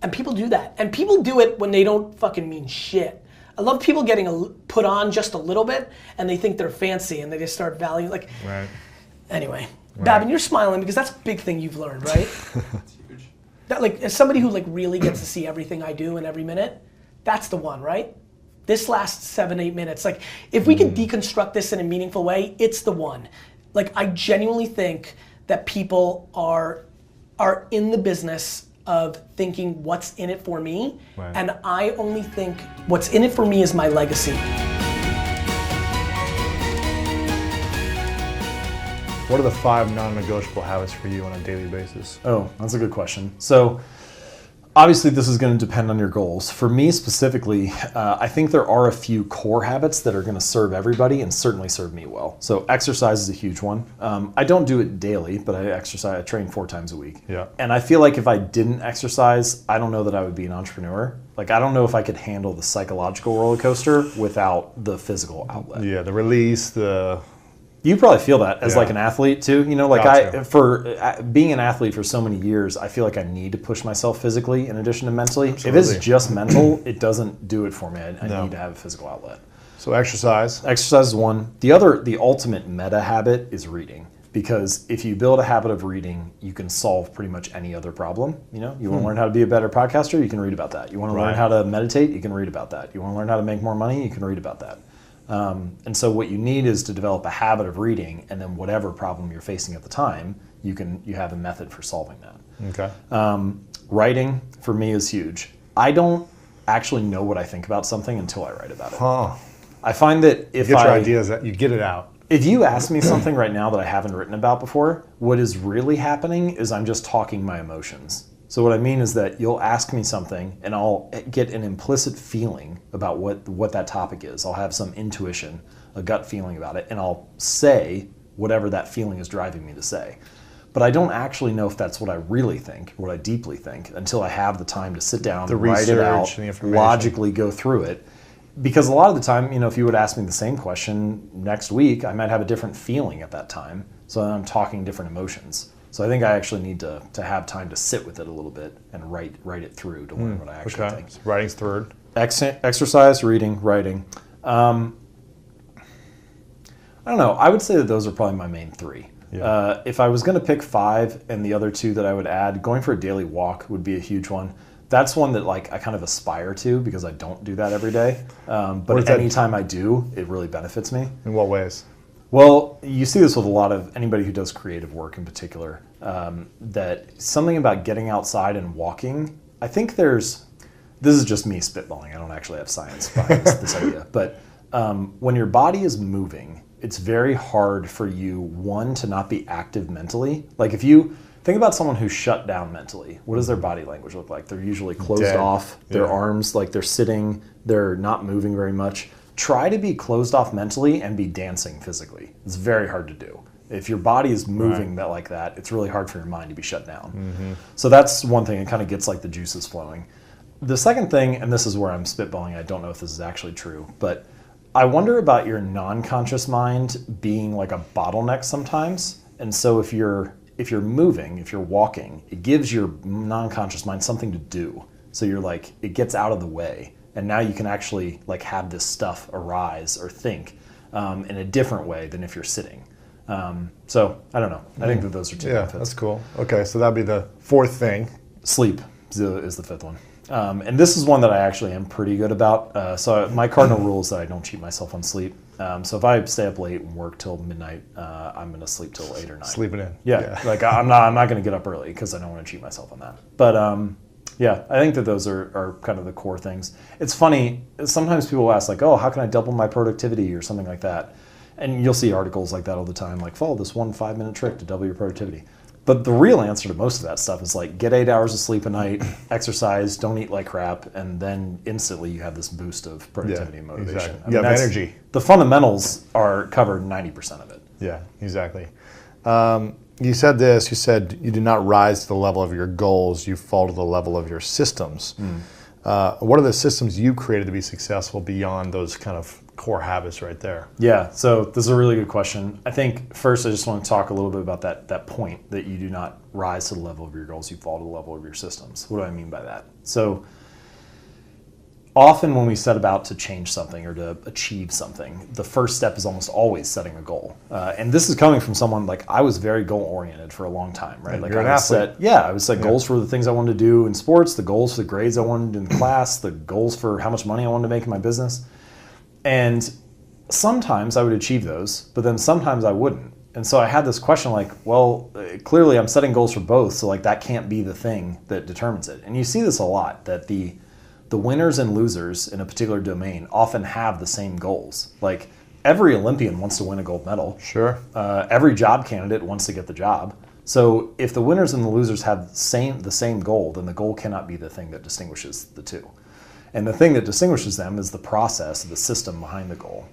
And people do that. And people do it when they don't fucking mean shit. I love people getting put on just a little bit and they think they're fancy and they just start valuing like. Right. Anyway, Babin, you're smiling because that's a big thing you've learned, right? It's huge. That, like, as somebody who like really gets to see everything I do in every minute, that's the one, right? This last 7-8 minutes, like if we can deconstruct this in a meaningful way, it's the one. Like I genuinely think that people are in the business of thinking what's in it for me, and I only think what's in it for me is my legacy. What are the 5 non-negotiable habits for you on a daily basis? Oh, that's a good question. So obviously this is going to depend on your goals. For me specifically, I think there are a few core habits that are going to serve everybody and certainly serve me well. So exercise is a huge one. I don't do it daily, but I train 4 times a week. Yeah. And I feel like if I didn't exercise, I don't know that I would be an entrepreneur. Like I don't know if I could handle the psychological roller coaster without the physical outlet. Yeah, the release, You probably feel that as like an athlete too. Gotcha. For being an athlete for so many years, I feel like I need to push myself physically in addition to mentally. Absolutely. If it's just mental, it doesn't do it for me. I need to have a physical outlet. So exercise. Exercise is one. The ultimate meta habit is reading. Because if you build a habit of reading, you can solve pretty much any other problem. You want to learn how to be a better podcaster, you can read about that. You want to learn how to meditate, you can read about that. You want to learn how to make more money, you can read about that. And so what you need is to develop a habit of reading, and then whatever problem you're facing at the time, you have a method for solving that. Okay. Writing for me is huge. I don't actually know what I think about something until I write about it. Huh. I find that if you get your ideas, you get it out. If you ask me something right now that I haven't written about before, what is really happening is I'm just talking my emotions. So what I mean is that you'll ask me something and I'll get an implicit feeling about what that topic is. I'll have some intuition, a gut feeling about it, and I'll say whatever that feeling is driving me to say. But I don't actually know if that's what I really think, what I deeply think, until I have the time to sit down, write it out, logically go through it. Because a lot of the time, if you would ask me the same question next week, I might have a different feeling at that time. So I'm talking different emotions. So I think I actually need to have time to sit with it a little bit and write it through to learn what I actually think. So writing's third. Exercise, reading, writing. I don't know. I would say that those are probably my main 3. Yeah. If I was going to pick 5 and the other 2 that I would add, going for a daily walk would be a huge one. That's one that I kind of aspire to because I don't do that every day. But anytime I do, it really benefits me. In what ways? Well, you see this with a lot of anybody who does creative work in particular, that something about getting outside and walking, I think this is just me spitballing, I don't actually have science behind this idea, but when your body is moving, it's very hard for you, one, to not be active mentally. Like if you think about someone who's shut down mentally, what does their body language look like? They're usually closed off, their arms, like they're sitting, they're not moving very much. Try to be closed off mentally and be dancing physically. It's very hard to do. If your body is moving like that, it's really hard for your mind to be shut down. Mm-hmm. So that's one thing. It kind of gets like the juices flowing. The second thing, and this is where I'm spitballing, I don't know if this is actually true, but I wonder about your non-conscious mind being like a bottleneck sometimes. And so if you're moving, if you're walking, it gives your non-conscious mind something to do. So you're like, it gets out of the way. And now you can actually have this stuff arise or think in a different way than if you're sitting. So I don't know. I think that those are 2 benefits. That's cool. Okay, so that'd be the 4th thing. Sleep is the 5th one. And this is one that I actually am pretty good about. So my cardinal rule is that I don't cheat myself on sleep. So if I stay up late and work till midnight, I'm going to sleep till 8 or 9. Sleeping in. Yeah. Like I'm not going to get up early because I don't want to cheat myself on that. But yeah, I think that those are kind of the core things. It's funny. Sometimes people ask like, oh, how can I double my productivity or something like that? And you'll see articles like that all the time, like follow this 1 5-minute trick to double your productivity. But the real answer to most of that stuff is like get 8 hours of sleep a night, exercise, don't eat like crap, and then instantly you have this boost of productivity and motivation. Exactly. I mean, You have energy. The fundamentals are covered 90% of it. Yeah, exactly. You said this, you said you do not rise to the level of your goals, you fall to the level of your systems. What are the systems you created to be successful beyond those kind of core habits right there? Yeah, so this is a really good question. I think first I just want to talk a little bit about that point that you do not rise to the level of your goals, you fall to the level of your systems. What do I mean by that? So often when we set about to change something or to achieve something, the first step is almost always setting a goal. And this is coming from someone like I was very goal oriented for a long time, right? Like you're an I would athlete. I would set goals for the things I wanted to do in sports, the goals for the grades I wanted in class, the goals for how much money I wanted to make in my business. And sometimes I would achieve those, but then sometimes I wouldn't. And so I had this question like, well, clearly I'm setting goals for both, so like that can't be the thing that determines it. And you see this a lot, that the winners and losers in a particular domain often have the same goals. Like every Olympian wants to win a gold medal. Sure. Every job candidate wants to get the job. So if the winners and the losers have the same goal, then the goal cannot be the thing that distinguishes the two. And the thing that distinguishes them is the process, the system behind the goal.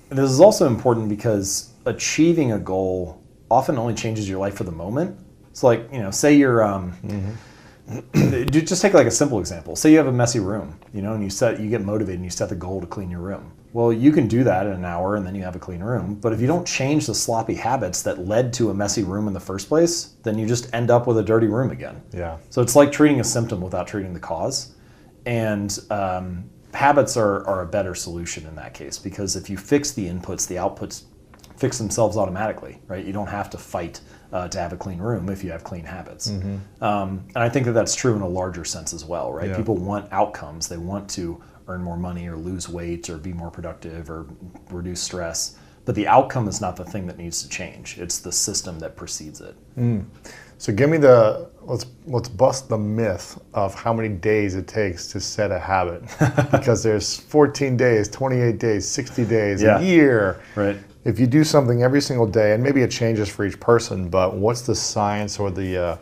And this is also important because achieving a goal often only changes your life for the moment. It's like, say you're, just take like a simple example. Say you have a messy room, and you get motivated and you set the goal to clean your room. Well, you can do that in an hour and then you have a clean room. But if you don't change the sloppy habits that led to a messy room in the first place, then you just end up with a dirty room again. Yeah. So it's like treating a symptom without treating the cause. And habits are a better solution in that case, because if you fix the inputs, the outputs fix themselves automatically, right? You don't have to fight to have a clean room if you have clean habits. And I think that that's true in a larger sense as well, right? Yeah. People want outcomes. They want to earn more money or lose weight or be more productive or reduce stress. But the outcome is not the thing that needs to change. It's the system that precedes it. So give me let's bust the myth of how many days it takes to set a habit. Because there's 14 days, 28 days, 60 days, a year. Right. If you do something every single day, and maybe it changes for each person, but what's the science or the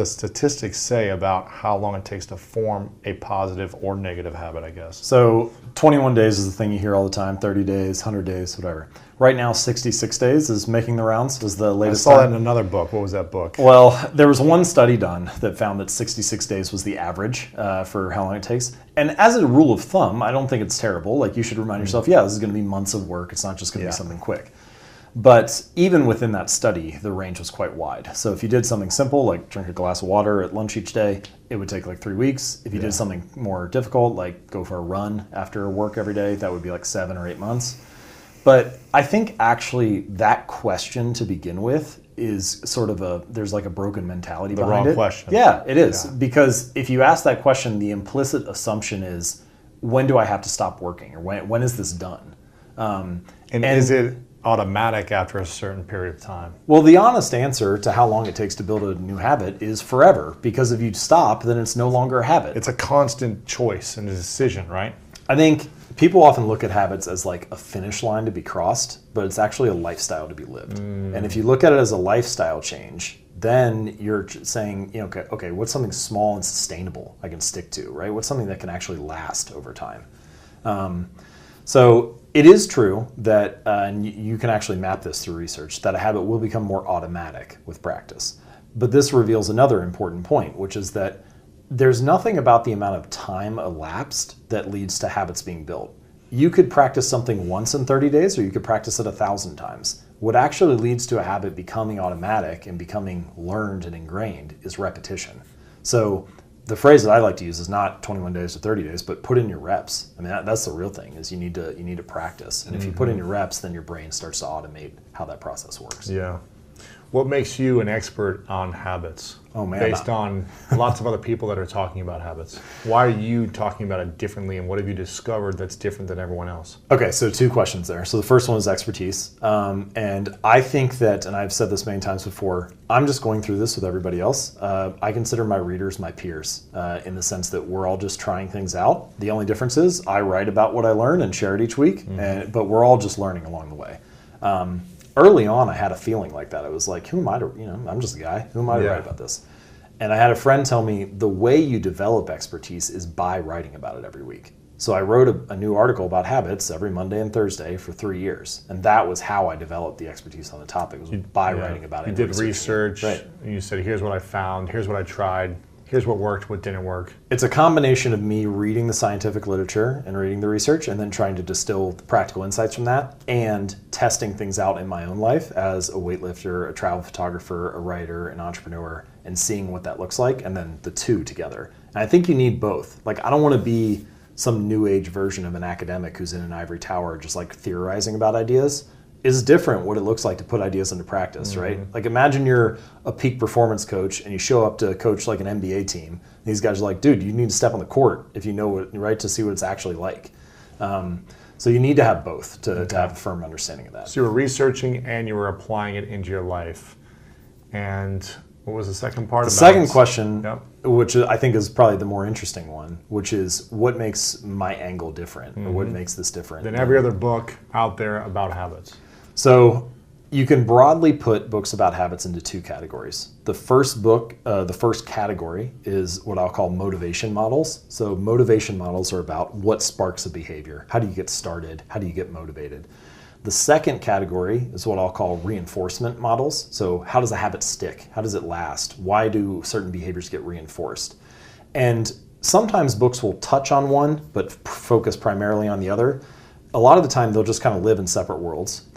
statistics say about how long it takes to form a positive or negative habit, I guess? So 21 days is the thing you hear all the time, 30 days, 100 days, whatever. Right now, 66 days is making the rounds, is the latest. I saw that in another book. What was that book? Well, there was one study done that found that 66 days was the average for how long it takes. And as a rule of thumb, I don't think it's terrible. Like you should remind yourself, this is going to be months of work. It's not just going to be something quick. But even within that study, the range was quite wide. So if you did something simple, like drink a glass of water at lunch each day, it would take like 3 weeks. If you did something more difficult, like go for a run after work every day, that would be like 7 or 8 months. But I think actually that question to begin with is sort of there's like a broken mentality behind it. The wrong question. Yeah, it is. Yeah. Because if you ask that question, the implicit assumption is, when do I have to stop working? Or when is this done? And is it automatic after a certain period of time? Well, the honest answer to how long it takes to build a new habit is forever. Because if you stop, then it's no longer a habit. It's a constant choice and a decision, right? I think people often look at habits as like a finish line to be crossed, but it's actually a lifestyle to be lived. And if you look at it as a lifestyle change, then you're saying, okay, what's something small and sustainable I can stick to, right? What's something that can actually last over time? So it is true that, and you can actually map this through research, that a habit will become more automatic with practice. But this reveals another important point, which is that there's nothing about the amount of time elapsed that leads to habits being built. You could practice something once in 30 days, or you could practice it 1,000 times. What actually leads to a habit becoming automatic and becoming learned and ingrained is repetition. So the phrase that I like to use is not 21 days to 30 days, but put in your reps. I mean, that's the real thing, is you need to practice. And if you put in your reps, then your brain starts to automate how that process works. Yeah. What makes you an expert on habits? Oh, man. Based on lots of other people that are talking about habits. Why are you talking about it differently, and what have you discovered that's different than everyone else? Okay, so 2 questions there. So the first one is expertise. And I think that, and I've said this many times before, I'm just going through this with everybody else. I consider my readers my peers in the sense that we're all just trying things out. The only difference is I write about what I learn and share it each week, but we're all just learning along the way. Early on, I had a feeling like that. I was like, who am I to, I'm just a guy. Who am I to write about this? And I had a friend tell me the way you develop expertise is by writing about it every week. So I wrote a new article about habits every Monday and Thursday for 3 years. And that was how I developed the expertise on the topic, was by writing about it. You did research, right. And you said, here's what I found, here's what I tried, here's what worked, what didn't work. It's a combination of me reading the scientific literature and reading the research and then trying to distill the practical insights from that and testing things out in my own life as a weightlifter, a travel photographer, a writer, an entrepreneur, and seeing what that looks like, and then the two together. And I think you need both. Like, I don't want to be some new age version of an academic who's in an ivory tower just like theorizing about ideas. It's different what it looks like to put ideas into practice, right? Like, imagine you're a peak performance coach and you show up to coach like an NBA team. These guys are like, dude, you need to step on the court if you know what, right, to see what it's actually like. So you need to have both to have a firm understanding of that. So you were researching and you were applying it into your life. And what was the second part? The second question, which I think is probably the more interesting one, which is what makes my angle different, or what makes this different than every other book out there about habits? So you can broadly put books about habits into 2 categories. The first book, the first category is what I'll call motivation models. So motivation models are about what sparks a behavior. How do you get started? How do you get motivated? The second category is what I'll call reinforcement models. So how does a habit stick? How does it last? Why do certain behaviors get reinforced? And sometimes books will touch on one, but focus primarily on the other. A lot of the time, they'll just kind of live in separate worlds.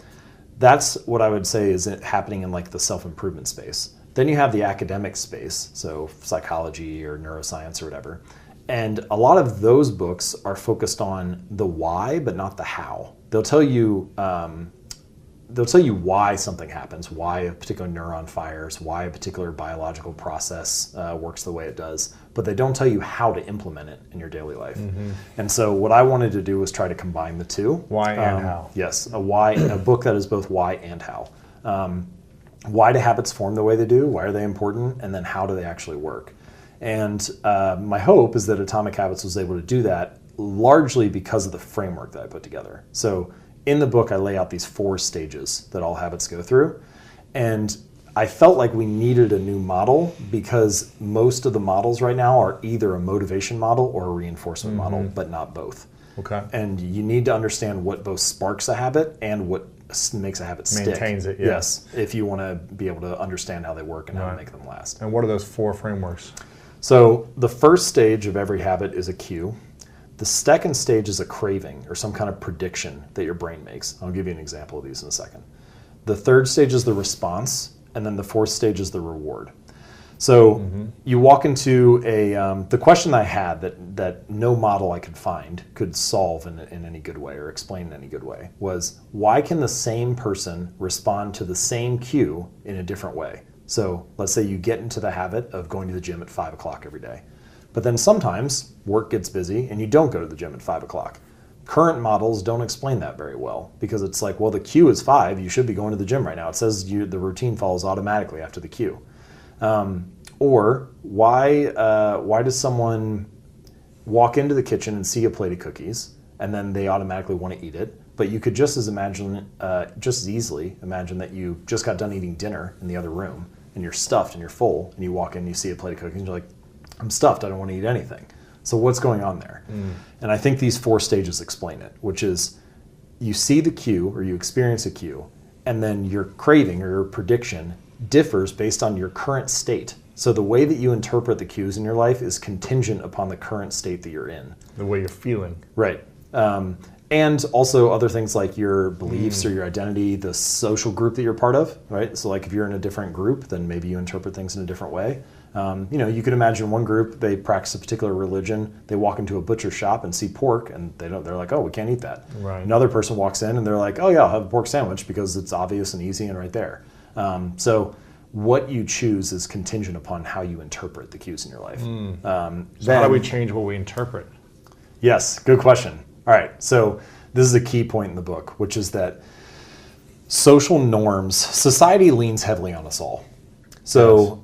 That's what I would say is happening in like the self-improvement space. Then you have the academic space, so psychology or neuroscience or whatever. And a lot of those books are focused on the why, but not the how. They'll tell you why something happens, why a particular neuron fires, why a particular biological process works the way it does, but they don't tell you how to implement it in your daily life. And so what I wanted to do was try to combine the two. Why and how. Yes, a book that is both why and how. Why do habits form the way they do? Why are they important? And then how do they actually work? And my hope is that Atomic Habits was able to do that largely because of the framework that I put together. So in the book, I lay out these 4 stages that all habits go through. And I felt like we needed a new model because most of the models right now are either a motivation model or a reinforcement model, but not both. Okay. And you need to understand what both sparks a habit and what makes a habit stick. Maintains it, yeah. Yes, if you want to be able to understand how they work and how to make them last. And what are those 4 frameworks? So the first stage of every habit is a cue. The second stage is a craving or some kind of prediction that your brain makes. I'll give you an example of these in a second. The third stage is the response, and then the fourth stage is the reward. So you walk into the question I had that no model I could find could solve in any good way or explain in any good way was, why can the same person respond to the same cue in a different way? So let's say you get into the habit of going to the gym at 5 o'clock every day. But then sometimes work gets busy and you don't go to the gym at 5 o'clock. Current models don't explain that very well because it's like, well, the cue is 5, you should be going to the gym right now. It says the routine follows automatically after the cue. Or why does someone walk into the kitchen and see a plate of cookies and then they automatically want to eat it? But you could just as easily imagine that you just got done eating dinner in the other room and you're stuffed and you're full and you walk in and you see a plate of cookies and you're like, I'm stuffed, I don't want to eat anything. So what's going on there? And I think these 4 stages explain it, which is you see the cue or you experience a cue, and then your craving or your prediction differs based on your current state. So the way that you interpret the cues in your life is contingent upon the current state that you're in. The way you're feeling. Right. And also other things like your beliefs or your identity, the social group that you're part of, right? So like if you're in a different group, then maybe you interpret things in a different way. You could imagine one group, they practice a particular religion, they walk into a butcher shop and see pork and they're like, oh, we can't eat that. Right. Another person walks in and they're like, oh yeah, I'll have a pork sandwich because it's obvious and easy and right there. So what you choose is contingent upon how you interpret the cues in your life. So how do we change what we interpret? Yes, good question. All right, so this is a key point in the book, which is that social norms, society leans heavily on us all. So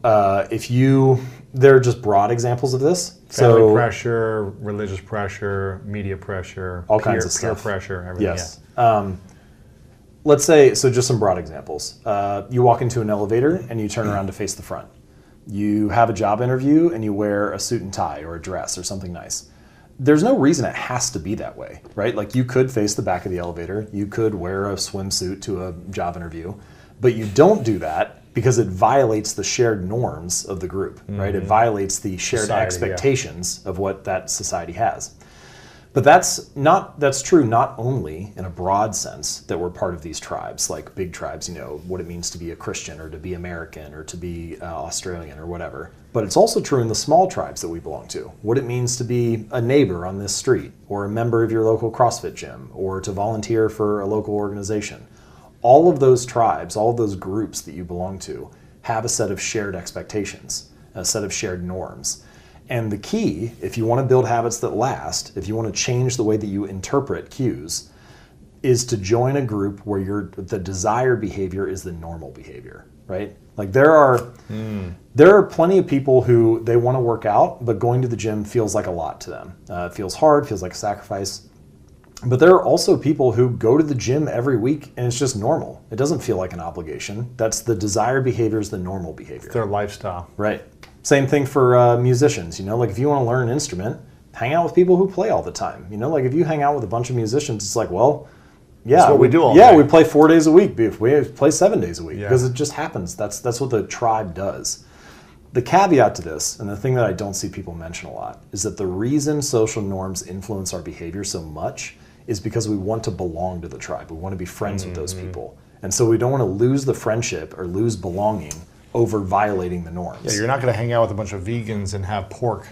there are just broad examples of this. Family pressure, religious pressure, media pressure, all kinds of peer stuff. pressure, everything. Yes. Let's say, so just some broad examples. You walk into an elevator and you turn around to face the front. You have a job interview and you wear a suit and tie or a dress or something nice. There's no reason it has to be that way, right? Like you could face the back of the elevator, you could wear a swimsuit to a job interview, but you don't do that because it violates the shared norms of the group, right? It violates the shared expectations of what that society has. But that's true not only in a broad sense that we're part of these tribes, like big tribes, what it means to be a Christian or to be American or to be Australian or whatever, but it's also true in the small tribes that we belong to, what it means to be a neighbor on this street or a member of your local CrossFit gym or to volunteer for a local organization. All of those tribes, all of those groups that you belong to have a set of shared expectations, a set of shared norms. And the key, if you want to build habits that last, if you want to change the way that you interpret cues, is to join a group where the desired behavior is the normal behavior, right? Like there are plenty of people who they want to work out, but going to the gym feels like a lot to them. It feels hard, feels like a sacrifice. But there are also people who go to the gym every week and it's just normal. It doesn't feel like an obligation. That's the desired behavior is the normal behavior. It's their lifestyle. Right. Same thing for musicians. Like if you want to learn an instrument, hang out with people who play all the time. Like if you hang out with a bunch of musicians, it's like, well, yeah, that's what we do all day. We play 4 days a week. We play 7 days a week because it just happens. That's what the tribe does. The caveat to this, and the thing that I don't see people mention a lot, is that the reason social norms influence our behavior so much is because we want to belong to the tribe. We want to be friends with those people. And so we don't want to lose the friendship or lose belonging over violating the norms. Yeah, you're not going to hang out with a bunch of vegans and have pork.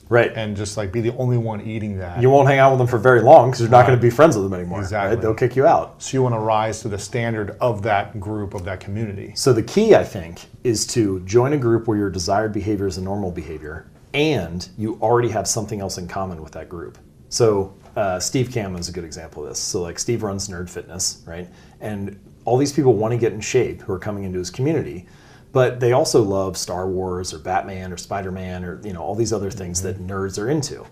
Right. And just like be the only one eating that. You won't hang out with them for very long because you're not going to be friends with them anymore. Exactly. Right? They'll kick you out. So you want to rise to the standard of that group, of that community. So the key, I think, is to join a group where your desired behavior is a normal behavior and you already have something else in common with that group. So Steve Kammen is a good example of this. So like Steve runs Nerd Fitness, right? And all these people want to get in shape who are coming into his community, but they also love Star Wars or Batman or Spider-Man or all these other things that nerds are into.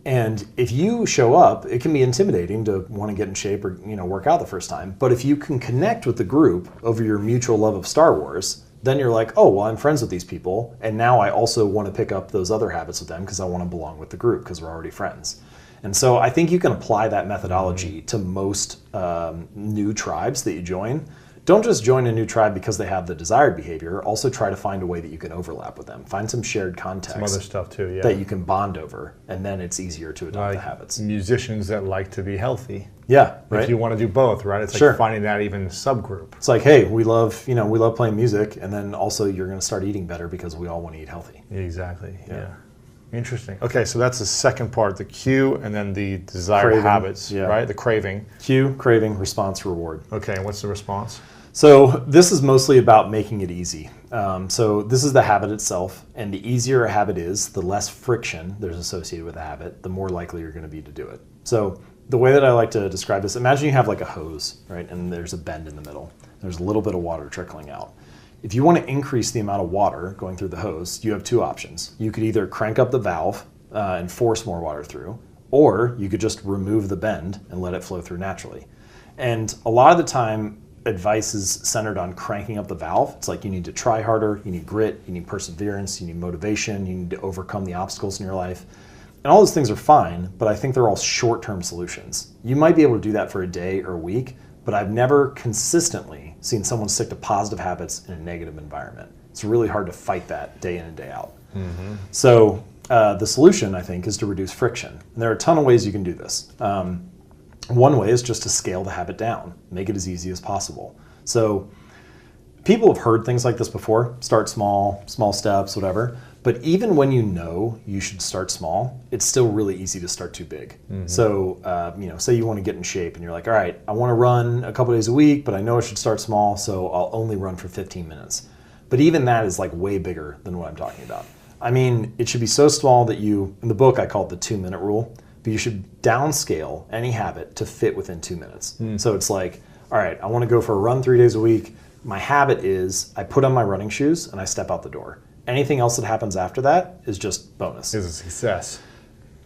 And if you show up, it can be intimidating to want to get in shape or work out the first time. But if you can connect with the group over your mutual love of Star Wars, then you're like, oh, well, I'm friends with these people, and now I also want to pick up those other habits with them because I want to belong with the group because we're already friends. And so I think you can apply that methodology to most new tribes that you join. Don't just join a new tribe because they have the desired behavior. Also try to find a way that you can overlap with them. Find some shared context. Some other stuff too, that you can bond over, and then it's easier to adopt the habits. Musicians that like to be healthy. Yeah, right. If you want to do both, right? It's like finding that even subgroup. It's like, hey, we love playing music, and then also you're going to start eating better because we all want to eat healthy. Exactly. Yeah. Interesting. Okay, so that's the second part, the cue, and then the desired habits, right? The craving. Cue, craving, response, reward. Okay, and what's the response? So this is mostly about making it easy. So this is the habit itself, and the easier a habit is, the less friction there's associated with a habit, the more likely you're going to be to do it. So the way that I like to describe this, imagine you have like a hose, right? And there's a bend in the middle. There's a little bit of water trickling out. If you want to increase the amount of water going through the hose, you have two options. You could either crank up the valve and force more water through, or you could just remove the bend and let it flow through naturally. And a lot of the time, advice is centered on cranking up the valve. It's like you need to try harder, you need grit, you need perseverance, you need motivation, you need to overcome the obstacles in your life. And all those things are fine, but I think they're all short-term solutions. You might be able to do that for a day or a week, but I've never consistently seen someone stick to positive habits in a negative environment. It's really hard to fight that day in and day out. Mm-hmm. So the solution, I think, is to reduce friction. And there are a ton of ways you can do this. One way is just to scale the habit down, make it as easy as possible. So people have heard things like this before, start small, small steps, whatever. But even when you should start small, it's still really easy to start too big. Mm-hmm. So, say you want to get in shape and you're like, all right, I want to run a couple days a week, but I know I should start small, so I'll only run for 15 minutes. But even that is like way bigger than what I'm talking about. I mean, it should be so small that you, in the book I call it the 2-minute rule, but you should downscale any habit to fit within 2 minutes. So it's like, all right, I want to go for a run 3 days a week. My habit is I put on my running shoes and I step out the door. Anything else that happens after that is just bonus. Is a success.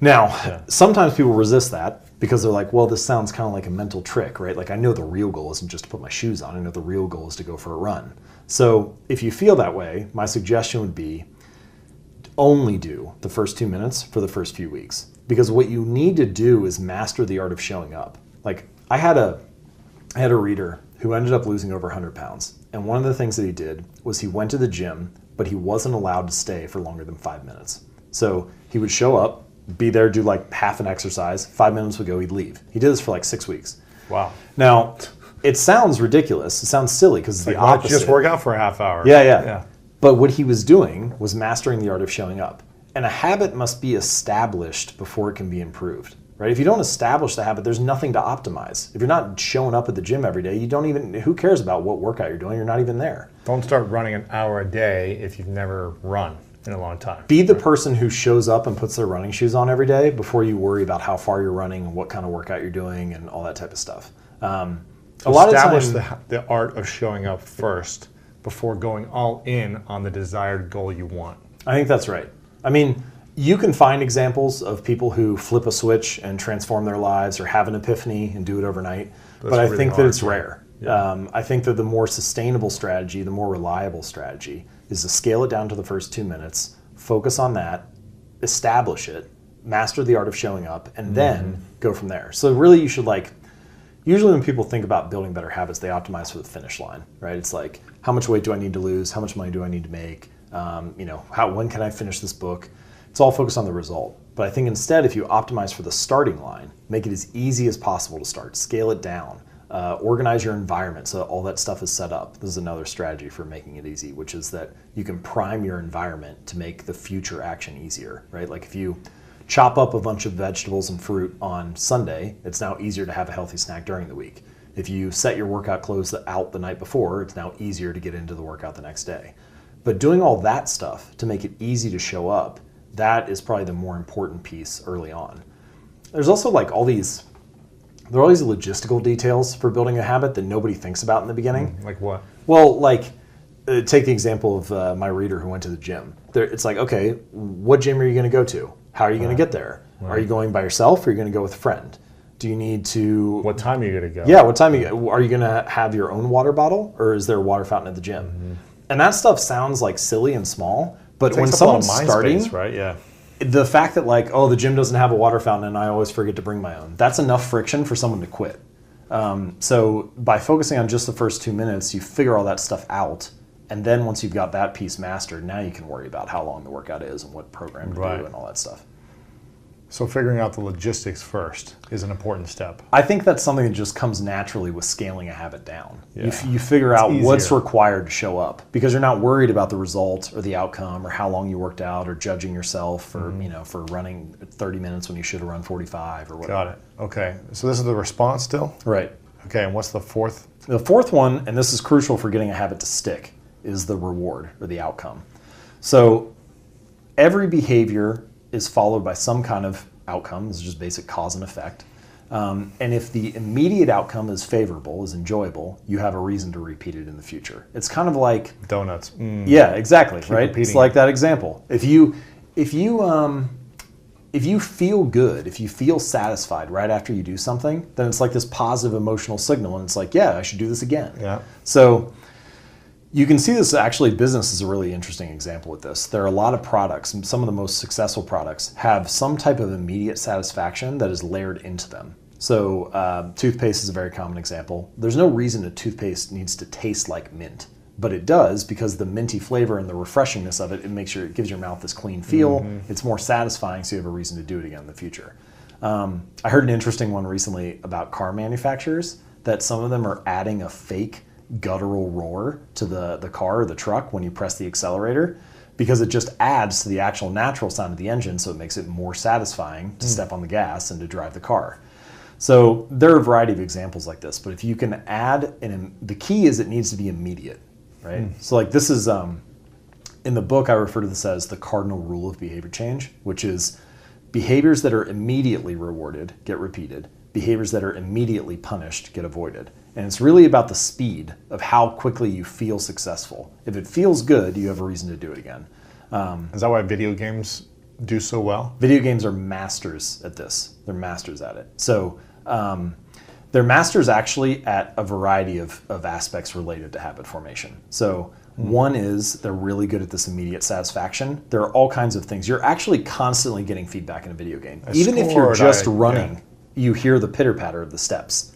Now, sometimes people resist that because they're like, well, this sounds kind of like a mental trick, right? Like I know the real goal isn't just to put my shoes on. I know the real goal is to go for a run. So if you feel that way, my suggestion would be only do the first 2 minutes for the first few weeks. Because what you need to do is master the art of showing up. Like I had a reader who ended up losing over 100 pounds. And one of the things that he did was he went to the gym, but he wasn't allowed to stay for longer than 5 minutes. So he would show up, be there, do like half an exercise, 5 minutes would go, he'd leave. He did this for like 6 weeks. Wow. Now, it sounds ridiculous. It sounds silly because it's the opposite. Just work out for a half hour. Yeah. But what he was doing was mastering the art of showing up. And a habit must be established before it can be improved, right? If you don't establish the habit, there's nothing to optimize. If you're not showing up at the gym every day, who cares about what workout you're doing? You're not even there. Don't start running an hour a day if you've never run in a long time. Be the person who shows up and puts their running shoes on every day before you worry about how far you're running and what kind of workout you're doing and all that type of stuff. A lot of times, establish the art of showing up first before going all in on the desired goal you want. I think that's right. I mean, you can find examples of people who flip a switch and transform their lives or have an epiphany and do it overnight, but I think that it's rare. Yeah. I think that the more sustainable strategy, the more reliable strategy is to scale it down to the first 2 minutes, focus on that, establish it, master the art of showing up, and then go from there. So really you should usually when people think about building better habits, they optimize for the finish line, right? It's like, how much weight do I need to lose? How much money do I need to make? When can I finish this book? It's all focused on the result. But I think instead, if you optimize for the starting line, make it as easy as possible to start, scale it down, organize your environment so that all that stuff is set up. This is another strategy for making it easy, which is that you can prime your environment to make the future action easier, right? Like if you chop up a bunch of vegetables and fruit on Sunday, it's now easier to have a healthy snack during the week. If you set your workout clothes out the night before, it's now easier to get into the workout the next day. But doing all that stuff to make it easy to show up, that is probably the more important piece early on. There's also there are all these logistical details for building a habit that nobody thinks about in the beginning. Like what? Well, take the example of my reader who went to the gym. It's like, okay, what gym are you going to go to? How are you going to get there? Right. Are you going by yourself or are you going to go with a friend? Do you need to... What time are you going to go? Yeah, what time are you going to have your own water bottle or is there a water fountain at the gym? Mm-hmm. And that stuff sounds like silly and small, but when someone's starting... Space, right? Yeah. The fact that the gym doesn't have a water fountain and I always forget to bring my own, that's enough friction for someone to quit. So by focusing on just the first 2 minutes, you figure all that stuff out. And then once you've got that piece mastered, now you can worry about how long the workout is and what program to do and all that stuff. So figuring out the logistics first is an important step. I think that's something that just comes naturally with scaling a habit down. Yeah. You figure out what's required to show up because you're not worried about the result or the outcome or how long you worked out or judging yourself for for running 30 minutes when you should have run 45 or whatever. Got it. Okay. So this is the response still? Right. Okay. And what's the fourth? The fourth one, and this is crucial for getting a habit to stick, is the reward or the outcome. So every behavior is followed by some kind of outcome. This is just basic cause and effect. And if the immediate outcome is favorable, is enjoyable, you have a reason to repeat it in the future. It's kind of like donuts. Yeah, exactly. Keep right. repeating. It's like that example. If you feel good, if you feel satisfied right after you do something, then it's like this positive emotional signal, and it's like, yeah, I should do this again. Yeah. So you can see this actually, business is a really interesting example with this. There are a lot of products, and some of the most successful products have some type of immediate satisfaction that is layered into them. So toothpaste is a very common example. There's no reason a toothpaste needs to taste like mint, but it does because the minty flavor and the refreshingness of it, it gives your mouth this clean feel. Mm-hmm. It's more satisfying, so you have a reason to do it again in the future. I heard an interesting one recently about car manufacturers, that some of them are adding a fake guttural roar to the car or the truck when you press the accelerator, because it just adds to the actual natural sound of the engine, so it makes it more satisfying to step on the gas and to drive the car. So there are a variety of examples like this, but if you can add, the key is it needs to be immediate, right? So like this is, in the book, I refer to this as the cardinal rule of behavior change, which is behaviors that are immediately rewarded get repeated. Behaviors that are immediately punished get avoided. And it's really about the speed of how quickly you feel successful. If it feels good, you have a reason to do it again. Is that why video games do so well? Video games are masters at this. They're masters at it. So they're masters actually at a variety of aspects related to habit formation. So one is they're really good at this immediate satisfaction. There are all kinds of things. You're actually constantly getting feedback in a video game. Even if you're just running, you hear the pitter patter of the steps.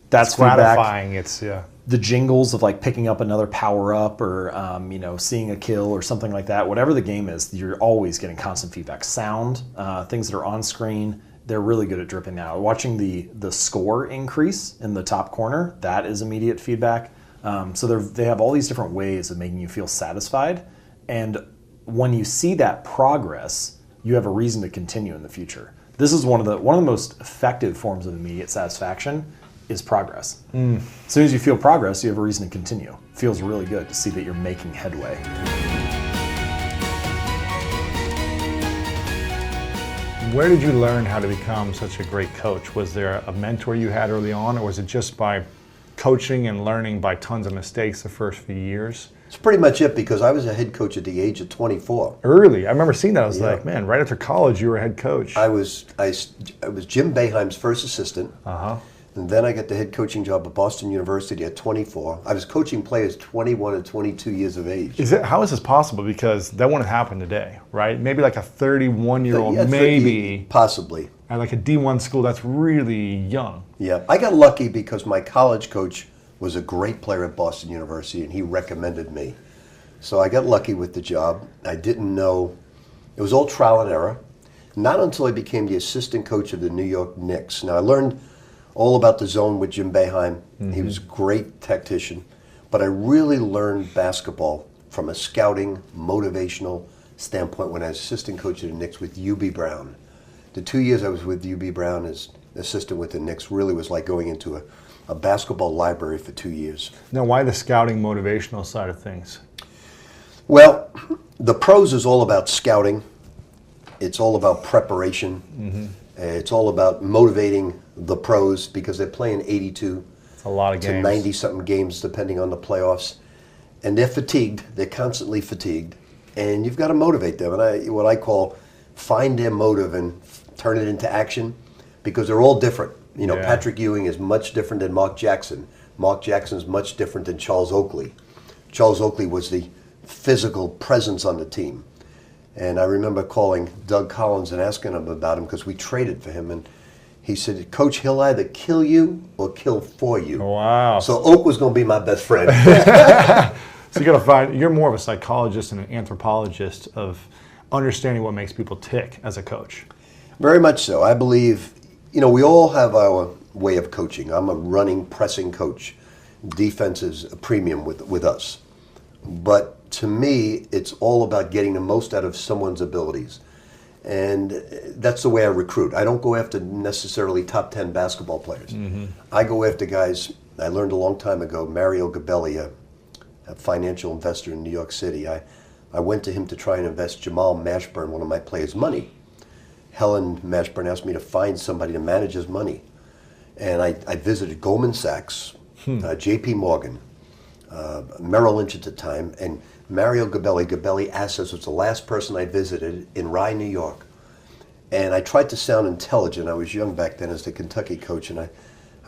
That's gratifying. It's the jingles of like picking up another power up or seeing a kill or something like that. Whatever the game is, you're always getting constant feedback. Sound, things that are on screen, they're really good at dripping out. Watching the score increase in the top corner, that is immediate feedback. So they have all these different ways of making you feel satisfied, and when you see that progress, you have a reason to continue in the future. This is one of the most effective forms of immediate satisfaction is progress. As soon as you feel progress, you have a reason to continue. It feels really good to see that you're making headway. Where did you learn how to become such a great coach? Was there a mentor you had early on, or was it just by coaching and learning by tons of mistakes the first few years? It's pretty much it, because I was a head coach at the age of 24. Early. I remember seeing that. I was like, man, right after college you were a head coach. I was Jim Boeheim's first assistant. And then I got the head coaching job at Boston University at 24. I was coaching players 21 and 22 years of age. How is this possible? Because that wouldn't happen today, right? Maybe like a 31-year-old, maybe. Possibly. At like a D1 school, that's really young. Yeah. I got lucky because my college coach was a great player at Boston University, and he recommended me. So I got lucky with the job. I didn't know. It was all trial and error. Not until I became the assistant coach of the New York Knicks. Now, I learned all about the zone with Jim Boeheim. He was a great tactician. But I really learned basketball from a scouting, motivational standpoint when I was assistant coach of the Knicks with U.B. Brown. The 2 years I was with U.B. Brown as assistant with the Knicks really was like going into a basketball library for 2 years. Now, why the scouting motivational side of things? Well, the pros is all about scouting. It's all about preparation. It's all about motivating the pros because they're playing 82 it's a lot of to games. 90-something games depending on the playoffs. And they're fatigued. They're constantly fatigued. And you've got to motivate them. And what I call find their motive and turn it into action, because they're all different. Patrick Ewing is much different than Mark Jackson. Mark Jackson is much different than Charles Oakley. Charles Oakley was the physical presence on the team. And I remember calling Doug Collins and asking him about him because we traded for him. And he said, Coach, he'll either kill you or kill for you. Wow. So Oak was going to be my best friend. So you got to find, you're more of a psychologist and an anthropologist of understanding what makes people tick as a coach. Very much so. I believe, we all have our way of coaching. I'm a running, pressing coach. Defense is a premium with us. But to me, it's all about getting the most out of someone's abilities. And that's the way I recruit. I don't go after necessarily top 10 basketball players. I go after guys, I learned a long time ago, Mario Gabelli, a financial investor in New York City. I went to him to try and invest Jamal Mashburn, one of my players' money. Helen Mashburn asked me to find somebody to manage his money. And I visited Goldman Sachs, JP Morgan, Merrill Lynch at the time, and Mario Gabelli Assets was the last person I visited in Rye, New York. And I tried to sound intelligent. I was young back then as the Kentucky coach. And I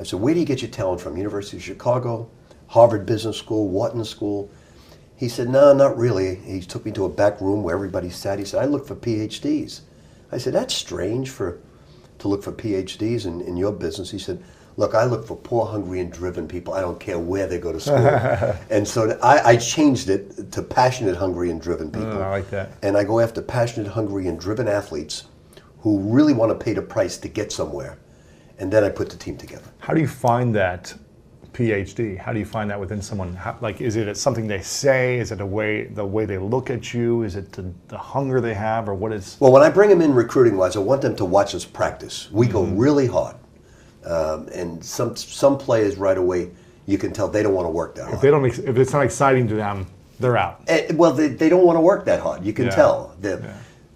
said, where do you get your talent from? University of Chicago, Harvard Business School, Wharton School? He said, no, not really. He took me to a back room where everybody sat. He said, I look for PhDs. I said, that's strange to look for PhDs in your business. He said, look, I look for poor, hungry, and driven people. I don't care where they go to school. And so I changed it to passionate, hungry, and driven people. I like that. And I go after passionate, hungry, and driven athletes who really want to pay the price to get somewhere. And then I put the team together. How do you find that PhD? How do you find that within someone? Is it something they say? Is it the way they look at you? Is it the hunger they have, or what is? Well, when I bring them in recruiting-wise, I want them to watch us practice. We go really hard. And some players right away you can tell they don't want to work that hard. If it's not exciting to them, they're out. Well, they don't want to work that hard. You can tell.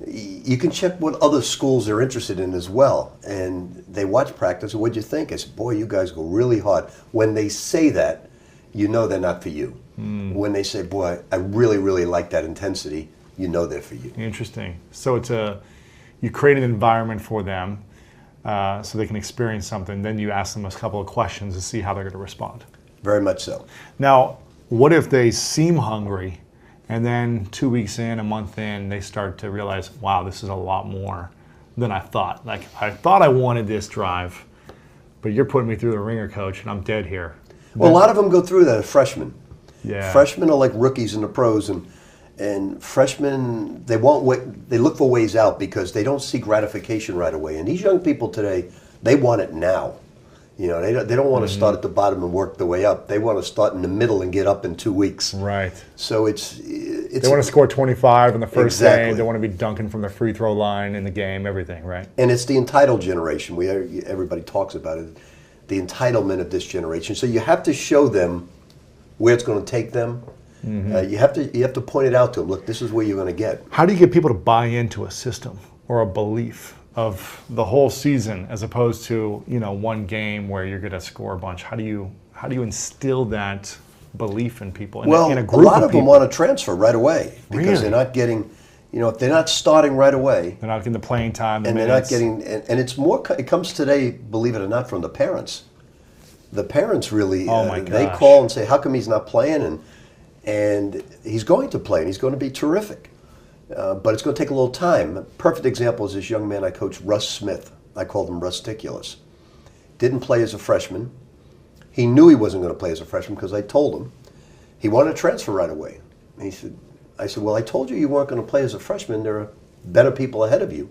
You can check what other schools they're interested in as well. And they watch practice. What'd you think? I said, boy, you guys go really hard. When they say that, you know they're not for you. When they say, boy, I really, really like that intensity, you know they're for you. Interesting. So you create an environment for them so they can experience something. Then you ask them a couple of questions to see how they're going to respond. Very much so. Now, what if they seem hungry and then 2 weeks in, a month in, they start to realize, wow, this is a lot more than I thought. Like, I thought I wanted this drive, but you're putting me through the ringer, coach, and I'm dead here. Well, a lot of them go through that as freshmen. Yeah. Freshmen are like rookies in the pros, and freshmen, they look for ways out because they don't see gratification right away. And these young people today, they want it now. You know, they don't want to start at the bottom and work their way up. They want to start in the middle and get up in 2 weeks. Right. So they want to score 25 in the first game. They want to be dunking from the free throw line in the game, everything, right? And it's the entitled generation. Everybody talks about it. The entitlement of this generation. So you have to show them where it's going to take them. You have to point it out to them. Look, this is where you're going to get. How do you get people to buy into a system or a belief of the whole season as opposed to, one game where you're going to score a bunch? How do you instill that belief in people? In a group lot of them want to transfer right away because Really? they're not getting, if they're not starting right away, They're not getting the playing time, and they're not getting, and it's more. It comes today, believe it or not, from the parents. The parents really, Oh my they gosh. call and say, "How come he's not playing?" And he's going to play, and he's going to be terrific. But it's going to take a little time. A perfect example is this young man I coached, Russ Smith. I called him Rusticulous. Didn't play as a freshman. He knew he wasn't going to play as a freshman because I told him. He wanted to transfer right away. And I said, well, I told you you weren't going to play as a freshman. There are better people ahead of you.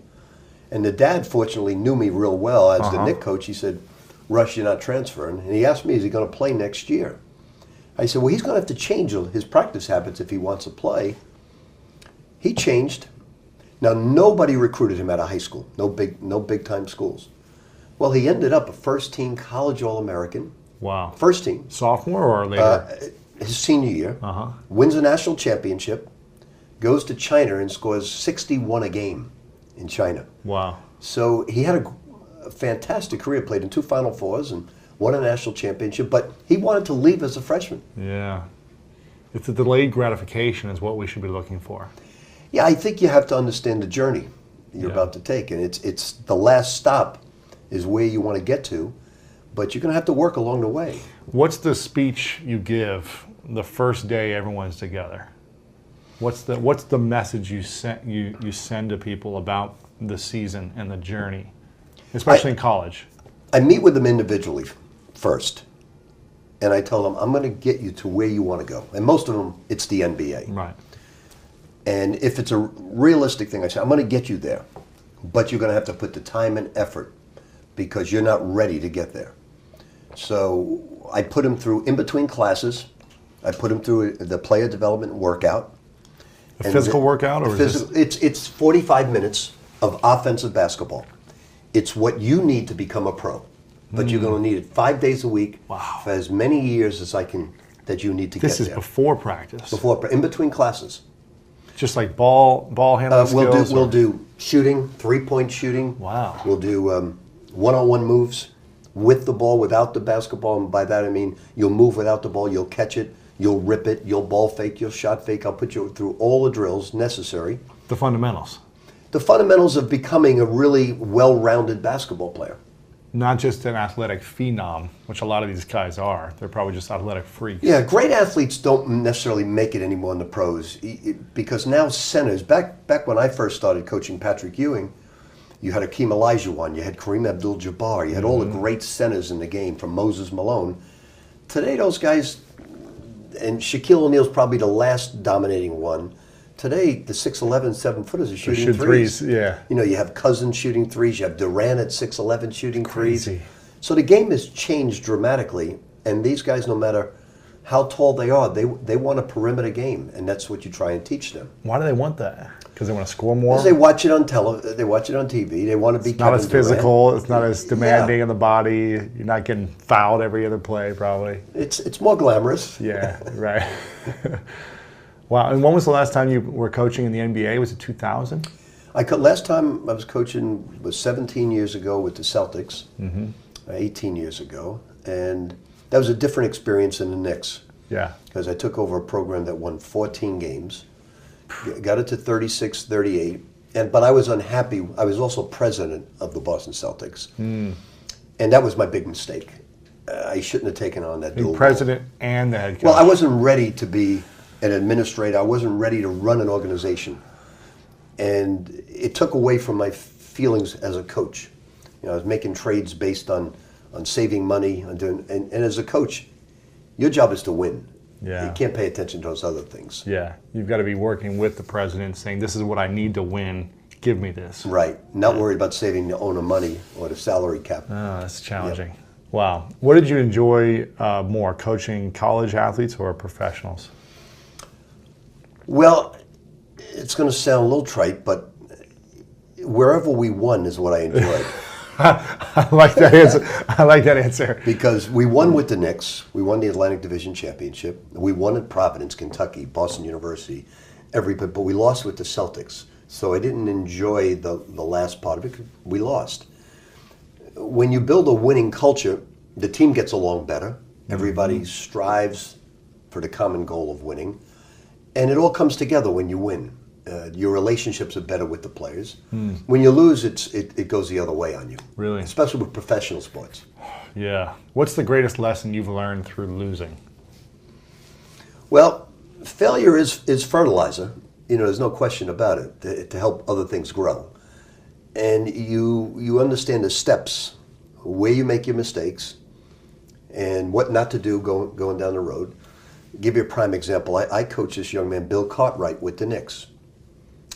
And the dad, fortunately, knew me real well. As the Nick coach, he said, Russ, you're not transferring. And he asked me, is he going to play next year? I said, well, he's going to have to change his practice habits if he wants to play. He changed. Now, nobody recruited him out of high school. No big time schools. Well, he ended up a first-team college All-American. Wow. First team. Sophomore or later? His senior year. Wins a national championship. Goes to China and scores 61 a game in China. Wow. So he had a fantastic career. Played in 2 Final Fours and won a national championship. But he wanted to leave as a freshman. Yeah. It's a delayed gratification is what we should be looking for. Yeah, I think you have to understand the journey you're about to take, and it's the last stop is where you want to get to, but you're going to have to work along the way. What's the speech you give the first day everyone's together? What's the message you send to people about the season and the journey, especially in college? I meet with them individually first, and I tell them I'm going to get you to where you want to go, and most of them it's the NBA. Right. And if it's a realistic thing, I say, I'm going to get you there, but you're going to have to put the time and effort because you're not ready to get there. So I put them through, in between classes, I put them through the player development workout. A physical workout? Or It's 45 minutes of offensive basketball. It's what you need to become a pro, but you're going to need it 5 days a week for as many years as that you need to get there. This is before practice? In between classes. Just like ball handling skills? We'll do shooting, 3-point shooting. Wow. We'll do one-on-one moves with the ball, without the basketball. And by that I mean you'll move without the ball, you'll catch it, you'll rip it, you'll ball fake, you'll shot fake. I'll put you through all the drills necessary. The fundamentals. The fundamentals of becoming a really well-rounded basketball player. Not just an athletic phenom, which a lot of these guys are. They're probably just athletic freaks. Yeah, great athletes don't necessarily make it anymore in the pros because now centers, back when I first started coaching Patrick Ewing, you had Akeem Olajuwon, you had Kareem Abdul-Jabbar, you had all the great centers in the game from Moses Malone. Today those guys, and Shaquille O'Neal's probably the last dominating one. Today, the 6'11", 7-footers are shooting threes. Yeah. You have Cousins shooting threes. You have Durant at 6'11" shooting threes. Crazy. So the game has changed dramatically, and these guys, no matter how tall they are, they want a perimeter game, and that's what you try and teach them. Why do they want that? Because they want to score more? Because they watch it on they watch it on TV. They want to be not Kevin as physical. Durant. It's not as demanding in the body. You're not getting fouled every other play, probably. It's more glamorous. Yeah, right. Wow. And when was the last time you were coaching in the NBA? Was it 2000? Last time I was coaching was 17 years ago with the Celtics, 18 years ago. And that was a different experience than the Knicks. Yeah. Because I took over a program that won 14 games. Got it to 36, 38, but I was unhappy. I was also president of the Boston Celtics, and that was my big mistake. I shouldn't have taken on that dual president role. And the head coach. Well, I wasn't ready to be an administrator. I wasn't ready to run an organization, and it took away from my feelings as a coach. I was making trades based on saving money, and as a coach, your job is to win. Yeah. You can't pay attention to those other things. Yeah. You've got to be working with the president saying, this is what I need to win. Give me this. Right. Not worried about saving the owner money or the salary cap. Oh, that's challenging. Yep. Wow. What did you enjoy more, coaching college athletes or professionals? Well, it's going to sound a little trite, but wherever we won is what I enjoyed. I like that answer. I like that answer. Because we won with the Knicks. We won the Atlantic Division Championship. We won at Providence, Kentucky, Boston University, but we lost with the Celtics. So I didn't enjoy the last part of it because we lost. When you build a winning culture, the team gets along better. Everybody strives for the common goal of winning. And it all comes together when you win. Your relationships are better with the players. When you lose, it goes the other way on you. Really? Especially with professional sports. Yeah. What's the greatest lesson you've learned through losing? Well, failure is fertilizer. There's no question about it, to help other things grow. And you understand the steps, where you make your mistakes, and what not to do going down the road. Give you a prime example. I coached this young man, Bill Cartwright, with the Knicks.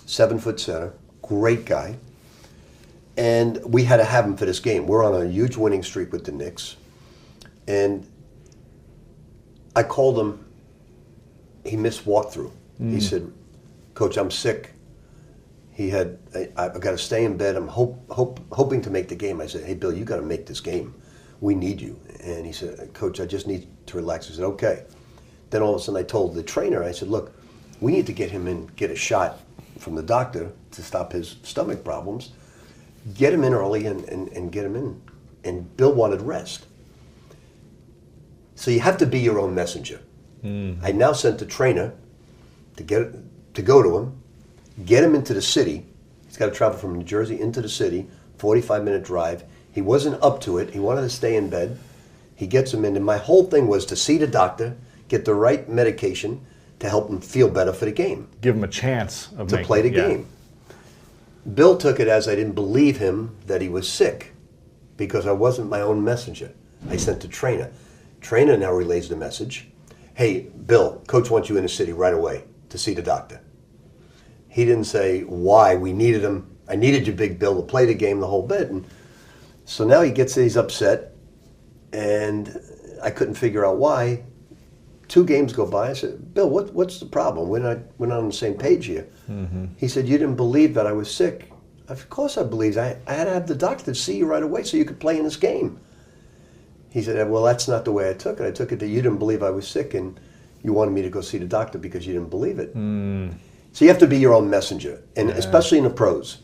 7-foot center, great guy. And we had to have him for this game. We're on a huge winning streak with the Knicks. And I called him. He missed walkthrough. He said, Coach, I'm sick. I've got to stay in bed. I'm hoping to make the game. I said, hey, Bill, you got to make this game. We need you. And he said, Coach, I just need to relax. I said, okay. Then all of a sudden I told the trainer, I said, look, we need to get him in, get a shot from the doctor to stop his stomach problems. Get him in early and get him in. And Bill wanted rest. So you have to be your own messenger. I now sent the trainer to go to him, get him into the city. He's got to travel from New Jersey into the city, 45-minute drive. He wasn't up to it. He wanted to stay in bed. He gets him in. And my whole thing was to see the doctor, get the right medication to help him feel better for the game. Give him a chance to play the game. Bill took it as I didn't believe him that he was sick because I wasn't my own messenger. I sent the trainer. Trainer now relays the message. Hey, Bill, Coach wants you in the city right away to see the doctor. He didn't say why. We needed him. I needed you, Big Bill, to play the game the whole bit. And so now he's upset, and I couldn't figure out why. 2 games go by. I said, Bill, what's the problem? We're not on the same page here. He said, you didn't believe that I was sick. Of course I believed. I had to have the doctor see you right away so you could play in this game. He said, well, that's not the way I took it. I took it that you didn't believe I was sick and you wanted me to go see the doctor because you didn't believe it. So you have to be your own messenger, and especially in the pros.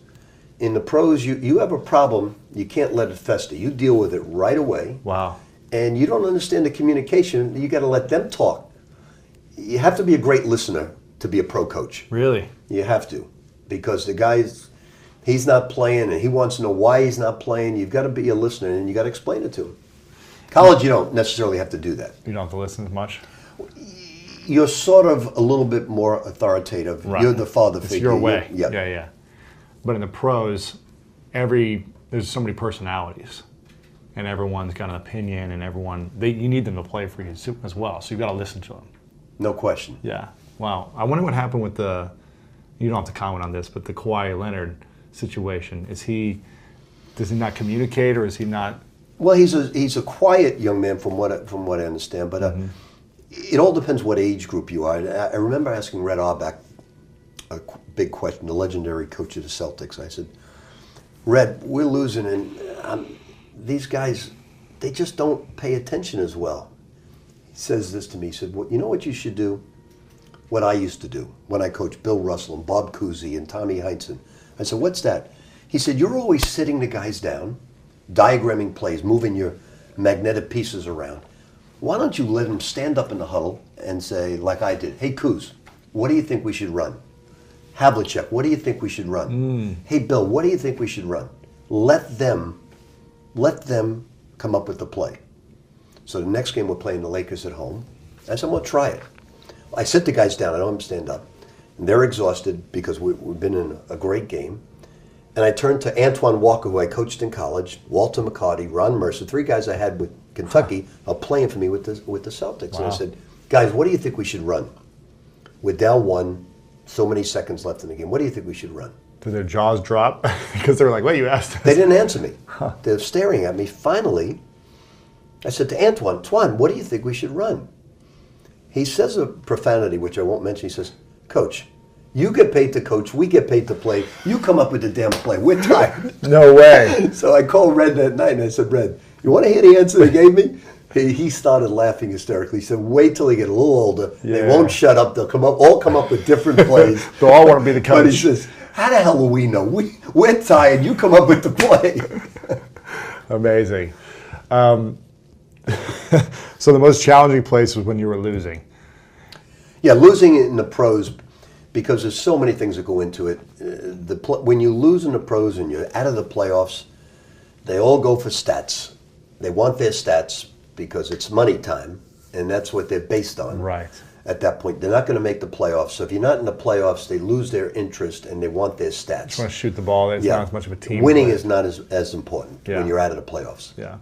In the pros, you have a problem, you can't let it fester. You deal with it right away. Wow. And you don't understand the communication, you got to let them talk. You have to be a great listener to be a pro coach. Really? You have to. Because the guy's, he's not playing and he wants to know why he's not playing. You've got to be a listener and you got to explain it to him. College, you don't necessarily have to do that. You don't have to listen as much? You're sort of a little bit more authoritative. Right. You're the father figure. It's your way. Yeah. But in the pros, there's so many personalities. And everyone's got an opinion, and you need them to play for you as well. So you've got to listen to them. No question. Yeah. Wow. I wonder what happened with you don't have to comment on this, but the Kawhi Leonard situation. Does he not communicate, or is he not? Well, he's a quiet young man from what I understand, but it all depends what age group you are. I remember asking Red Auerbach big question, the legendary coach of the Celtics. I said, Red, we're losing, and these guys, they just don't pay attention as well. He says this to me. He said, well, you know what you should do? What I used to do when I coached Bill Russell and Bob Cousy and Tommy Heinsohn. I said, what's that? He said, you're always sitting the guys down, diagramming plays, moving your magnetic pieces around. Why don't you let them stand up in the huddle and say, like I did, hey, Kuz, what do you think we should run? Havlicek, what do you think we should run? Hey, Bill, what do you think we should run? Let them come up with the play. So the next game we're playing the Lakers at home. I said, well, try it. I sit the guys down, I don't have them stand up. And they're exhausted because we've been in a great game. And I turned to Antoine Walker, who I coached in college, Walter McCarty, Ron Mercer, 3 guys I had with Kentucky are playing for me with the Celtics. Wow. And I said, guys, what do you think we should run? We're down 1, so many seconds left in the game. What do you think we should run? Did their jaws drop? Because they were like, wait, you asked us. They didn't answer me. They're staring at me. Finally, I said to Antoine, what do you think we should run? He says a profanity, which I won't mention. He says, Coach, you get paid to coach, we get paid to play. You come up with the damn play. We're tired. No way. So I called Red that night and I said, Red, you want to hear the answer they gave me? He started laughing hysterically. He said, wait till they get a little older. Yeah. They won't shut up. They'll all come up with different plays. They'll all want to be the coach. But he says, how the hell will we know? We're tired. You come up with the play. Amazing. So the most challenging place was when you were losing. Yeah, losing in the pros, because there's so many things that go into it. When you lose in the pros and you're out of the playoffs, they all go for stats. They want their stats because it's money time, and that's what they're based on. Right. At that point, they're not going to make the playoffs. So if you're not in the playoffs, they lose their interest and they want their stats. Just want to shoot the ball. It's not as much of a team. Winning play. is not as important when you're out of the playoffs. Yeah.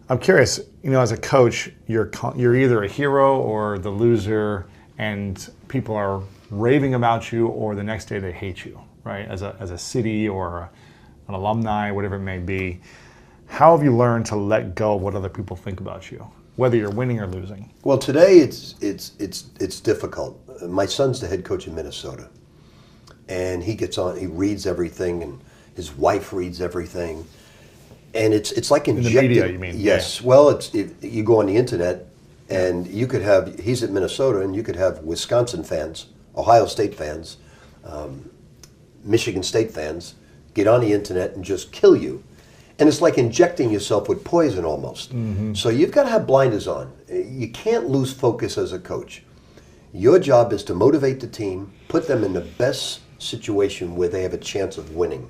I'm curious, as a coach, you're either a hero or the loser, and people are raving about you, or the next day they hate you, right? As a city or an alumni, whatever it may be. How have you learned to let go of what other people think about you, whether you're winning or losing? Well, today it's difficult. My son's the head coach in Minnesota, and he gets on. He reads everything, and his wife reads everything, and it's like injected. In the media, you mean? Yes. Yeah. Well, you go on the internet, and you could have. He's at Minnesota, and you could have Wisconsin fans, Ohio State fans, Michigan State fans get on the internet and just kill you. And it's like injecting yourself with poison almost. Mm-hmm. So you've got to have blinders on. You can't lose focus as a coach. Your job is to motivate the team, put them in the best situation where they have a chance of winning.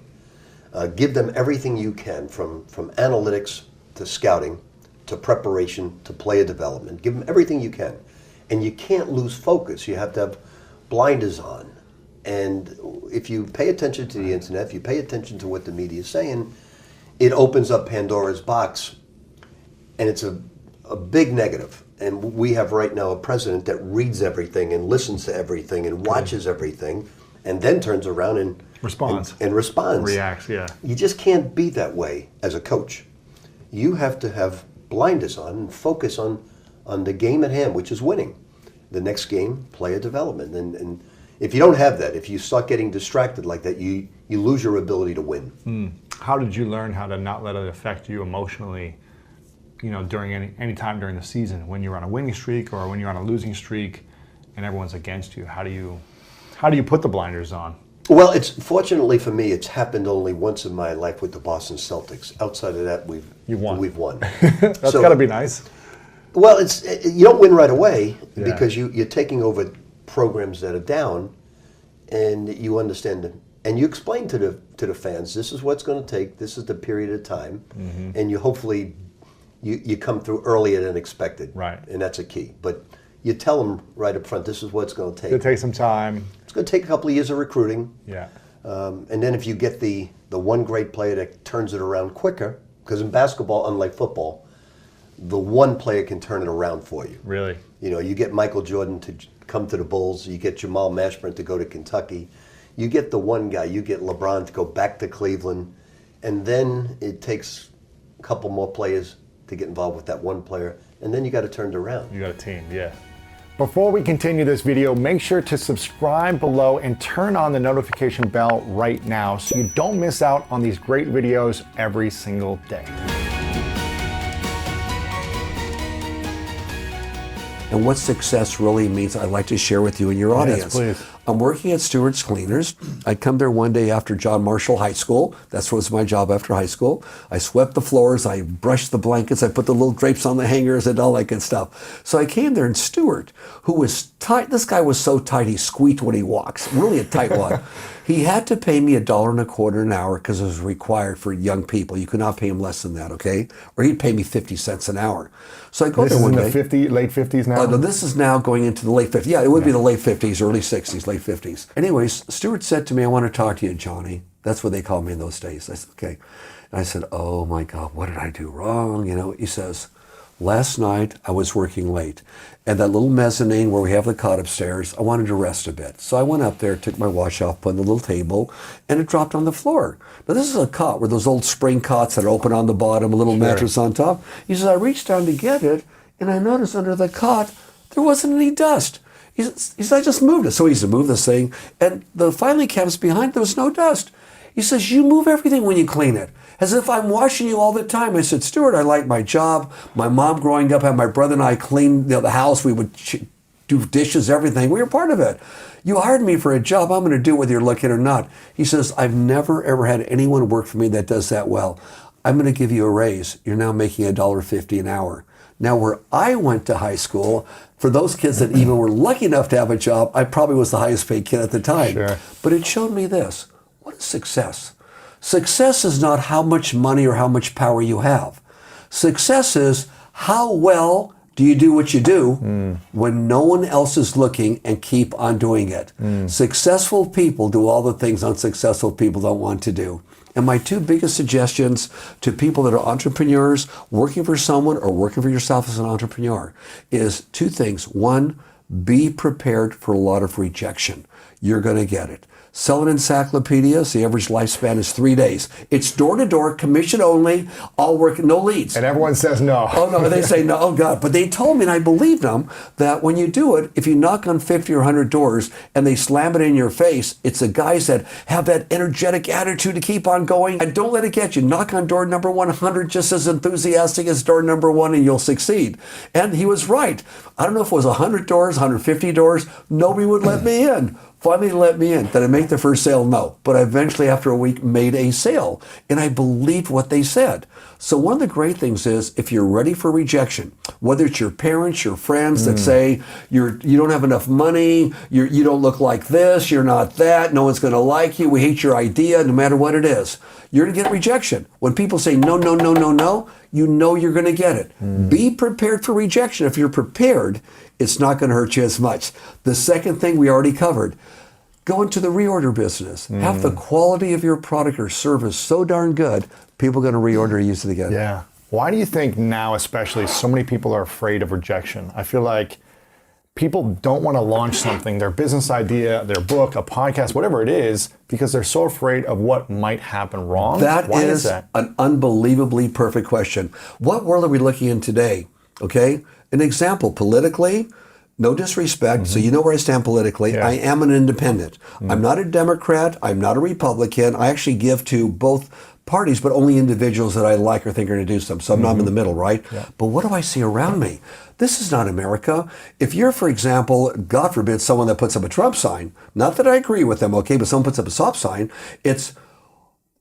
Give them everything you can, from analytics to scouting to preparation to player development. Give them everything you can. And you can't lose focus. You have to have blinders on. And if you pay attention to the internet, if you pay attention to what the media is saying, it opens up Pandora's box, and it's a big negative. And we have right now a president that reads everything and listens to everything and watches everything, and then turns around and responds. And responds. Reacts, yeah. You just can't be that way as a coach. You have to have blinders on and focus on the game at hand, which is winning. The next game, player development. And if you don't have that, if you start getting distracted like that, you lose your ability to win. How did you learn how to not let it affect you emotionally, during any time during the season, when you're on a winning streak or when you're on a losing streak and everyone's against you? How do you put the blinders on? Well, fortunately for me, it's happened only once in my life with the Boston Celtics. Outside of that, we've won. That's got to be nice. Well, you don't win right away because you're taking over programs that are down, and you understand them. And you explain to the fans, this is what's going to take, this is the period of time, and you hopefully you come through earlier than expected. Right. And that's a key. But you tell them right up front, this is what it's going to take. It'll take some time. It's going to take a couple of years of recruiting. Yeah. And then if you get the one great player that turns it around quicker, because in basketball, unlike football, the one player can turn it around for you. Really? You get Michael Jordan to come to the Bulls, you get Jamal Mashburn to go to Kentucky. You get the one guy, you get LeBron to go back to Cleveland, and then it takes a couple more players to get involved with that one player, and then you got to turn it around. You got a team, yeah. Before we continue this video, make sure to subscribe below and turn on the notification bell right now so you don't miss out on these great videos every single day. And what success really means, I'd like to share with you and your audience. Yes, please. I'm working at Stewart's Cleaners. I come there one day after John Marshall High School. That's what was my job after high school. I swept the floors, I brushed the blankets, I put the little drapes on the hangers and all that good stuff. So I came there and Stewart, who was tight, this guy was so tight he squeaked when he walks, really a tight one. He had to pay me $1.25 an hour because it was required for young people. You could not pay him less than that, okay? Or he'd pay me 50 cents an hour. So I go there one day. This is in the late 50s now? No, this is now going into the late 50s. Yeah, it would be the late 50s, early 60s, late 50s. Anyways, Stewart said to me, I want to talk to you, Johnny. That's what they called me in those days. I said, okay. And I said, oh my God, what did I do wrong? You know, he says, last night I was working late. And that little mezzanine where we have the cot upstairs, I wanted to rest a bit. So I went up there, took my wash off, put on the little table, and it dropped on the floor. Now this is a cot where those old spring cots that are open on the bottom, a little mattress on top. He says, I reached down to get it, and I noticed under the cot, there wasn't any dust. He says, I just moved it. So he used to move this thing, and the filing cabinets behind, there was no dust. He says, you move everything when you clean it, as if I'm washing you all the time. I said, Stewart, I like my job. My mom growing up had my brother and I clean the house. We would do dishes, everything. We were part of it. You hired me for a job. I'm going to do it whether you're looking or not. He says, I've never, ever had anyone work for me that does that well. I'm going to give you a raise. You're now making $1.50 an hour. Now, where I went to high school, for those kids that even were lucky enough to have a job, I probably was the highest paid kid at the time. Sure. But it showed me this. What is success? Success is not how much money or how much power you have. Success is how well do you do what you do when no one else is looking and keep on doing it. Successful people do all the things unsuccessful people don't want to do. And my two biggest suggestions to people that are entrepreneurs, working for someone or working for yourself as an entrepreneur is two things. One, be prepared for a lot of rejection. You're going to get it. Selling encyclopedias, the average lifespan is 3 days. It's door-to-door, commission only, all work, no leads. And everyone says no. Oh, no, they say no, oh God. But they told me, and I believed them, that when you do it, if you knock on 50 or 100 doors and they slam it in your face, it's the guys that have that energetic attitude to keep on going. And don't let it get you. Knock on door number 100 just as enthusiastic as door number 1 and you'll succeed. And he was right. I don't know if it was 100 doors, 150 doors, nobody would let me in. Finally let me in. Did I make the first sale? No. But I eventually, after a week, made a sale. And I believed what they said. So one of the great things is, if you're ready for rejection, whether it's your parents, your friends that say, you don't have enough money, you don't look like this, you're not that, no one's going to like you, we hate your idea, no matter what it is, you're going to get rejection. When people say no, no, no, no, no, you know you're going to get it. Be prepared for rejection. If you're prepared, it's not going to hurt you as much. The second thing we already covered, go into the reorder business. Have the quality of your product or service so darn good, people are going to reorder use it again. Yeah. Why do you think now, especially, so many people are afraid of rejection? I feel like people don't want to launch something, their business idea, their book, a podcast, whatever it is, because they're so afraid of what might happen wrong. Why is that? An unbelievably perfect question. What world are we looking in today? Okay? An example, politically, no disrespect, so you know where I stand politically. Yeah. I am an independent. I'm not a Democrat. I'm not a Republican. I actually give to both parties, but only individuals that I like or think are going to do something. So I'm not in the middle, right? Yeah. But what do I see around me? This is not America. If you're, for example, God forbid, someone that puts up a Trump sign, not that I agree with them, okay, but someone puts up a stop sign, it's,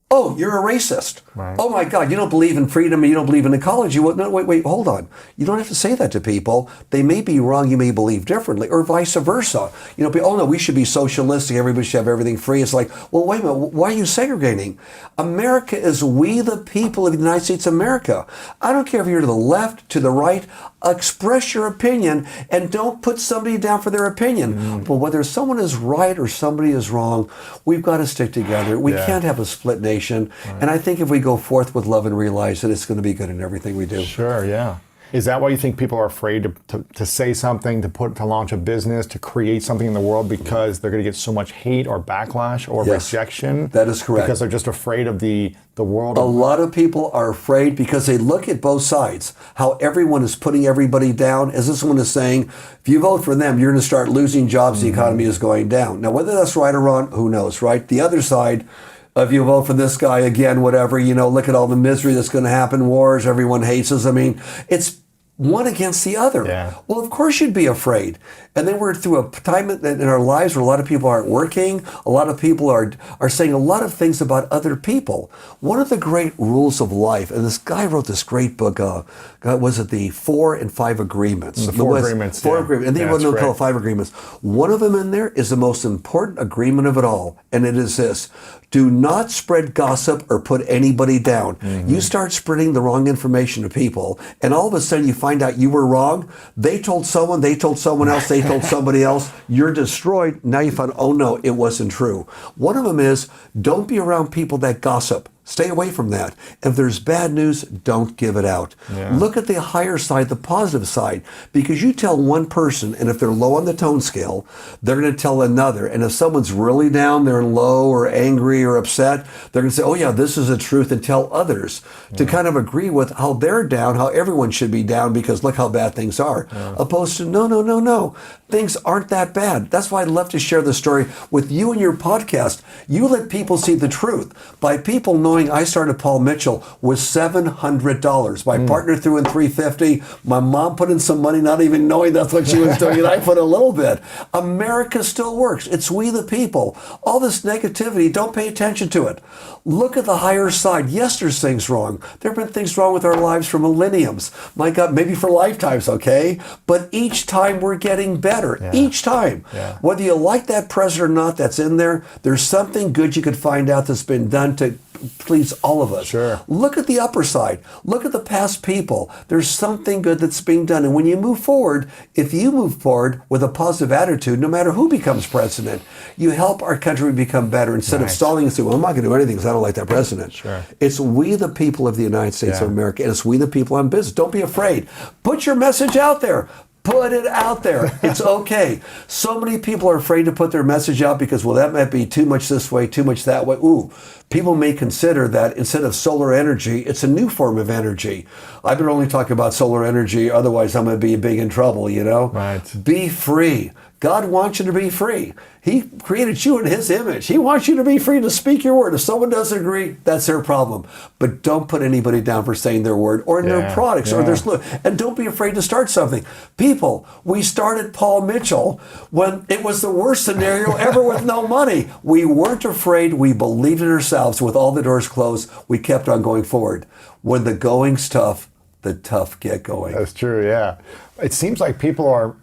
oh, you're a racist. Right. Oh my God, you don't believe in freedom and you don't believe in ecology. Well, no, wait, hold on. You don't have to say that to people. They may be wrong, you may believe differently, or vice versa. You know, oh no, we should be socialistic, everybody should have everything free. It's like, well, wait a minute, why are you segregating? America is we the people of the United States of America. I don't care if you're to the left, to the right, express your opinion and don't put somebody down for their opinion. But whether someone is right or somebody is wrong, we've got to stick together. We can't have a split nation. Right. And I think if we go forth with love and realize that it's going to be good in everything we do. Sure, yeah. Is that why you think people are afraid to say something, to launch a business, to create something in the world, because they're going to get so much hate or backlash or rejection? That is correct. Because they're just afraid of the world. A lot of people are afraid because they look at both sides, how everyone is putting everybody down. As this one is saying, if you vote for them, you're going to start losing jobs, the economy is going down. Now, whether that's right or wrong, who knows, right? The other side, if you vote for this guy again, whatever, look at all the misery that's going to happen, wars, everyone hates us. I mean, it's one against the other. Yeah. Well, of course you'd be afraid. And then we're through a time in our lives where a lot of people aren't working. A lot of people are saying a lot of things about other people. One of the great rules of life, and this guy wrote this great book, was it the 4 and 5 Agreements? The 4 Agreements. Four Agreements. And they wrote no 5 Agreements. One of them in there is the most important agreement of it all. And it is this: do not spread gossip or put anybody down. You start spreading the wrong information to people, and all of a sudden you find out you were wrong. They told someone else, they told somebody else. You're destroyed. Now you find, oh no, it wasn't true. One of them is, don't be around people that gossip. Stay away from that. If there's bad news, don't give it out. Yeah. Look at the higher side, the positive side, because you tell one person, and if they're low on the tone scale, they're going to tell another. And if someone's really down, they're low or angry or upset, they're going to say, oh yeah, this is the truth, and tell others to kind of agree with how they're down, how everyone should be down, because look how bad things are. Opposed to, no. Things aren't that bad. That's why I'd love to share the story with you and your podcast. You let people see the truth. By people knowing I started Paul Mitchell with $700. My partner threw in $350. My mom put in some money, not even knowing that's what she was doing, and I put a little bit. America still works. It's we the people. All this negativity, don't pay attention to it. Look at the higher side. Yes, there's things wrong. There have been things wrong with our lives for millenniums. My God, maybe for lifetimes, okay? But each time we're getting better. Yeah. Each time. Yeah. Whether you like that president or not that's in there, there's something good you could find out that's been done to please all of us. Sure. Look at the upper side. Look at the past people. There's something good that's being done. And when you move forward, if you move forward with a positive attitude, no matter who becomes president, you help our country become better instead of stalling and saying, well, I'm not going to do anything because I don't like that president. Sure. It's we the people of the United States of America, and it's we the people on business. Don't be afraid. Put your message out there. Put it out there. It's okay. So many people are afraid to put their message out because, well, that might be too much this way, too much that way. Ooh, people may consider that instead of solar energy, it's a new form of energy. I've been only talking about solar energy, otherwise I'm going to be big in trouble, Right. Be free. God wants you to be free. He created you in His image. He wants you to be free to speak your word. If someone doesn't agree, that's their problem. But don't put anybody down for saying their word or in their products or their and don't be afraid to start something. People, we started Paul Mitchell when it was the worst scenario ever with no money. We weren't afraid. We believed in ourselves. With all the doors closed, we kept on going forward. When the going's tough, the tough get going. That's true, yeah. It seems like people are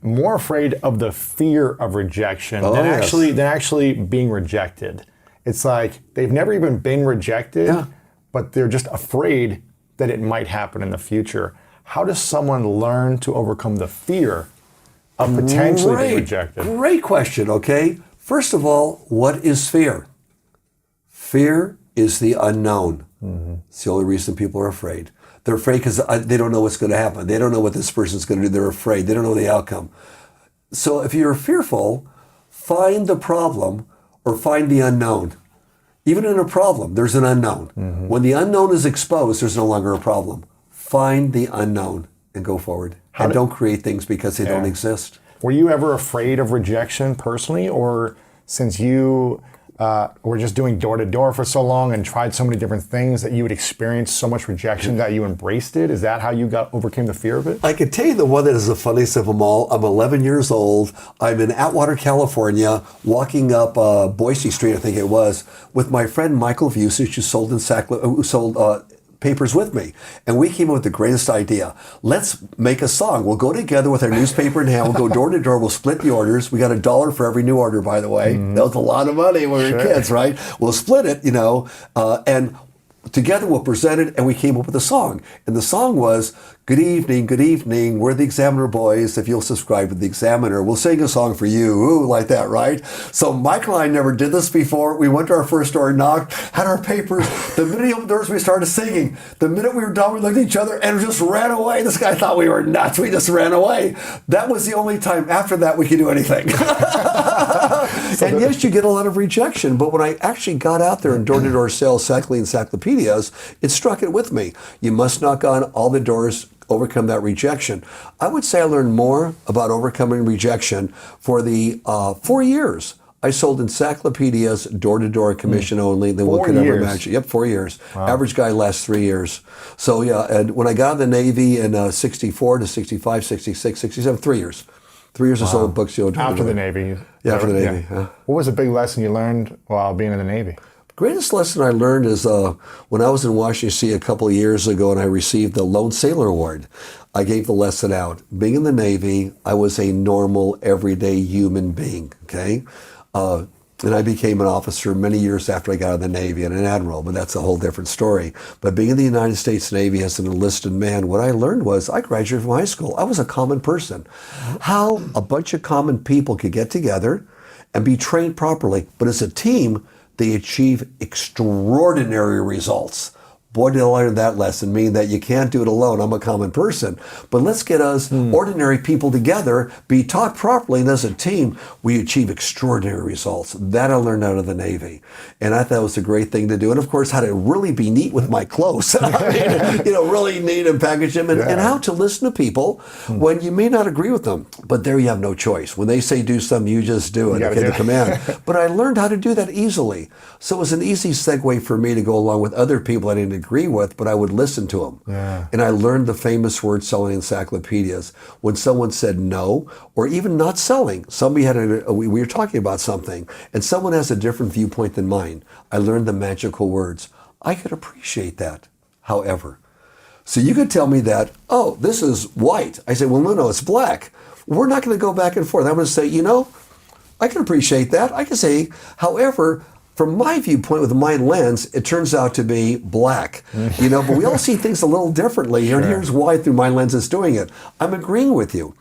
more afraid of the fear of rejection than actually being rejected. It's like they've never even been rejected, but they're just afraid that it might happen in the future. How does someone learn to overcome the fear of potentially being rejected? Great question, okay? First of all, what is fear? Fear is the unknown. It's the only reason people are afraid. They're afraid because they don't know what's going to happen. They don't know what this person's going to do. They're afraid. They don't know the outcome. So if you're fearful, find the problem or find the unknown. Even in a problem, there's an unknown. When the unknown is exposed, there's no longer a problem. Find the unknown and go forward. And don't create things because they don't exist. Were you ever afraid of rejection personally, or since you were just doing door-to-door for so long and tried so many different things that you would experience so much rejection that you embraced it? Is that how you overcame the fear of it? I could tell you the one that is the funniest of them all. I'm 11 years old. I'm in Atwater, California, walking up Boise Street, I think it was, with my friend Michael Vucic, who sold papers with me. And we came up with the greatest idea. Let's make a song. We'll go together with our newspaper in hand. We'll go door to door. We'll split the orders. We got $1 for every new order, by the way. That was a lot of money when we were kids, right? We'll split it, and together we'll present it, and we came up with a song. And the song was, Good evening, good evening. We're the Examiner boys. If you'll subscribe to the Examiner, we'll sing a song for you. Ooh, like that, right? So Michael and I never did this before. We went to our first door, knocked, had our papers. The minute he opened the doors, we started singing. The minute we were done, we looked at each other and just ran away. This guy thought we were nuts. We just ran away. That was the only time after that we could do anything. And yes, you get a lot of rejection. But when I actually got out there and door-to-door sales, Cycling Encyclopedias, it struck it with me. You must knock on all the doors, overcome that rejection. I would say I learned more about overcoming rejection for the 4 years. I sold encyclopedias door-to-door, commission only, than one could ever imagine. Yep, 4 years. Wow. Average guy lasts 3 years. So yeah, and when I got out of the Navy in 64 to 65, 66, 67, 3 years. 3 years I sold books. After the Navy? Yeah, after the Navy. Yeah. What was a big lesson you learned while being in the Navy? Greatest lesson I learned is when I was in Washington, D.C. a couple of years ago and I received the Lone Sailor Award. I gave the lesson out. Being in the Navy, I was a normal, everyday human being, okay? And I became an officer many years after I got out of the Navy and an admiral, but that's a whole different story. But being in the United States Navy as an enlisted man, what I learned was I graduated from high school. I was a common person. How a bunch of common people could get together and be trained properly, but as a team, they achieve extraordinary results. Boy, did I learn that lesson, meaning that you can't do it alone. I'm a common person. But let's get us ordinary people together, be taught properly, and as a team, we achieve extraordinary results. That I learned out of the Navy. And I thought it was a great thing to do. And of course, how to really be neat with my clothes. I mean, really neat and package them. And how to listen to people when you may not agree with them. But there you have no choice. When they say do something, you just do it. Okay, the command. But I learned how to do that easily. So it was an easy segue for me to go along with other people I didn't agree with, but I would listen to them. Yeah. And I learned the famous word selling encyclopedias. When someone said no, or even not selling, somebody had we were talking about something, and someone has a different viewpoint than mine, I learned the magical words. I could appreciate that, however. So you could tell me that, oh, this is white. I say, well, no, it's black. We're not going to go back and forth. I'm going to say, I can appreciate that. I can say, however, from my viewpoint, with my lens, it turns out to be black. But we all see things a little differently. Sure. And here's why through my lens it's doing it. I'm agreeing with you.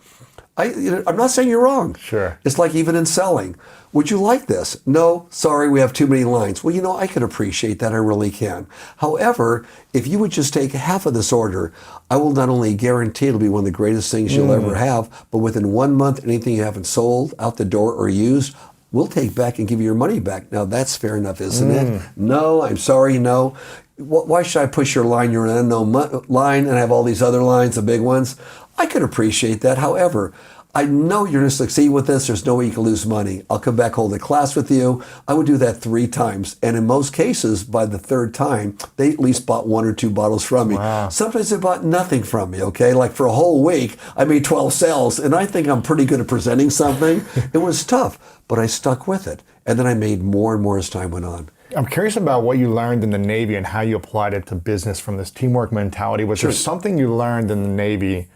I'm not saying you're wrong. Sure. It's like even in selling. Would you like this? No, sorry, we have too many lines. Well, I can appreciate that. I really can. However, if you would just take half of this order, I will not only guarantee it'll be one of the greatest things you'll ever have, but within 1 month, anything you haven't sold, out the door, or used, we'll take back and give you your money back. Now, that's fair enough, isn't it? No, I'm sorry, no. Why should I push your line? You're an unknown line, and I have all these other lines, the big ones. I could appreciate that. However, I know you're going to succeed with this. There's no way you can lose money. I'll come back, hold a class with you. I would do that 3 times. And in most cases, by the 3rd time, they at least bought 1 or 2 bottles from me. Wow. Sometimes they bought nothing from me, okay? Like for a whole week, I made 12 sales, and I think I'm pretty good at presenting something. It was tough, but I stuck with it. And then I made more and more as time went on. I'm curious about what you learned in the Navy and how you applied it to business from this teamwork mentality. Was there something you learned in the Navy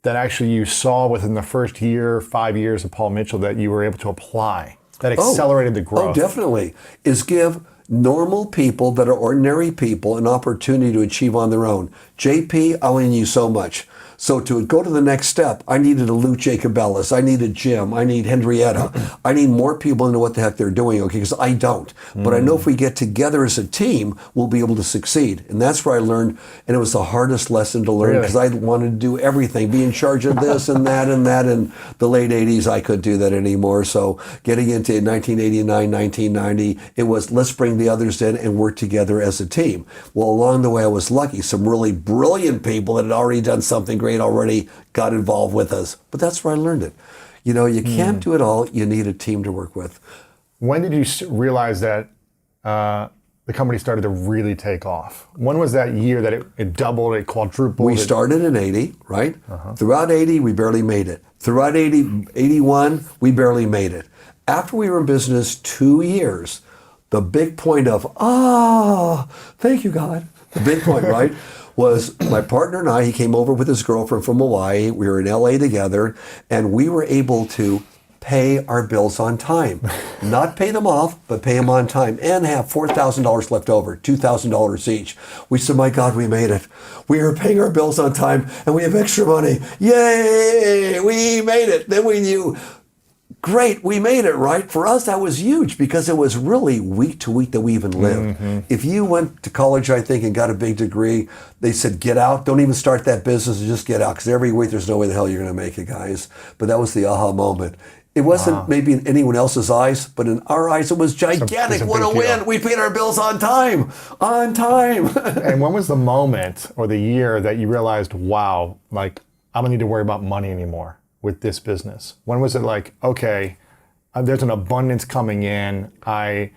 that actually you saw within the first year, 5 years of Paul Mitchell that you were able to apply, that accelerated the growth? Oh, definitely. Is give normal people that are ordinary people an opportunity to achieve on their own. JP, I only knew so much. So to go to the next step, I needed a Lou Jacobellis, I needed Jim, I need Henrietta. I need more people to know what the heck they're doing, okay, because I don't. But I know if we get together as a team, we'll be able to succeed. And that's where I learned, and it was the hardest lesson to learn because I wanted to do everything, be in charge of this and that and that. In the late 80s, I couldn't do that anymore. So getting into 1989, 1990, it was let's bring the others in and work together as a team. Well, along the way, I was lucky. Some really brilliant people that had already done something great already got involved with us. But that's where I learned it. You can't do it all. You need a team to work with. When did you realize that the company started to really take off? When was that year that it doubled, it quadrupled? We started in 80, right? Throughout 80, we barely made it. Throughout 81, we barely made it. After we were in business 2 years, the big point of, thank you, God. The big point, right? Was my partner and I, he came over with his girlfriend from Hawaii. We were in LA together, and we were able to pay our bills on time. Not pay them off, but pay them on time, and have $4,000 left over, $2,000 each. We said, my God, we made it. We are paying our bills on time, and we have extra money. Yay, we made it. Then we knew, great, we made it, right? For us, that was huge because it was really week to week that we even lived. If you went to college, I think, and got a big degree, they said, get out, don't even start that business, just get out, because every week there's no way the hell you're going to make it, guys. But that was the aha moment. It wasn't maybe in anyone else's eyes, but in our eyes, it was gigantic. What a win. We paid our bills on time. On time. And when was the moment or the year that you realized, wow, like, I don't need to worry about money anymore with this business? When was it like, okay, there's an abundance coming in. I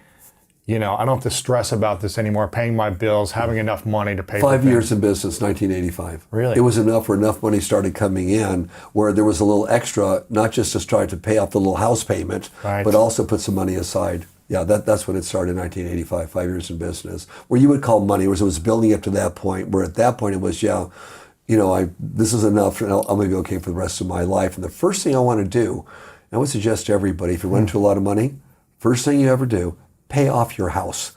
don't have to stress about this anymore, paying my bills, having enough money to pay for 5 things. years in business, 1985. Really? It was enough where enough money started coming in where there was a little extra, not just to try to pay off the little house payment, but also put some money aside. Yeah, that's when it started in 1985, 5 years in business, where you would call money, it was building up to that point, where at that point it was, this is enough, and I'm going to be okay for the rest of my life. And the first thing I want to do, and I would suggest to everybody, if you run into a lot of money, first thing you ever do, pay off your house.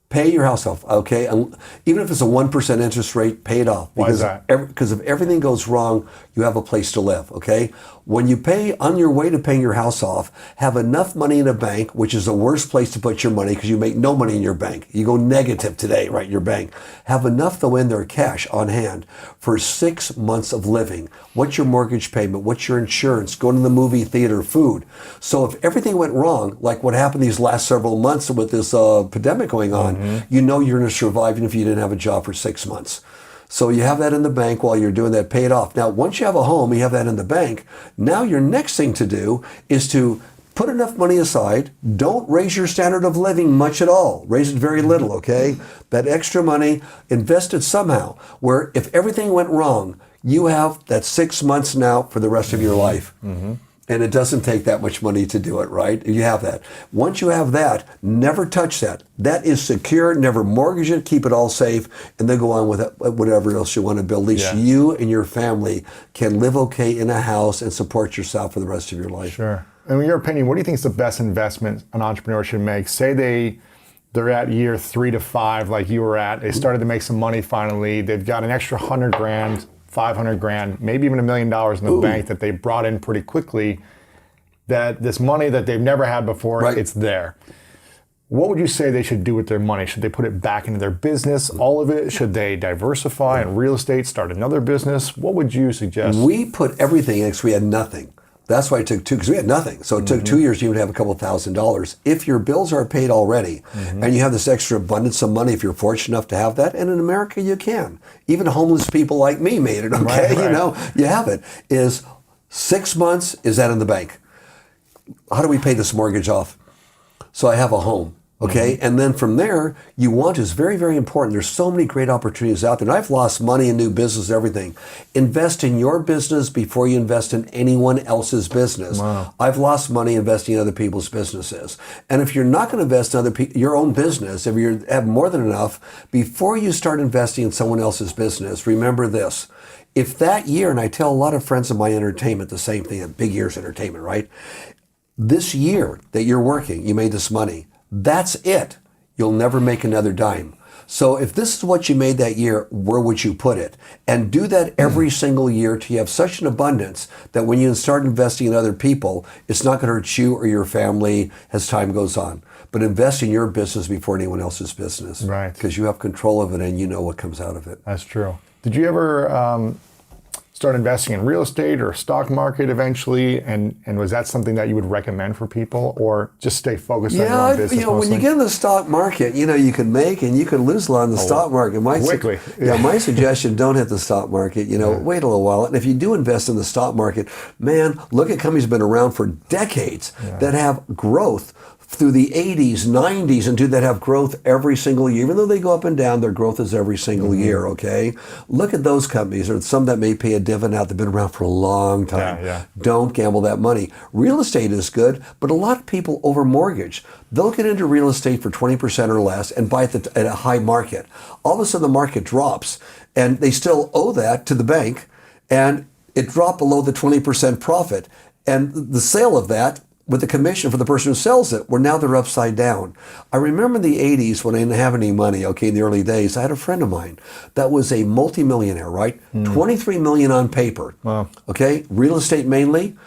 Pay your house off, okay? And even if it's a 1% interest rate, pay it off. Why is that? Because if everything goes wrong, you have a place to live, okay? When you pay, on your way to paying your house off, have enough money in a bank, which is the worst place to put your money because you make no money in your bank. You go negative today, right, your bank. Have enough, though, in there, cash on hand for 6 months of living. What's your mortgage payment? What's your insurance? Going to the movie theater, food. So if everything went wrong, like what happened these last several months with this pandemic going on, you know you're going to survive even if you didn't have a job for 6 months. So you have that in the bank while you're doing that, pay it off. Now, once you have a home, you have that in the bank. Now your next thing to do is to put enough money aside. Don't raise your standard of living much at all. Raise it very little, okay? That extra money, invest it somehow, where if everything went wrong, you have that 6 months now for the rest of your life. And it doesn't take that much money to do it, right? You have that. Once you have that, never touch that. That is secure. Never mortgage it. Keep it all safe. And then go on with it, whatever else you want to build. At least you and your family can live okay in a house and support yourself for the rest of your life. Sure. And in your opinion, what do you think is the best investment an entrepreneur should make? Say they're at year 3 to 5, like you were at. They started to make some money finally. They've got an extra 100 grand. 500 grand, maybe even $1 million in the bank that they brought in pretty quickly, that this money that they've never had before, it's there. What would you say they should do with their money? Should they put it back into their business, all of it? Should they diversify in real estate, start another business? What would you suggest? We put everything in because we had nothing. That's why it took 2, because we had nothing. So it took 2 years to even have a couple $1,000s. If your bills are paid already and you have this extra abundance of money, if you're fortunate enough to have that, and in America you can. Even homeless people like me made it, okay? You know, you have it. Is 6 months, is that in the bank? How do we pay this mortgage off? So I have a home. Okay, and then from there, you want is very, very important. There's so many great opportunities out there. And I've lost money in new business, everything. Invest in your business before you invest in anyone else's business. Wow. I've lost money investing in other people's businesses. And if you're not going to invest in your own business, if you have more than enough, before you start investing in someone else's business, remember this. If that year, and I tell a lot of friends of my entertainment the same thing, at Big Ears Entertainment, right? This year that you're working, you made this money. That's it. You'll never make another dime. So if this is what you made that year, where would you put it? And do that every single year till you have such an abundance that when you start investing in other people, it's not going to hurt you or your family as time goes on. But invest in your business before anyone else's business. Right. Because you have control of it and you know what comes out of it. That's true. Did you ever start investing in real estate or stock market eventually, and was that something that you would recommend for people, or just stay focused on your own business? You know, when you get in the stock market, you know, you can make and you can lose a lot in the stock market. Quickly. My suggestion, don't hit the stock market. You know, wait a little while. And if you do invest in the stock market, man, look at companies that have been around for decades that have growth through the 80s, 90s, and that have growth every single year. Even though they go up and down, their growth is every single year, okay? Look at those companies, or some that may pay a dividend out, they've been around for a long time. Don't gamble that money. Real estate is good, but a lot of people over-mortgage. They'll get into real estate for 20% or less and buy it at a high market. All of a sudden, the market drops, and they still owe that to the bank, and it dropped below the 20% profit. And the sale of that, with the commission for the person who sells it, where now they're upside down. I remember in the 80s when I didn't have any money, okay, in the early days, I had a friend of mine that was a multimillionaire, right? 23 million on paper. Wow. Okay, real estate mainly.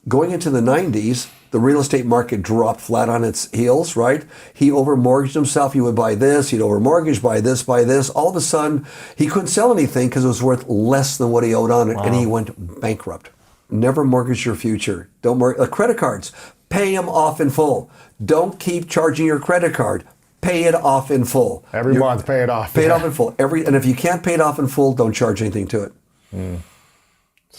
Going into the 90s, the real estate market dropped flat on its heels, right? He overmortgaged himself. He would buy this, he'd overmortgage, buy this, buy this. All of a sudden, he couldn't sell anything because it was worth less than what he owed on it, and he went bankrupt. Never mortgage your future. Don't mortgage credit cards. Pay them off in full. Don't keep charging your credit card. Pay it off in full. Every month, pay it off. Pay it off in full. And if you can't pay it off in full, don't charge anything to it.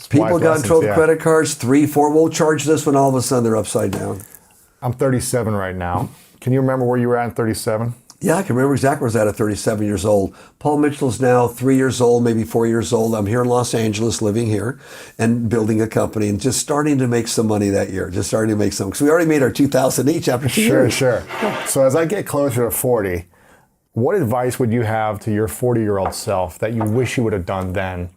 People got in trouble with credit cards, 3, 4, we'll charge this when all of a sudden they're upside down. I'm 37 right now. Can you remember where you were at 37? Yeah, I can remember exactly where I was at 37 years old. Paul Mitchell's now 3 years old, maybe 4 years old. I'm here in Los Angeles, living here, and building a company, and just starting to make some money that year. Just starting to make some, because we already made our 2,000 each after 2 years. Sure. So as I get closer to 40, what advice would you have to your 40-year-old self that you wish you would have done then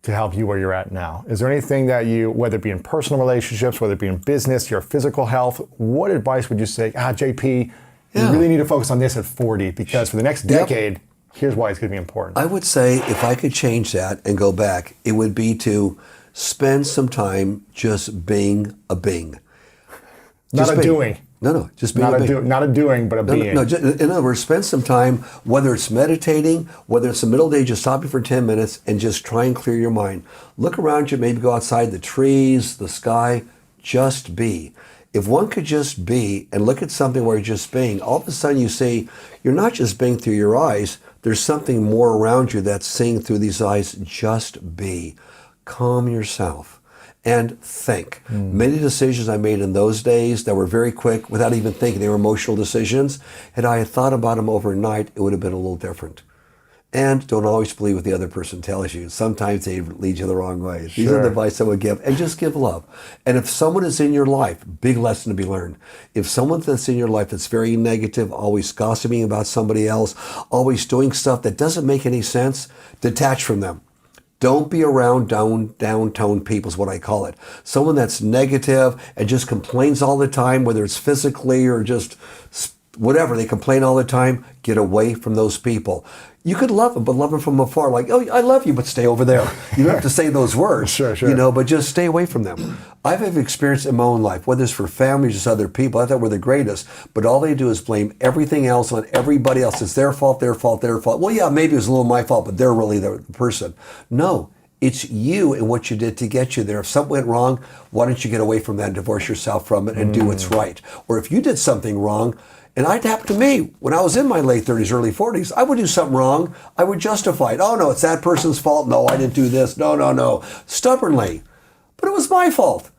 to help you where you're at now? Is there anything that you, whether it be in personal relationships, whether it be in business, your physical health, what advice would you say, JP, you really need to focus on this at 40 because for the next decade, here's why it's going to be important? I would say if I could change that and go back, it would be to spend some time just being a being. Not a doing. No, just being a being. Not a doing, but a being. No, in other words, spend some time, whether it's meditating, whether it's the middle of the day, just stopping for 10 minutes and just try and clear your mind. Look around you, maybe go outside the trees, the sky, just be. If one could just be and look at something where you're just being, all of a sudden you see you're not just being through your eyes, there's something more around you that's seeing through these eyes. Just be. Calm yourself and think. Many decisions I made in those days that were very quick without even thinking, they were emotional decisions. Had I thought about them overnight, it would have been a little different. And don't always believe what the other person tells you. Sometimes they lead you the wrong way. These are the advice I would give. And just give love. And if someone is in your life, big lesson to be learned. If someone that's in your life that's very negative, always gossiping about somebody else, always doing stuff that doesn't make any sense, detach from them. Don't be around down-tone people is what I call it. Someone that's negative and just complains all the time, whether it's physically or just whatever, they complain all the time, get away from those people. You could love them, but love them from afar. Like, oh, I love you, but stay over there. You don't have to say those words, Sure. but just stay away from them. I've had experience in my own life, whether it's for families or just other people. I thought we're the greatest, but all they do is blame everything else on everybody else. It's their fault, their fault, their fault. Well, yeah, maybe it was a little my fault, but they're really the person. No, it's you and what you did to get you there. If something went wrong, why don't you get away from that and divorce yourself from it and do what's right? Or if you did something wrong, and it happened to me when I was in my late 30s, early 40s. I would do something wrong. I would justify it. Oh, no, it's that person's fault. No, I didn't do this. No. Stubbornly. But it was my fault.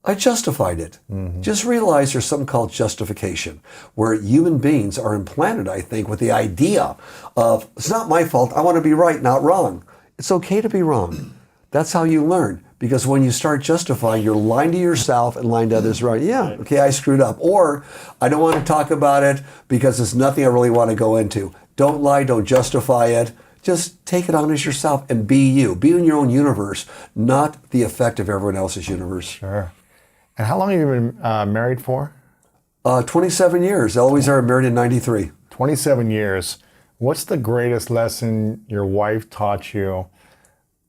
I justified it. Just realize there's something called justification, where human beings are implanted, I think, with the idea of, it's not my fault. I want to be right, not wrong. It's okay to be wrong. That's how you learn. Because when you start justifying, you're lying to yourself and lying to others, right? Yeah, okay, I screwed up. Or, I don't want to talk about it because it's nothing I really want to go into. Don't lie, don't justify it. Just take it on as yourself and be you. Be in your own universe, not the effect of everyone else's universe. Sure. And how long have you been married for? 27 years. Eloise and I were married in 93. 27 years. What's the greatest lesson your wife taught you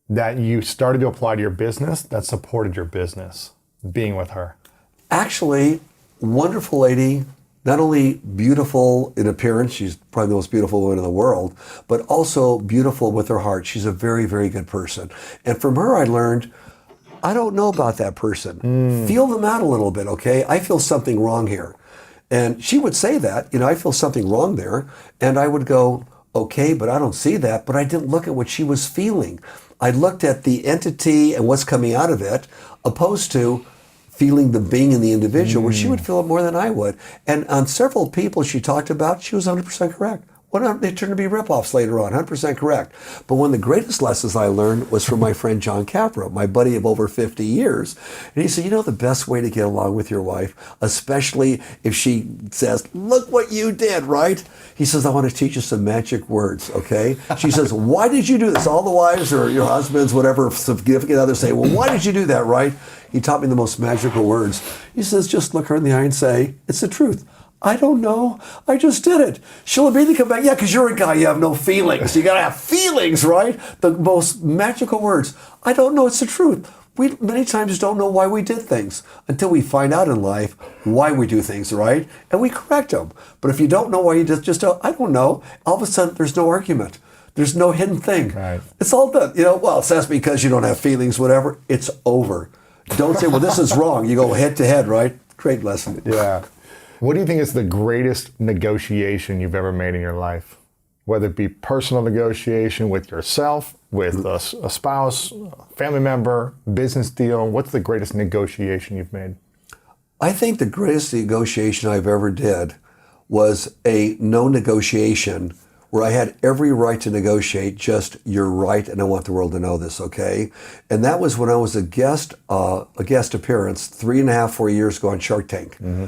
that you started to apply to your business that supported your business, being with her? Actually, wonderful lady, not only beautiful in appearance, she's probably the most beautiful woman in the world, but also beautiful with her heart. She's a very, very good person. And from her I learned, I don't know about that person. Feel them out a little bit, okay? I feel something wrong here. And she would say that, I feel something wrong there. And I would go, okay, but I don't see that. But I didn't look at what she was feeling. I looked at the entity and what's coming out of it, opposed to feeling the being in the individual, where she would feel it more than I would. And on several people she talked about, she was 100% correct. Well, they turned to be ripoffs later on, 100% correct. But one of the greatest lessons I learned was from my friend John Capra, my buddy of over 50 years. And he said, you know the best way to get along with your wife, especially if she says, look what you did, right? He says, I want to teach you some magic words, okay? She says, why did you do this? All the wives or your husbands, whatever significant others say, well, why did you do that, right? He taught me the most magical words. He says, just look her in the eye and say, it's the truth. I don't know. I just did it. She'll immediately come back. Yeah, because you're a guy. You have no feelings. You got to have feelings, right? The most magical words. I don't know. It's the truth. We many times don't know why we did things until we find out in life why we do things, right? And we correct them. But if you don't know why you just I don't know. All of a sudden, there's no argument. There's no hidden thing. Right. It's all done. Well, that's because you don't have feelings, whatever. It's over. Don't say, well, this is wrong. You go head to head, right? Great lesson. Yeah. What do you think is the greatest negotiation you've ever made in your life? Whether it be personal negotiation with yourself, with a spouse, a family member, business deal. What's the greatest negotiation you've made? I think the greatest negotiation I've ever did was a no negotiation where I had every right to negotiate, just you're right and I want the world to know this, okay? And that was when I was a guest appearance 3.5, 4 years ago on Shark Tank. Mm-hmm.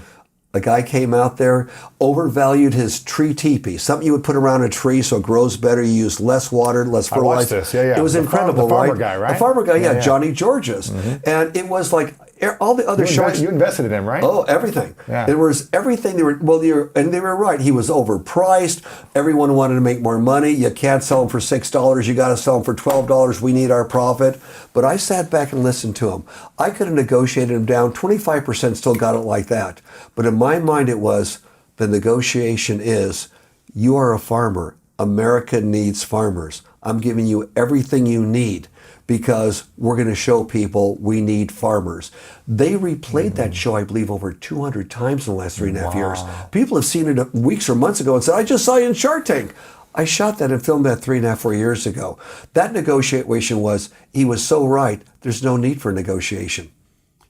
A guy came out there, overvalued his tree teepee, something you would put around a tree so it grows better. You use less water, less fertilizer. I watched this, yeah. It was incredible, the farmer right? guy, right? The farmer guy, yeah. Johnny George's. Mm-hmm. And it was like all the other sharks. You invested in him, right? Oh, everything. Yeah. There was everything. They were right. He was overpriced. Everyone wanted to make more money. You can't sell him for $6. You got to sell him for $12. We need our profit. But I sat back and listened to him. I could have negotiated him down 25%. Still got it like that. But in my mind, it was the negotiation is you are a farmer. America needs farmers. I'm giving you everything you need, because we're going to show people we need farmers. They replayed that show, I believe, over 200 times in the last 3.5 years. People have seen it weeks or months ago and said, I just saw you in Shark Tank. I shot that and filmed that 3.5, 4 years ago. That negotiation was, he was so right, there's no need for negotiation.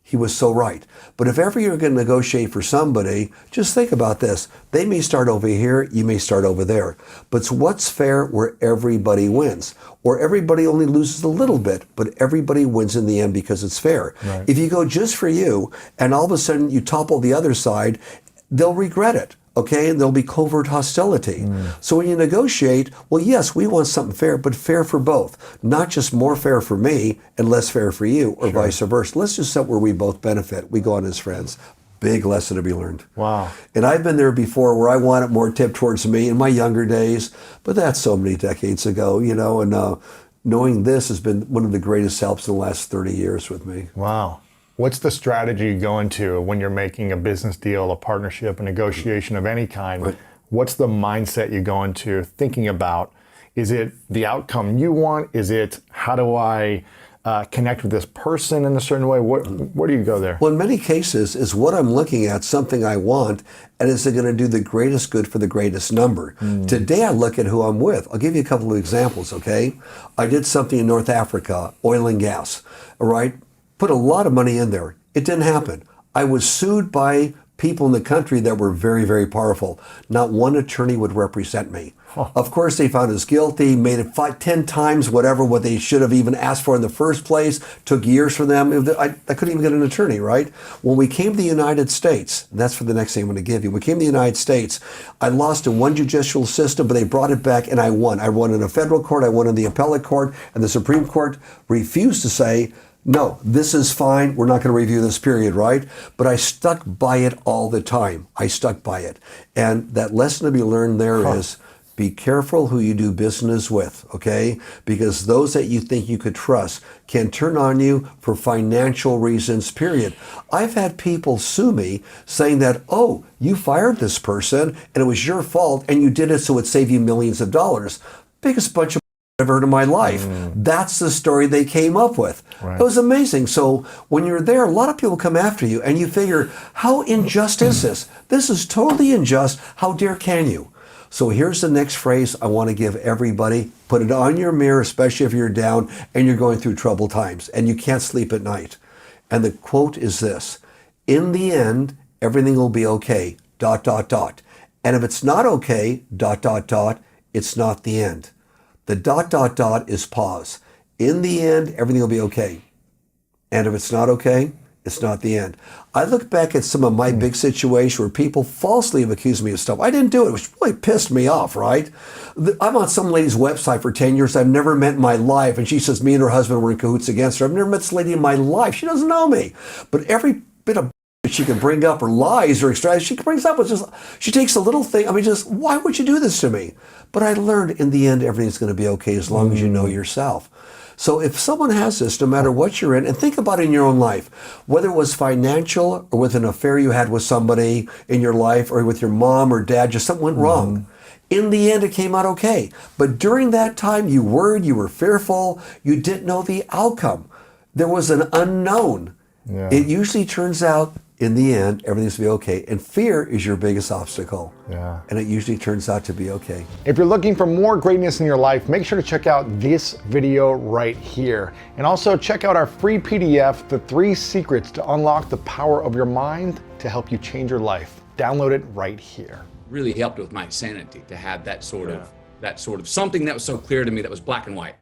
He was so right. But if ever you're going to negotiate for somebody, just think about this. They may start over here, you may start over there. But it's what's fair where everybody wins. Or everybody only loses a little bit, but everybody wins in the end because it's fair. Right. If you go just for you, and all of a sudden you topple the other side, they'll regret it. Okay, and there'll be covert hostility. So when you negotiate, well, yes, we want something fair, but fair for both. Not just more fair for me and less fair for you, or vice versa. Let's just set where we both benefit. We go on as friends. Big lesson to be learned. Wow. And I've been there before where I wanted more tip towards me in my younger days, but that's so many decades ago, and knowing this has been one of the greatest helps in the last 30 years with me. Wow. What's the strategy you go into when you're making a business deal, a partnership, a negotiation of any kind? Right. What's the mindset you go into thinking about? Is it the outcome you want? Is it how do I connect with this person in a certain way? Where do you go there? Well, in many cases, is what I'm looking at something I want, and is it going to do the greatest good for the greatest number? Today, I look at who I'm with. I'll give you a couple of examples, okay? I did something in North Africa, oil and gas, all right? Put a lot of money in there. It didn't happen. I was sued by people in the country that were very, very powerful. Not one attorney would represent me. Of course, they found us guilty, made it 10 times whatever what they should have even asked for in the first place. Took years for them. I couldn't even get an attorney, right? When we came to the United States, and that's for the next thing I'm going to give you. We came to the United States. I lost in one judicial system, but they brought it back and I won. I won in a federal court, I won in the appellate court, and the Supreme Court refused to say, no, this is fine. We're not going to review this period, right? But I stuck by it all the time. I stuck by it. And that lesson to be learned there is be careful who you do business with, okay? Because those that you think you could trust can turn on you for financial reasons, period. I've had people sue me saying that, oh, you fired this person and it was your fault and you did it so it saved you millions of dollars. Biggest bunch of I've heard in my life. That's the story they came up with. Right. It was amazing. So when you're there, a lot of people come after you and you figure, how unjust is this? This is totally unjust. How dare can you? So here's the next phrase I want to give everybody. Put it on your mirror, especially if you're down and you're going through troubled times and you can't sleep at night. And the quote is this: in the end, everything will be okay, ... And if it's not okay, ... it's not the end. The ... is pause. In the end, everything will be okay. And if it's not okay, it's not the end. I look back at some of my big situations where people falsely have accused me of stuff. I didn't do it, which really pissed me off, right? I'm on some lady's website for 10 years I've never met in my life, and she says me and her husband were in cahoots against her. I've never met this lady in my life. She doesn't know me. But every bit of she can bring up, or lies, or extra, she brings up, it's just, she takes a little thing, just, why would you do this to me? But I learned in the end, everything's going to be okay as long as you know yourself. So if someone has this, no matter what you're in, and think about it in your own life, whether it was financial or with an affair you had with somebody in your life, or with your mom or dad, just something went wrong. In the end, it came out okay. But during that time, you worried, you were fearful, you didn't know the outcome. There was an unknown. Yeah. It usually turns out, in the end, everything's going to be okay. And fear is your biggest obstacle. Yeah. And it usually turns out to be okay. If you're looking for more greatness in your life, make sure to check out this video right here. And also check out our free PDF, The 3 Secrets to Unlock the Power of Your Mind to help you change your life. Download it right here. Really helped with my sanity to have that sort of something that was so clear to me, that was black and white.